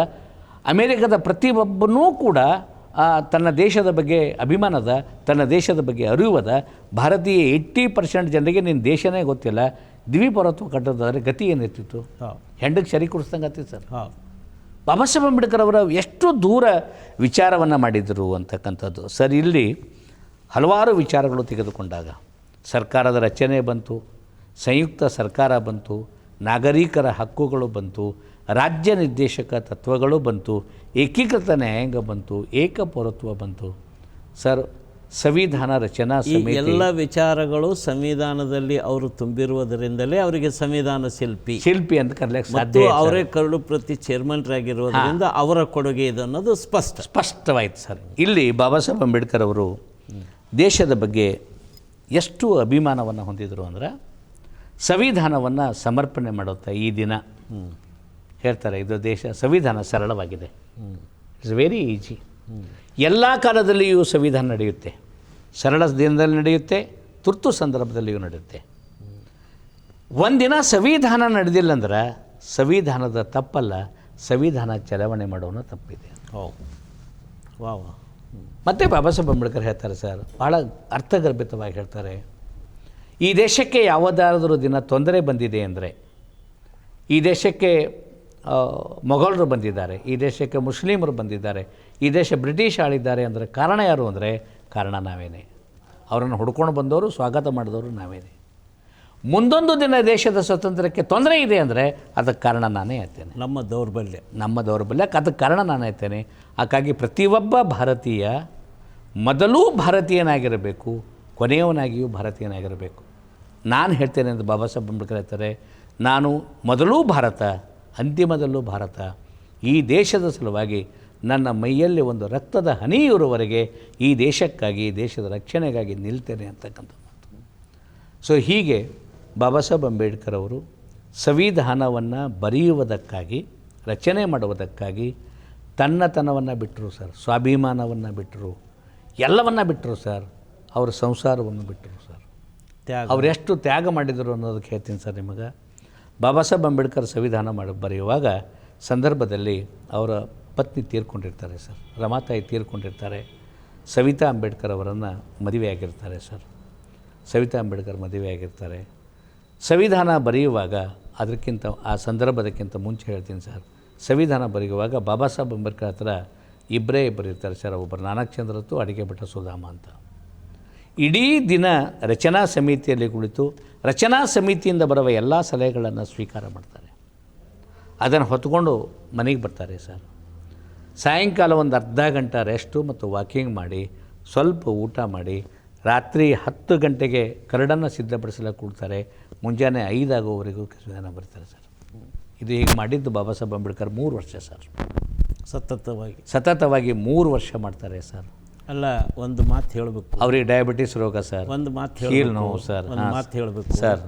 ಅಮೇರಿಕದ ಪ್ರತಿಯೊಬ್ಬನೂ ಕೂಡ ತನ್ನ ದೇಶದ ಬಗ್ಗೆ ಅಭಿಮಾನದ, ತನ್ನ ದೇಶದ ಬಗ್ಗೆ ಅರಿವದ ಭಾರತೀಯ 80% ಜನರಿಗೆ ನಿನ್ನ ದೇಶನೇ ಗೊತ್ತಿಲ್ಲ. ದ್ವಿಪೌರತ್ವ ಕಟ್ಟೋದಾದರೆ ಗತಿ ಏನಿರ್ತಿತ್ತು? ಹೆಂಡಕ್ಕೆ ಸರಿ ಕೊಡಿಸ್ದಂಗೆ ಆಗ್ತಿತ್ತು ಸರ್. ಬಾಬಾ ಸಾಹೇಬ್ ಅಂಬೇಡ್ಕರ್ ಅವರ ಎಷ್ಟು ದೂರ ವಿಚಾರವನ್ನು ಮಾಡಿದರು ಅಂತಕ್ಕಂಥದ್ದು ಸರ್. ಇಲ್ಲಿ ಹಲವಾರು ವಿಚಾರಗಳು ತೆಗೆದುಕೊಂಡಾಗ ಸರ್ಕಾರದ ರಚನೆ ಬಂತು, ಸಂಯುಕ್ತ ಸರ್ಕಾರ ಬಂತು, ನಾಗರಿಕರ ಹಕ್ಕುಗಳು ಬಂತು, ರಾಜ್ಯ ನಿರ್ದೇಶಕ ತತ್ವಗಳು ಬಂತು, ಏಕೀಕೃತ ನ್ಯಾಯಾಂಗ ಬಂತು, ಏಕಪೌರತ್ವ ಬಂತು ಸರ್. ಸಂವಿಧಾನ ರಚನಾ ಸಮಿತಿ ಎಲ್ಲ ವಿಚಾರಗಳು ಸಂವಿಧಾನದಲ್ಲಿ ಅವರು ತುಂಬಿರುವುದರಿಂದಲೇ ಅವರಿಗೆ ಸಂವಿಧಾನ ಶಿಲ್ಪಿ ಅಂತ ಕರೆಯಲಿಕ್ಕೆ ಸಾಧ್ಯ. ಅವರೇ ಕರಡು ಪ್ರತಿ ಚೇರ್ಮನ್ರಾಗಿರುವುದರಿಂದ ಅವರ ಕೊಡುಗೆ ಇದು ಅನ್ನೋದು ಸ್ಪಷ್ಟವಾಯಿತು ಸರ್. ಇಲ್ಲಿ ಬಾಬಾ ಸಾಹೇಬ್ ಅಂಬೇಡ್ಕರ್ ಅವರು ದೇಶದ ಬಗ್ಗೆ ಎಷ್ಟು ಅಭಿಮಾನವನ್ನು ಹೊಂದಿದರು ಅಂದರೆ, ಸಂವಿಧಾನವನ್ನು ಸಮರ್ಪಣೆ ಮಾಡುತ್ತಾ ಈ ದಿನ ಹೇಳ್ತಾರೆ, ಇದು ದೇಶ ಸಂವಿಧಾನ ಸರಳವಾಗಿದೆ, ಇಟ್ಸ್ ವೆರಿ ಈಜಿ. ಎಲ್ಲ ಕಾಲದಲ್ಲಿಯೂ ಸಂವಿಧಾನ ನಡೆಯುತ್ತೆ, ಸರಳ ದಿನದಲ್ಲಿ ನಡೆಯುತ್ತೆ, ತುರ್ತು ಸಂದರ್ಭದಲ್ಲಿಯೂ ನಡೆಯುತ್ತೆ. ಒಂದಿನ ಸಂವಿಧಾನ ನಡೆದಿಲ್ಲ ಅಂದ್ರೆ ಸಂವಿಧಾನದ ತಪ್ಪಲ್ಲ, ಸಂವಿಧಾನ ಚಲಾವಣೆ ಮಾಡೋನ ತಪ್ಪಿದೆ. ಮತ್ತು ಬಾಬಾ ಸಾಹೇಬ್ ಅಂಬೇಡ್ಕರ್ ಹೇಳ್ತಾರೆ ಸರ್, ಭಾಳ ಅರ್ಥಗರ್ಭಿತವಾಗಿ ಹೇಳ್ತಾರೆ, ಈ ದೇಶಕ್ಕೆ ಯಾವುದಾದ್ರೂ ದಿನ ತೊಂದರೆ ಬಂದಿದೆ ಅಂದರೆ, ಈ ದೇಶಕ್ಕೆ ಮೊಘಲರು ಬಂದಿದ್ದಾರೆ, ಈ ದೇಶಕ್ಕೆ ಮುಸ್ಲಿಮರು ಬಂದಿದ್ದಾರೆ, ಈ ದೇಶ ಬ್ರಿಟಿಷ್ ಆಳಿದ್ದಾರೆ ಅಂದರೆ ಕಾರಣ ಯಾರು ಅಂದರೆ ಕಾರಣ ನಾವೇನೆ. ಅವರನ್ನು ಹುಡ್ಕೊಂಡು ಬಂದವರು, ಸ್ವಾಗತ ಮಾಡಿದವರು ನಾವೇನೆ. ಮುಂದೊಂದು ದಿನ ದೇಶದ ಸ್ವಾತಂತ್ರ್ಯಕ್ಕೆ ತೊಂದರೆ ಇದೆ ಅಂದರೆ ಅದಕ್ಕೆ ಕಾರಣ ನಾನೇ ಹೇಳ್ತೇನೆ. ನಮ್ಮ ದೌರ್ಬಲ್ಯಕ್ಕೆ ಅದಕ್ಕೆ ಕಾರಣ ನಾನು ಹೇಳ್ತೇನೆ. ಹಾಗಾಗಿ ಪ್ರತಿಯೊಬ್ಬ ಭಾರತೀಯ ಮೊದಲೂ ಭಾರತೀಯನಾಗಿರಬೇಕು, ಕೊನೆಯವನಾಗಿಯೂ ಭಾರತೀಯನಾಗಿರಬೇಕು. ನಾನು ಹೇಳ್ತೇನೆ ಅಂತ ಬಾಬಾ ಸಾಹೇಬ್ ಅಂಬೇಡ್ಕರ್ ಹೇಳ್ತಾರೆ, ನಾನು ಮೊದಲೂ ಭಾರತ, ಅಂತಿಮದಲ್ಲೂ ಭಾರತ. ಈ ದೇಶದ ಸಲುವಾಗಿ ನನ್ನ ಮೈಯಲ್ಲಿ ಒಂದು ರಕ್ತದ ಹನಿ ಇರುವವರೆಗೆ ಈ ದೇಶಕ್ಕಾಗಿ, ದೇಶದ ರಕ್ಷಣೆಗಾಗಿ ನಿಲ್ತೇನೆ ಅಂತಕ್ಕಂಥ ಮಾತು. ಸೊ ಹೀಗೆ ಬಾಬಾ ಸಾಹೇಬ್ ಅಂಬೇಡ್ಕರ್ ಅವರು ಸಂವಿಧಾನವನ್ನು ಬರೆಯುವುದಕ್ಕಾಗಿ, ರಚನೆ ಮಾಡುವುದಕ್ಕಾಗಿ ತನ್ನತನವನ್ನು ಬಿಟ್ಟರು ಸರ್, ಸ್ವಾಭಿಮಾನವನ್ನು ಬಿಟ್ಟರು, ಎಲ್ಲವನ್ನು ಬಿಟ್ಟರು ಸರ್, ಅವರ ಸಂಸಾರವನ್ನು ಬಿಟ್ಟರು ಸರ್. ಅವರೆಷ್ಟು ತ್ಯಾಗ ಮಾಡಿದರು ಅನ್ನೋದಕ್ಕೆ ಹೇಳ್ತೀನಿ ಸರ್ ನಿಮಗೆ. ಬಾಬಾ ಸಾಹೇಬ್ ಅಂಬೇಡ್ಕರ್ ಸಂವಿಧಾನ ಬರೆಯುವಾಗ ಸಂದರ್ಭದಲ್ಲಿ ಅವರ ಪತ್ನಿ ತೀರ್ಕೊಂಡಿರ್ತಾರೆ ಸರ್, ರಮಾತಾಯಿ ತೀರ್ಕೊಂಡಿರ್ತಾರೆ. ಸವಿತಾ ಅಂಬೇಡ್ಕರ್ ಅವರನ್ನು ಮದುವೆಯಾಗಿರ್ತಾರೆ ಸರ್. ಸವಿತಾ ಅಂಬೇಡ್ಕರ್ ಮದುವೆಯಾಗಿರ್ತಾರೆ. ಸಂವಿಧಾನ ಬರೆಯುವಾಗ ಅದಕ್ಕಿಂತ ಆ ಸಂದರ್ಭದಕ್ಕಿಂತ ಮುಂಚೆ ಹೇಳ್ತೀನಿ ಸರ್, ಸಂವಿಧಾನ ಬರೆಯುವಾಗ ಬಾಬಾ ಸಾಹೇಬ್ ಅಂಬೇಡ್ಕರ್ ಹತ್ರ ಇಬ್ಬರೇ ಇರ್ತಾರೆ ಸರ್. ಒಬ್ಬರು ನಾನಕ್ ಚಂದ್ರತ್ತು, ಅಡಿಗೆ ಭಟ್ಟ ಸುಧಾಮ ಅಂತ. ಇಡೀ ದಿನ ರಚನಾ ಸಮಿತಿಯಲ್ಲಿ ಕುಳಿತು ರಚನಾ ಸಮಿತಿಯಿಂದ ಬರುವ ಎಲ್ಲ ಸಲಹೆಗಳನ್ನು ಸ್ವೀಕಾರ ಮಾಡ್ತಾರೆ. ಅದನ್ನು ಹೊತ್ಕೊಂಡು ಮನೆಗೆ ಬರ್ತಾರೆ ಸರ್. ಸಾಯಂಕಾಲ ಒಂದು ಅರ್ಧ ಗಂಟೆ ರೆಸ್ಟು ಮತ್ತು ವಾಕಿಂಗ್ ಮಾಡಿ, ಸ್ವಲ್ಪ ಊಟ ಮಾಡಿ, ರಾತ್ರಿ 10 ಗಂಟೆಗೆ ಕರಡನ್ನು ಸಿದ್ಧಪಡಿಸಲಿಕ್ಕೆ ಕೊಡ್ತಾರೆ. ಮುಂಜಾನೆ 5 ಆಗೋವರೆಗೂ ಸಂವಿಧಾನ ಬರ್ತಾರೆ ಸರ್. ಇದು ಹೀಗೆ ಮಾಡಿದ್ದು ಬಾಬಾ ಸಾಹೇಬ್ ಅಂಬೇಡ್ಕರ್ 3 ವರ್ಷ ಸರ್. ಸತತವಾಗಿ 3 ವರ್ಷ ಮಾಡ್ತಾರೆ ಸರ್. ಅಲ್ಲ, ಒಂದು ಮಾತು ಹೇಳಬೇಕು, ಅವ್ರಿಗೆ ಡಯಾಬಿಟಿಸ್ ರೋಗ ಸರ್, ಒಂದು ಮಾತು ಕೀಲು ನೋವು ಸರ್, ಒಂದು ಮಾತು ಹೇಳಬೇಕು ಸರ್.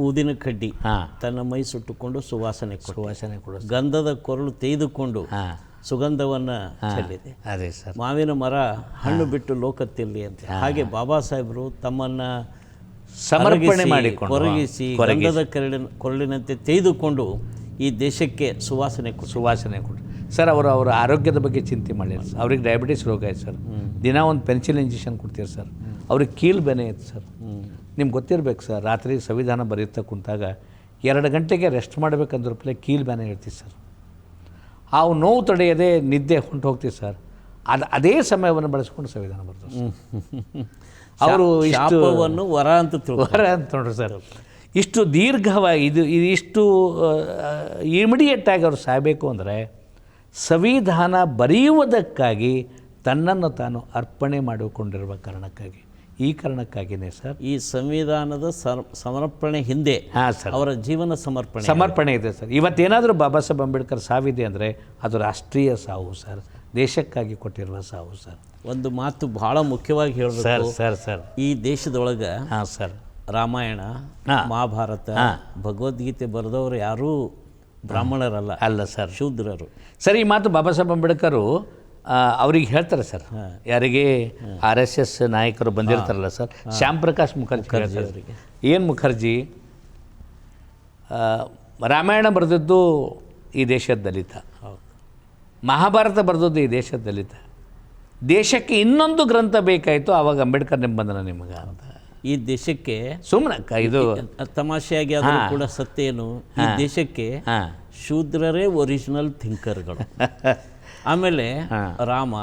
ಊದಿನ ಕಡ್ಡಿ ತನ್ನ ಮೈ ಸುಟ್ಟುಕೊಂಡು ಸುವಾಸನೆ ಕೊಡು, ಗಂಧದ ಕೊರಳು ತೆಗೆದುಕೊಂಡು ಸುಗಂಧವನ್ನು ಚೆಲ್ಲಿದೆ. ಅದೇ ಸರ್, ಮಾವಿನ ಮರ ಹಣ್ಣು ಬಿಟ್ಟು ಲೋಕತ್ತಿಲ್ಲಿ ಅಂತ. ಹಾಗೆ ಬಾಬಾ ಸಾಹೇಬರು ತಮ್ಮನ್ನು ಸಮರ್ಪಣೆ ಮಾಡಿಕೊಂಡು ಕೊರಗಿಸಿ ಗಂಧದ ಕೊರಳಿನಂತೆ ತೆಗೆದುಕೊಂಡು ಈ ದೇಶಕ್ಕೆ ಸುವಾಸನೆ ಕೊಟ್ಟು ಸರ್. ಅವರ ಆರೋಗ್ಯದ ಬಗ್ಗೆ ಚಿಂತೆ ಮಾಡಿಲ್ಲ ಸರ್. ಅವ್ರಿಗೆ ಡಯಾಬಿಟಿಸ್ ರೋಗ ಆಯ್ತು ಸರ್. ದಿನ ಒಂದು ಪೆನ್ಸಿಲ್ ಇಂಜೆಕ್ಷನ್ ಕೊಡ್ತೀರಿ ಸರ್. ಅವ್ರಿಗೆ ಕೀಲು ಬೆನೆ ಇತ್ತು ಸರ್. ನಿಮ್ಗೆ ಗೊತ್ತಿರಬೇಕು ಸರ್, ರಾತ್ರಿ ಸಂವಿಧಾನ ಬರೆಯುತ್ತಾ ಕುಂತಾಗ 2 ಗಂಟೆಗೆ ರೆಸ್ಟ್ ಮಾಡಬೇಕಂದ್ರಪ್ಲೆ ಕೀಲು ಬೆನೆ ಇರ್ತೀವಿ ಸರ್. ಆ ನೋವು ತಡೆಯದೆ ನಿದ್ದೆ ಹೊಂಟು ಹೋಗ್ತೀವಿ ಸರ್. ಅದೇ ಸಮಯವನ್ನು ಬಳಸ್ಕೊಂಡು ಸಂವಿಧಾನ ಬರ್ತಾರೆ ಅವರು. ಶಾಪವನ್ನು ವರ ಅಂತ ನೋಡ್ರಿ ಸರ್. ಇಷ್ಟು ದೀರ್ಘವಾಗಿ ಇಷ್ಟು ಇಮಿಡಿಯೇಟಾಗಿ ಅವ್ರು ಸಾಯಬೇಕು ಅಂದರೆ ಸಂವಿಧಾನ ಬರೆಯುವುದಕ್ಕಾಗಿ ತನ್ನನ್ನು ತಾನು ಅರ್ಪಣೆ ಮಾಡಿಕೊಂಡಿರುವ ಕಾರಣಕ್ಕಾಗಿ, ಈ ಕಾರಣಕ್ಕಾಗಿಯೇ ಸರ್ ಈ ಸಂವಿಧಾನದ ಸಮರ್ಪಣೆ ಹಿಂದೆ ಸರ್ ಅವರ ಜೀವನ ಸಮರ್ಪಣೆ ಇದೆ ಸರ್. ಇವತ್ತೇನಾದರೂ ಬಾಬಾ ಸಾಹೇಬ್ ಅಂಬೇಡ್ಕರ್ ಸಾವಿದೆ ಅಂದರೆ ಅದು ರಾಷ್ಟ್ರೀಯ ಸಾವು ಸರ್, ದೇಶಕ್ಕಾಗಿ ಕೊಟ್ಟಿರುವ ಸಾವು ಸರ್. ಒಂದು ಮಾತು ಭಾಳ ಮುಖ್ಯವಾಗಿ ಹೇಳಬೇಕು ಸರ್, ಈ ದೇಶದೊಳಗೆ ಸರ್ ರಾಮಾಯಣ, ಮಹಾಭಾರತ, ಭಗವದ್ಗೀತೆ ಬರೆದವರು ಯಾರೂ ಬ್ರಾಹ್ಮಣರಲ್ಲ, ಅಲ್ಲ ಸರ್, ಶೂದ್ರರು ಸರ್. ಈ ಮಾತು ಬಾಬಾ ಸಾಹೇಬ್ ಅಂಬೇಡ್ಕರು ಅವ್ರಿಗೆ ಹೇಳ್ತಾರೆ ಸರ್. ಯಾರಿಗೆ RSS ನಾಯಕರು ಬಂದಿರ್ತಾರಲ್ಲ ಸರ್, ಶ್ಯಾಮ್ ಪ್ರಕಾಶ್ ಮುಖರ್ಜಿ ಅವರಿಗೆ. ಏನು ಮುಖರ್ಜಿ ರಾಮಾಯಣ ಬರೆದದ್ದು ಈ ದೇಶದ ದಲಿತ, ಮಹಾಭಾರತ ಬರೆದದ್ದು ಈ ದೇಶದ ದಲಿತ. ದೇಶಕ್ಕೆ ಇನ್ನೊಂದು ಗ್ರಂಥ ಬೇಕಾಯಿತು, ಆವಾಗ ಅಂಬೇಡ್ಕರ್ ಬಂದನ ನಿಮಗೆ ಅಂತ. ಈ ದೇಶಕ್ಕೆ ಸುಮ್ಮನೆ ಇದು ತಮಾಷೆಯಾಗಿ ಆದರೂ ಕೂಡ ಸತ್ಯ ಏನು, ಈ ದೇಶಕ್ಕೆ ಶೂದ್ರರೇ ಒರಿಜಿನಲ್ ಥಿಂಕರ್ಗಳು. ಆಮೇಲೆ ರಾಮ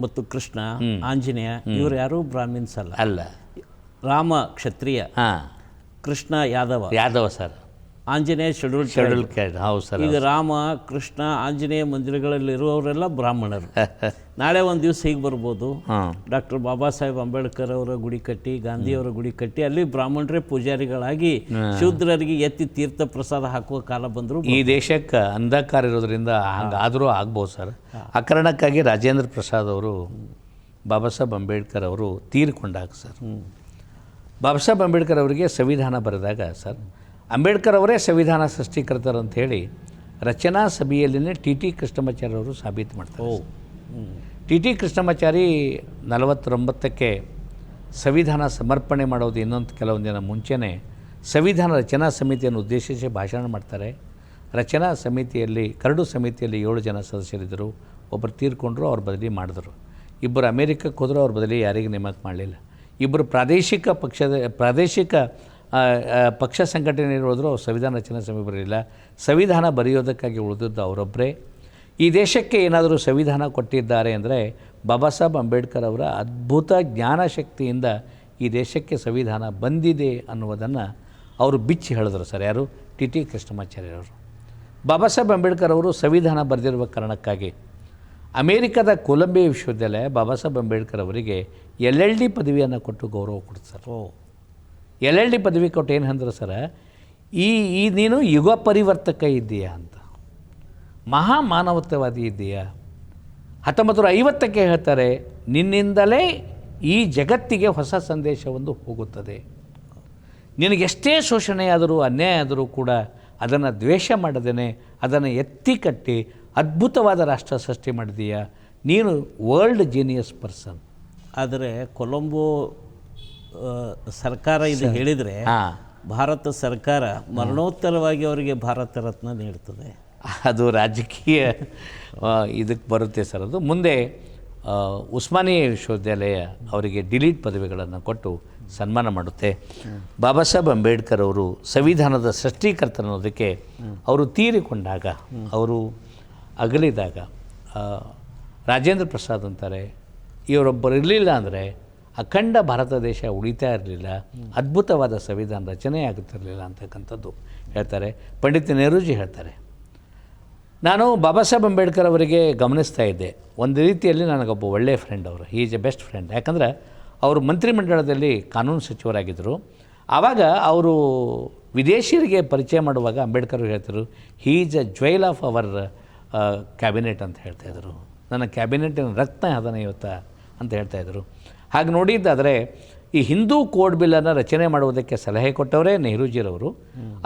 ಮತ್ತು ಕೃಷ್ಣ, ಆಂಜನೇಯ ಇವರು ಯಾರೂ ಬ್ರಾಹ್ಮಿನ್ಸ್ ಅಲ್ಲ. Rama Kshatriya, Krishna Yadava sir, Anjaneya schedule caste. ಹೌದು ಸರ್. ಈಗ ರಾಮ, ಕೃಷ್ಣ, ಆಂಜನೇಯ ಮಂದಿರಗಳಲ್ಲಿರುವವರೆಲ್ಲ ಬ್ರಾಹ್ಮಣರು. ನಾಳೆ ಒಂದು ದಿವಸ ಹೀಗೆ ಬರ್ಬೋದು, ಡಾಕ್ಟರ್ ಬಾಬಾ ಸಾಹೇಬ್ ಅಂಬೇಡ್ಕರ್ ಅವರ ಗುಡಿ ಕಟ್ಟಿ, ಗಾಂಧಿಯವರ ಗುಡಿ ಕಟ್ಟಿ, ಅಲ್ಲಿ ಬ್ರಾಹ್ಮಣರೇ ಪೂಜಾರಿಗಳಾಗಿ ಶೂದ್ರರಿಗೆ ಎತ್ತಿ ತೀರ್ಥ ಪ್ರಸಾದ ಹಾಕುವ ಕಾಲ ಬಂದರು. ಈ ದೇಶಕ್ಕೆ ಅಂಧಕಾರ ಇರೋದ್ರಿಂದ ಹಂಗಾದರೂ ಆಗ್ಬೋದು ಸರ್. ಆ ಕಾರಣಕ್ಕಾಗಿ ರಾಜೇಂದ್ರ ಪ್ರಸಾದ್ ಅವರು ಬಾಬಾ ಸಾಹೇಬ್ ಅಂಬೇಡ್ಕರ್ ಅವರು ತೀರ್ಕೊಂಡಾಗ ಸರ್, ಬಾಬಾ ಸಾಹೇಬ್ ಅಂಬೇಡ್ಕರ್ ಅವರಿಗೆ ಸಂವಿಧಾನ ಬರೆದಾಗ ಸರ್, ಅಂಬೇಡ್ಕರ್ ಅವರೇ ಸಂವಿಧಾನ ಸೃಷ್ಟಿಕರ್ತರು ಅಂಥೇಳಿ ರಚನಾ ಸಭೆಯಲ್ಲಿನೇ TT ಕೃಷ್ಣಮಾಚಾರಿ ಅವರು ಸಾಬೀತು ಮಾಡ್ತಾರೆ. TT ಕೃಷ್ಣಮಾಚಾರಿ 49ಕ್ಕೆ ಸಂವಿಧಾನ ಸಮರ್ಪಣೆ ಮಾಡೋದು ಇನ್ನೊಂದು ಕೆಲವೊಂದು ದಿನ ಮುಂಚೆನೇ ಸಂವಿಧಾನ ರಚನಾ ಸಮಿತಿಯನ್ನು ಉದ್ದೇಶಿಸಿ ಭಾಷಣ ಮಾಡ್ತಾರೆ. ರಚನಾ ಸಮಿತಿಯಲ್ಲಿ, ಕರಡು ಸಮಿತಿಯಲ್ಲಿ 7 ಜನ ಸದಸ್ಯರಿದ್ದರು. ಒಬ್ಬರು ತೀರ್ಕೊಂಡ್ರು, ಅವ್ರ ಬದಲಿ ಮಾಡಿದ್ರು. ಇಬ್ಬರು ಅಮೇರಿಕಕ್ಕೆ ಹೋದರೂ ಅವ್ರ ಬದಲಿ ಯಾರಿಗೆ ನೇಮಕ ಮಾಡಲಿಲ್ಲ. ಇಬ್ಬರು ಪ್ರಾದೇಶಿಕ ಪಕ್ಷ ಸಂಘಟನೆ ಇರೋದ್ರು ಸಂವಿಧಾನ ರಚನಾ ಸಮಿತಿ ಬರಲಿಲ್ಲ. ಸಂವಿಧಾನ ಬರೆಯೋದಕ್ಕಾಗಿ ಉಳಿದದ್ದು ಅವರೊಬ್ಬರೇ. ಈ ದೇಶಕ್ಕೆ ಏನಾದರೂ ಸಂವಿಧಾನ ಕೊಟ್ಟಿದ್ದಾರೆ ಅಂದರೆ ಬಾಬಾ ಸಾಹೇಬ್ ಅಂಬೇಡ್ಕರ್ ಅವರ ಅದ್ಭುತ ಜ್ಞಾನಶಕ್ತಿಯಿಂದ ಈ ದೇಶಕ್ಕೆ ಸಂವಿಧಾನ ಬಂದಿದೆ ಅನ್ನುವುದನ್ನು ಅವರು ಬಿಚ್ಚಿ ಹೇಳಿದ್ರು ಸರ್. ಯಾರು? ಟಿ ಕೃಷ್ಣಮಾಚಾರ್ಯರವರು. ಬಾಬಾ ಸಾಹೇಬ್ ಅಂಬೇಡ್ಕರ್ ಅವರು ಸಂವಿಧಾನ ಬರೆದಿರುವ ಕಾರಣಕ್ಕಾಗಿ ಅಮೇರಿಕಾದ ಕೊಲಂಬಿಯಾ ವಿಶ್ವವಿದ್ಯಾಲಯ ಬಾಬಾ ಸಾಹೇಬ್ ಅಂಬೇಡ್ಕರ್ ಅವರಿಗೆ LLD ಪದವಿಯನ್ನು ಕೊಟ್ಟು ಗೌರವ ಕೊಡ್ತು ಸರ್. LLD ಪದವಿ ಕೊಟ್ಟು ಏನು ಅಂದ್ರೆ ಸರ್, ಈ ನೀನು ಯುಗ ಪರಿವರ್ತಕ ಇದ್ದೀಯಾ ಅಂತ, ಮಹಾ ಮಾನವತಾವಾದಿ ಇದ್ದೀಯಾ. 1950ಕ್ಕೆ ಹೇಳ್ತಾರೆ, ನಿನ್ನಿಂದಲೇ ಈ ಜಗತ್ತಿಗೆ ಹೊಸ ಸಂದೇಶವೊಂದು ಹೋಗುತ್ತದೆ. ನಿನಗೆಷ್ಟೇ ಶೋಷಣೆಯಾದರೂ ಅನ್ಯಾಯ ಆದರೂ ಕೂಡ ಅದನ್ನು ದ್ವೇಷ ಮಾಡದೇನೆ ಅದನ್ನು ಎತ್ತಿ ಕಟ್ಟಿ ಅದ್ಭುತವಾದ ರಾಷ್ಟ್ರ ಸೃಷ್ಟಿ ಮಾಡಿದೀಯಾ. ನೀನು ವರ್ಲ್ಡ್ ಜೀನಿಯಸ್ ಪರ್ಸನ್. ಆದರೆ ಕೊಲಂಬೋ ಸರ್ಕಾರ ಇದು ಹೇಳಿದರೆ ಭಾರತ ಸರ್ಕಾರ ಮರಣೋತ್ತರವಾಗಿ ಅವರಿಗೆ ಭಾರತ ರತ್ನ ನೀಡ್ತದೆ. ಅದು ರಾಜಕೀಯ ಇದಕ್ಕೆ ಬರುತ್ತೆ ಸರ್. ಅದು ಮುಂದೆ ಉಸ್ಮಾನಿಯಾ ವಿಶ್ವವಿದ್ಯಾಲಯ ಅವರಿಗೆ ಡಿಲೀಟ್ ಪದವಿಗಳನ್ನು ಕೊಟ್ಟು ಸನ್ಮಾನ ಮಾಡುತ್ತೆ. ಬಾಬಾ ಸಾಹೇಬ್ ಅಂಬೇಡ್ಕರ್ ಅವರು ಸಂವಿಧಾನದ ಸೃಷ್ಟಿಕರ್ತನೋದಕ್ಕೆ ಅವರು ತೀರಿಕೊಂಡಾಗ, ಅವರು ಅಗಲಿದಾಗ ರಾಜೇಂದ್ರ ಪ್ರಸಾದ್ ಅಂತಾರೆ, ಇವರೊಬ್ಬರು ಇರಲಿಲ್ಲ ಅಂದರೆ ಅಖಂಡ ಭಾರತ ದೇಶ ಉಳಿತಾ ಇರಲಿಲ್ಲ, ಅದ್ಭುತವಾದ ಸಂವಿಧಾನ ರಚನೆ ಆಗುತ್ತಿರಲಿಲ್ಲ ಅಂತಕ್ಕಂಥದ್ದು ಹೇಳ್ತಾರೆ. ಪಂಡಿತ್ ನೆಹರೂಜಿ ಹೇಳ್ತಾರೆ, ನಾನು ಬಾಬಾ ಸಾಹೇಬ್ ಅಂಬೇಡ್ಕರ್ ಅವರಿಗೆ ಗಮನಿಸ್ತಾ ಇದ್ದೆ, ಒಂದು ರೀತಿಯಲ್ಲಿ ನನಗೊಬ್ಬ ಒಳ್ಳೆಯ ಫ್ರೆಂಡ್ ಅವರು. ಹೀ ಈಸ್ ಎ ಬೆಸ್ಟ್ ಫ್ರೆಂಡ್. ಯಾಕಂದರೆ ಅವರು ಮಂತ್ರಿಮಂಡಲದಲ್ಲಿ ಕಾನೂನು ಸಚಿವರಾಗಿದ್ದರು. ಆವಾಗ ಅವರು ವಿದೇಶಿಯರಿಗೆ ಪರಿಚಯ ಮಾಡುವಾಗ ಅಂಬೇಡ್ಕರ್ ಹೇಳ್ತಿದ್ರು, he is a jewel of our cabinet ಅಂತ ಹೇಳ್ತಾಯಿದ್ರು. ನನ್ನ ಕ್ಯಾಬಿನೆಟ್ಟಿನ ರತ್ನ ಅದನ್ನು ಇವತ್ತು ಅಂತ ಹೇಳ್ತಾಯಿದ್ರು. ಹಾಗೆ ನೋಡಿದ್ದಾದರೆ ಈ ಹಿಂದೂ ಕೋಡ್ ಬಿಲ್ಲನ್ನು ರಚನೆ ಮಾಡುವುದಕ್ಕೆ ಸಲಹೆ ಕೊಟ್ಟವರೇ ನೆಹರೂಜಿರವರು.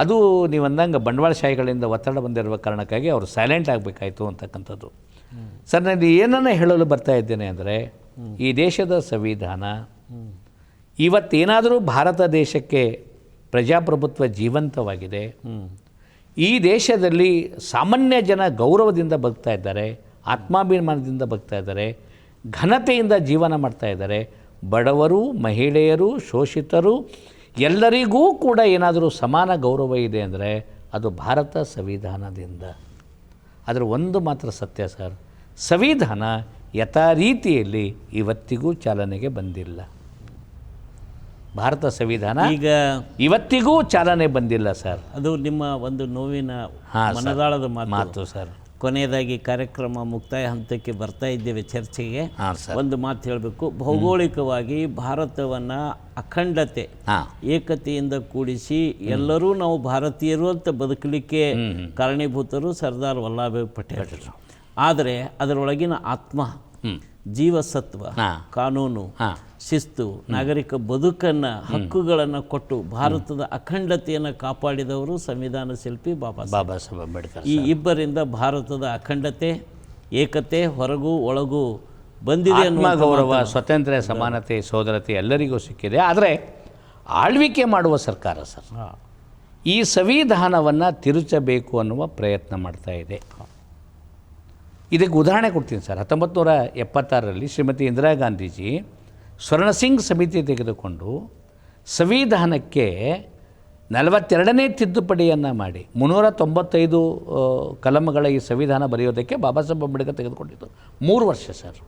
ಅದು ನೀವು ಅಂದಂಗೆ ಬಂಡವಾಳಶಾಹಿಗಳಿಂದ ಒತ್ತಡ ಬಂದಿರುವ ಕಾರಣಕ್ಕಾಗಿ ಅವರು ಸೈಲೆಂಟ್ ಆಗಬೇಕಾಯಿತು ಅಂತಕ್ಕಂಥದ್ದು. ಸರ್, ನಾನು ಏನನ್ನು ಹೇಳಲು ಬರ್ತಾ ಇದ್ದೇನೆ ಅಂದರೆ, ಈ ದೇಶದ ಸಂವಿಧಾನ ಇವತ್ತೇನಾದರೂ ಭಾರತ ದೇಶಕ್ಕೆ ಪ್ರಜಾಪ್ರಭುತ್ವ ಜೀವಂತವಾಗಿದೆ. ಈ ದೇಶದಲ್ಲಿ ಸಾಮಾನ್ಯ ಜನ ಗೌರವದಿಂದ ಬದುಕ್ತಾ ಇದ್ದಾರೆ, ಆತ್ಮಾಭಿಮಾನದಿಂದ ಬದುಕ್ತಾ ಇದ್ದಾರೆ, ಘನತೆಯಿಂದ ಜೀವನ ಮಾಡ್ತಾ ಇದ್ದಾರೆ. ಬಡವರು, ಮಹಿಳೆಯರು, ಶೋಷಿತರು ಎಲ್ಲರಿಗೂ ಕೂಡ ಏನಾದರೂ ಸಮಾನ ಗೌರವ ಇದೆ ಅಂದರೆ ಅದು ಭಾರತ ಸಂವಿಧಾನದಿಂದ. ಅದರ ಒಂದು ಮಾತ್ರ ಸತ್ಯ ಸರ್, ಸಂವಿಧಾನ ಯಥಾ ರೀತಿಯಲ್ಲಿ ಇವತ್ತಿಗೂ ಚಾಲನೆಗೆ ಬಂದಿಲ್ಲ. ಭಾರತ ಸಂವಿಧಾನ ಈಗ ಇವತ್ತಿಗೂ ಚಾಲನೆ ಬಂದಿಲ್ಲ ಸರ್. ಅದು ನಿಮ್ಮ ಒಂದು ನೋವಿನ ಮನದಾಳದ ಮಾತು ಸರ್. ಕೊನೆಯದಾಗಿ ಕಾರ್ಯಕ್ರಮ ಮುಕ್ತಾಯ ಹಂತಕ್ಕೆ ಬರ್ತಾ ಇದ್ದೇವೆ ಚರ್ಚೆಗೆ. ಒಂದು ಮಾತು ಹೇಳಬೇಕು, ಭೌಗೋಳಿಕವಾಗಿ ಭಾರತವನ್ನು ಅಖಂಡತೆ, ಏಕತೆಯಿಂದ ಕೂಡಿಸಿ ಎಲ್ಲರೂ ನಾವು ಭಾರತೀಯರು ಅಂತ ಬದುಕಲಿಕ್ಕೆ ಕಾರಣೀಭೂತರು ಸರ್ದಾರ್ ವಲ್ಲಭಾಯ್ ಪಟೇಲ್. ಆದರೆ ಅದರೊಳಗಿನ ಆತ್ಮ, ಜೀವಸತ್ವ, ಕಾನೂನು, ಶಿಸ್ತು, ನಾಗರಿಕ ಬದುಕನ್ನು, ಹಕ್ಕುಗಳನ್ನು ಕೊಟ್ಟು ಭಾರತದ ಅಖಂಡತೆಯನ್ನು ಕಾಪಾಡಿದವರು ಸಂವಿಧಾನ ಶಿಲ್ಪಿ ಬಾಬಾ ಸಾಹೇಬ್ ಅಂಬೇಡ್ಕರ್. ಈ ಇಬ್ಬರಿಂದ ಭಾರತದ ಅಖಂಡತೆ, ಏಕತೆ ಹೊರಗೂ ಒಳಗೂ ಬಂದಿದೆ ಅನ್ನುವ ಗೌರವ, ಸ್ವಾತಂತ್ರ್ಯ, ಸಮಾನತೆ, ಸೋದರತೆ ಎಲ್ಲರಿಗೂ ಸಿಕ್ಕಿದೆ. ಆದರೆ ಆಳ್ವಿಕೆ ಮಾಡುವ ಸರ್ಕಾರ ಸರ್ ಈ ಸಂವಿಧಾನವನ್ನು ತಿರುಚಬೇಕು ಅನ್ನುವ ಪ್ರಯತ್ನ ಮಾಡ್ತಾ ಇದೆ. ಇದಕ್ಕೆ ಉದಾಹರಣೆ ಕೊಡ್ತೀನಿ ಸರ್. 1976ರಲ್ಲಿ ಶ್ರೀಮತಿ ಇಂದಿರಾ ಗಾಂಧೀಜಿ ಸ್ವರ್ಣಸಿಂಗ್ ಸಮಿತಿ ತೆಗೆದುಕೊಂಡು ಸಂವಿಧಾನಕ್ಕೆ 42ನೇ ತಿದ್ದುಪಡಿಯನ್ನು ಮಾಡಿ 395 ಕಲಂಗಳ ಈ ಸಂವಿಧಾನ ಬರೆಯೋದಕ್ಕೆ ಬಾಬಾ ಸಾಹೇಬ್ ಅಂಬೇಡ್ಕರ್ ತೆಗೆದುಕೊಂಡಿದ್ದು 3 ವರ್ಷ ಸರ್.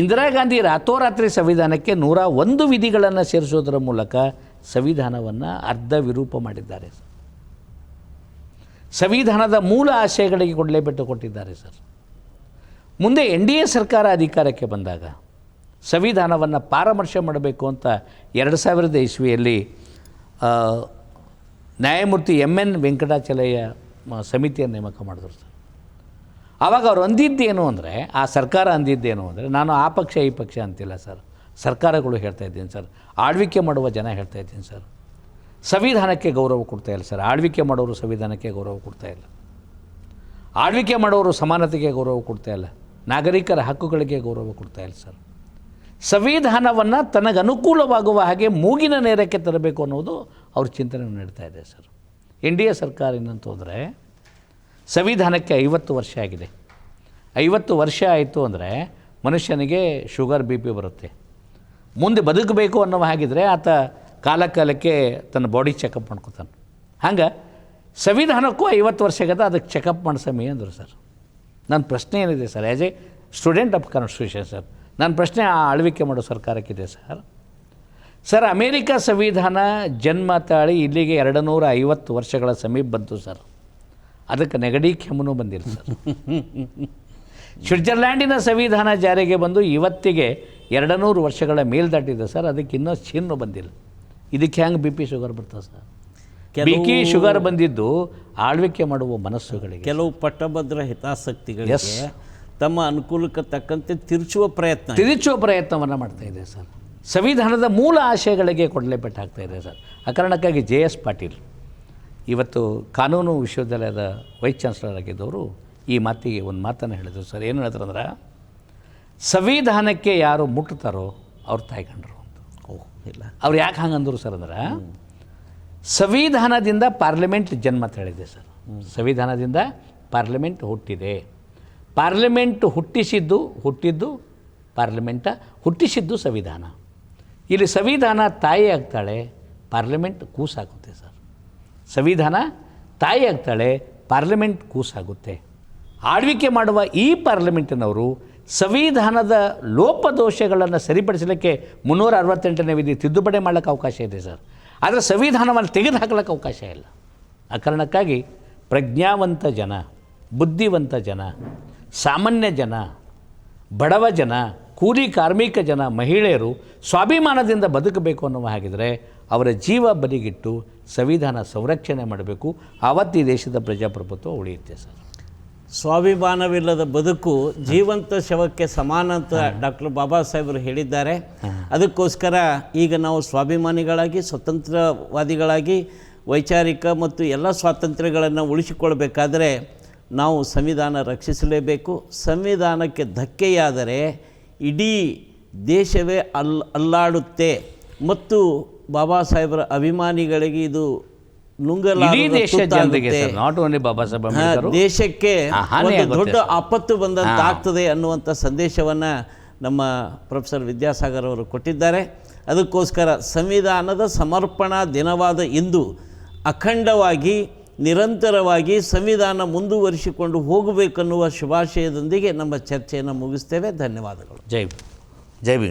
ಇಂದಿರಾ ಗಾಂಧಿ ರಾತ್ರೋರಾತ್ರಿ ಸಂವಿಧಾನಕ್ಕೆ 101 ವಿಧಿಗಳನ್ನು ಸೇರಿಸೋದರ ಮೂಲಕ ಸಂವಿಧಾನವನ್ನು ಅರ್ಧ ವಿರೂಪ ಮಾಡಿದ್ದಾರೆ ಸರ್. ಸಂವಿಧಾನದ ಮೂಲ ಆಶಯಗಳಿಗೆ ಕೊಡಲೇಬಿಟ್ಟು ಕೊಟ್ಟಿದ್ದಾರೆ ಸರ್. ಮುಂದೆ NDA ಸರ್ಕಾರ ಅಧಿಕಾರಕ್ಕೆ ಬಂದಾಗ ಸಂವಿಧಾನವನ್ನು ಪರಾಮರ್ಶೆ ಮಾಡಬೇಕು ಅಂತ 2000 ಇಸ್ವಿಯಲ್ಲಿ ನ್ಯಾಯಮೂರ್ತಿ MN ವೆಂಕಟಾಚಲಯ್ಯ ಸಮಿತಿಯನ್ನು ನೇಮಕ ಮಾಡಿದ್ರು ಸರ್. ಆವಾಗ ಅವ್ರು ಅಂದಿದ್ದೇನು ಅಂದರೆ, ಆ ಸರ್ಕಾರ ಅಂದಿದ್ದೇನು ಅಂದರೆ, ನಾನು ಆ ಪಕ್ಷ ಈ ಪಕ್ಷ ಅಂತಿಲ್ಲ ಸರ್, ಸರ್ಕಾರಗಳು ಹೇಳ್ತಾ ಇದ್ದೀನಿ ಸರ್, ಆಳ್ವಿಕೆ ಮಾಡುವ ಜನ ಹೇಳ್ತಾ ಇದ್ದೀನಿ ಸರ್, ಸಂವಿಧಾನಕ್ಕೆ ಗೌರವ ಕೊಡ್ತಾ ಇಲ್ಲ ಸರ್. ಆಳ್ವಿಕೆ ಮಾಡೋರು ಸಂವಿಧಾನಕ್ಕೆ ಗೌರವ ಕೊಡ್ತಾ ಇಲ್ಲ, ಆಳ್ವಿಕೆ ಮಾಡೋರು ಸಮಾನತೆಗೆ ಗೌರವ ಕೊಡ್ತಾ ಇಲ್ಲ, ನಾಗರಿಕರ ಹಕ್ಕುಗಳಿಗೆ ಗೌರವ ಕೊಡ್ತಾ ಇಲ್ಲ ಸರ್. ಸಂವಿಧಾನವನ್ನು ತನಗೆ ಅನುಕೂಲವಾಗುವ ಹಾಗೆ ಮೂಗಿನ ನೇರಕ್ಕೆ ತರಬೇಕು ಅನ್ನೋದು ಅವ್ರ ಚಿಂತನೆ ನಡೀತಾ ಇದೆ ಸರ್. NDA ಸರ್ಕಾರ ಏನಂತ ಹೋದರೆ, ಸಂವಿಧಾನಕ್ಕೆ 50 ವರ್ಷ ಆಗಿದೆ. 50 ವರ್ಷ ಆಯಿತು ಅಂದರೆ ಮನುಷ್ಯನಿಗೆ ಶುಗರ್ BP ಬರುತ್ತೆ. ಮುಂದೆ ಬದುಕಬೇಕು ಅನ್ನೋ ಹಾಗಿದ್ರೆ ಆತ ಕಾಲಕ್ಕೆ ತನ್ನ ಬಾಡಿ ಚೆಕಪ್ ಮಾಡ್ಕೊತಾನೆ. ಹಂಗೆ ಸಂವಿಧಾನಕ್ಕೂ 50 ವರ್ಷ ಆಗದ, ಅದಕ್ಕೆ ಚೆಕಪ್ ಮಾಡಿಸಮಿ ಅಂದರು ಸರ್. ನನ್ನ ಪ್ರಶ್ನೆ ಏನಿದೆ sir, as A student of constitution sir, ನನ್ನ ಪ್ರಶ್ನೆ ಆ ಆಳ್ವಿಕೆ ಮಾಡೋ ಸರ್ಕಾರಕ್ಕಿದೆ ಸರ್. ಸರ್, ಅಮೇರಿಕ ಸಂವಿಧಾನ ಜನ್ಮ ತಾಳಿ ಇಲ್ಲಿಗೆ 250 ವರ್ಷಗಳ ಸಮೀಪ ಬಂತು ಸರ್. ಅದಕ್ಕೆ ನೆಗಡಿ ಕೆಮ್ಮು ಬಂದಿಲ್ಲ ಸರ್. ಸ್ವಿಟ್ಜರ್ಲ್ಯಾಂಡಿನ ಸಂವಿಧಾನ ಜಾರಿಗೆ ಬಂದು ಇವತ್ತಿಗೆ 200 ವರ್ಷಗಳ ಮೇಲ್ದಾಟಿದೆ ಸರ್. ಅದಕ್ಕೆ ಇನ್ನೂ ಚಿನ್ನು ಬಂದಿಲ್ಲ. ಇದಕ್ಕೆ ಹೆಂಗೆ ಬಿ ಪಿ ಶುಗರ್ ಬರ್ತದೆ ಸರ್? ಬಿ ಪಿ ಶುಗರ್ ಬಂದಿದ್ದು ಆಳ್ವಿಕೆ ಮಾಡುವ ಮನಸ್ಸುಗಳಿಗೆ, ಕೆಲವು ಪಟ್ಟಭದ್ರ ಹಿತಾಸಕ್ತಿಗಳಿಗೆ ತಮ್ಮ ಅನುಕೂಲಕ್ಕೆ ತಕ್ಕಂತೆ ತಿರುಚುವ ಪ್ರಯತ್ನವನ್ನು ಮಾಡ್ತಾ ಇದೆ ಸರ್. ಸಂವಿಧಾನದ ಮೂಲ ಆಶಯಗಳಿಗೆ ಕೊಡಲೇಬೇಕಾಗ್ತಾ ಇದೆ ಸರ್. ಆ ಕಾರಣಕ್ಕಾಗಿ JS ಪಾಟೀಲ್ ಇವತ್ತು ಕಾನೂನು ವಿಶ್ವವಿದ್ಯಾಲಯದ ವೈಸ್ ಚಾನ್ಸಲರ್ ಆಗಿದ್ದವರು ಈ ಮಾತಿಗೆ ಒಂದು ಮಾತನ್ನು ಹೇಳಿದರು ಸರ್. ಏನು ಹೇಳ್ತಾರೆ ಅಂದ್ರೆ, ಸಂವಿಧಾನಕ್ಕೆ ಯಾರು ಮುಟ್ತಾರೋ ಅವ್ರು ತಾಯ್ಕೊಂಡ್ರು ಅಂತ. ಇಲ್ಲ, ಅವ್ರು ಯಾಕೆ ಹಂಗಂದ್ರು ಸರ್ ಅಂದ್ರೆ, ಸಂವಿಧಾನದಿಂದ ಪಾರ್ಲಿಮೆಂಟ್ ಜನ್ಮ ತಳೆದಿದೆ ಸರ್. ಸಂವಿಧಾನದಿಂದ ಪಾರ್ಲಿಮೆಂಟ್ ಹುಟ್ಟಿದೆ. ಪಾರ್ಲಿಮೆಂಟ್ ಹುಟ್ಟಿದ್ದು ಹುಟ್ಟಿಸಿದ್ದು ಸಂವಿಧಾನ. ಇಲ್ಲಿ ಸಂವಿಧಾನ ತಾಯಿ ಆಗ್ತಾಳೆ, ಪಾರ್ಲಿಮೆಂಟ್ ಕೂಸಾಗುತ್ತೆ ಸರ್. ಸಂವಿಧಾನ ತಾಯಿ ಆಗ್ತಾಳೆ, ಪಾರ್ಲಿಮೆಂಟ್ ಕೂಸಾಗುತ್ತೆ. ಆಳ್ವಿಕೆ ಮಾಡುವ ಈ ಪಾರ್ಲಿಮೆಂಟಿನವರು ಸಂವಿಧಾನದ ಲೋಪದೋಷಗಳನ್ನು ಸರಿಪಡಿಸಲಿಕ್ಕೆ 368ನೇ ವಿಧಿ ತಿದ್ದುಪಡಿ ಮಾಡಲಿಕ್ಕೆ ಅವಕಾಶ ಇದೆ ಸರ್. ಆದರೆ ಸಂವಿಧಾನವನ್ನು ತೆಗೆದು ಹಾಕಲಿಕ್ಕೆ ಅವಕಾಶ ಇಲ್ಲ. ಆ ಕಾರಣಕ್ಕಾಗಿ ಪ್ರಜ್ಞಾವಂತ ಜನ, ಬುದ್ಧಿವಂತ ಜನ, ಸಾಮಾನ್ಯ ಜನ, ಬಡವ ಜನ, ಕೂಲಿ ಕಾರ್ಮಿಕ ಜನ, ಮಹಿಳೆಯರು ಸ್ವಾಭಿಮಾನದಿಂದ ಬದುಕಬೇಕು ಅನ್ನುವ ಹಾಗಿದ್ರೆ ಅವರ ಜೀವ ಬದಿಗಿಟ್ಟು ಸಂವಿಧಾನ ಸಂರಕ್ಷಣೆ ಮಾಡಬೇಕು. ಆವತ್ತು ಈ ದೇಶದ ಪ್ರಜಾಪ್ರಭುತ್ವ ಉಳಿಯುತ್ತೆ ಸರ್. ಸ್ವಾಭಿಮಾನವಿಲ್ಲದ ಬದುಕು ಜೀವಂತ ಶವಕ್ಕೆ ಸಮಾನ ಅಂತ ಡಾಕ್ಟರ್ ಬಾಬಾ ಸಾಹೇಬರು ಹೇಳಿದ್ದಾರೆ. ಅದಕ್ಕೋಸ್ಕರ ಈಗ ನಾವು ಸ್ವಾಭಿಮಾನಿಗಳಾಗಿ, ಸ್ವತಂತ್ರವಾದಿಗಳಾಗಿ, ವೈಚಾರಿಕ ಮತ್ತು ಎಲ್ಲ ಸ್ವಾತಂತ್ರ್ಯಗಳನ್ನು ಉಳಿಸಿಕೊಳ್ಬೇಕಾದರೆ ನಾವು ಸಂವಿಧಾನ ರಕ್ಷಿಸಲೇಬೇಕು. ಸಂವಿಧಾನಕ್ಕೆ ಧಕ್ಕೆಯಾದರೆ ಇಡೀ ದೇಶವೇ ಅಲ್ಲಾಡುತ್ತೆ ಮತ್ತು ಬಾಬಾ ಸಾಹೇಬರ ಅಭಿಮಾನಿಗಳಿಗೆ ಇದು ದೇಶಕ್ಕೆ ಒಂದು ದೊಡ್ಡ ಆಪತ್ತು ಬಂದಂತಾಗ್ತದೆ ಅನ್ನುವಂಥ ಸಂದೇಶವನ್ನು ನಮ್ಮ ಪ್ರೊಫೆಸರ್ ವಿದ್ಯಾಸಾಗರ್ ಅವರು ಕೊಟ್ಟಿದ್ದಾರೆ. ಅದಕ್ಕೋಸ್ಕರ ಸಂವಿಧಾನದ ಸಮರ್ಪಣಾ ದಿನವಾದ ಇಂದು ಅಖಂಡವಾಗಿ ನಿರಂತರವಾಗಿ ಸಂವಿಧಾನ ಮುಂದುವರಿಸಿಕೊಂಡು ಹೋಗಬೇಕನ್ನುವ ಶುಭಾಶಯದೊಂದಿಗೆ ನಮ್ಮ ಚರ್ಚೆಯನ್ನು ಮುಗಿಸ್ತೇವೆ. ಧನ್ಯವಾದಗಳು. ಜೈ ಭೀಮ್.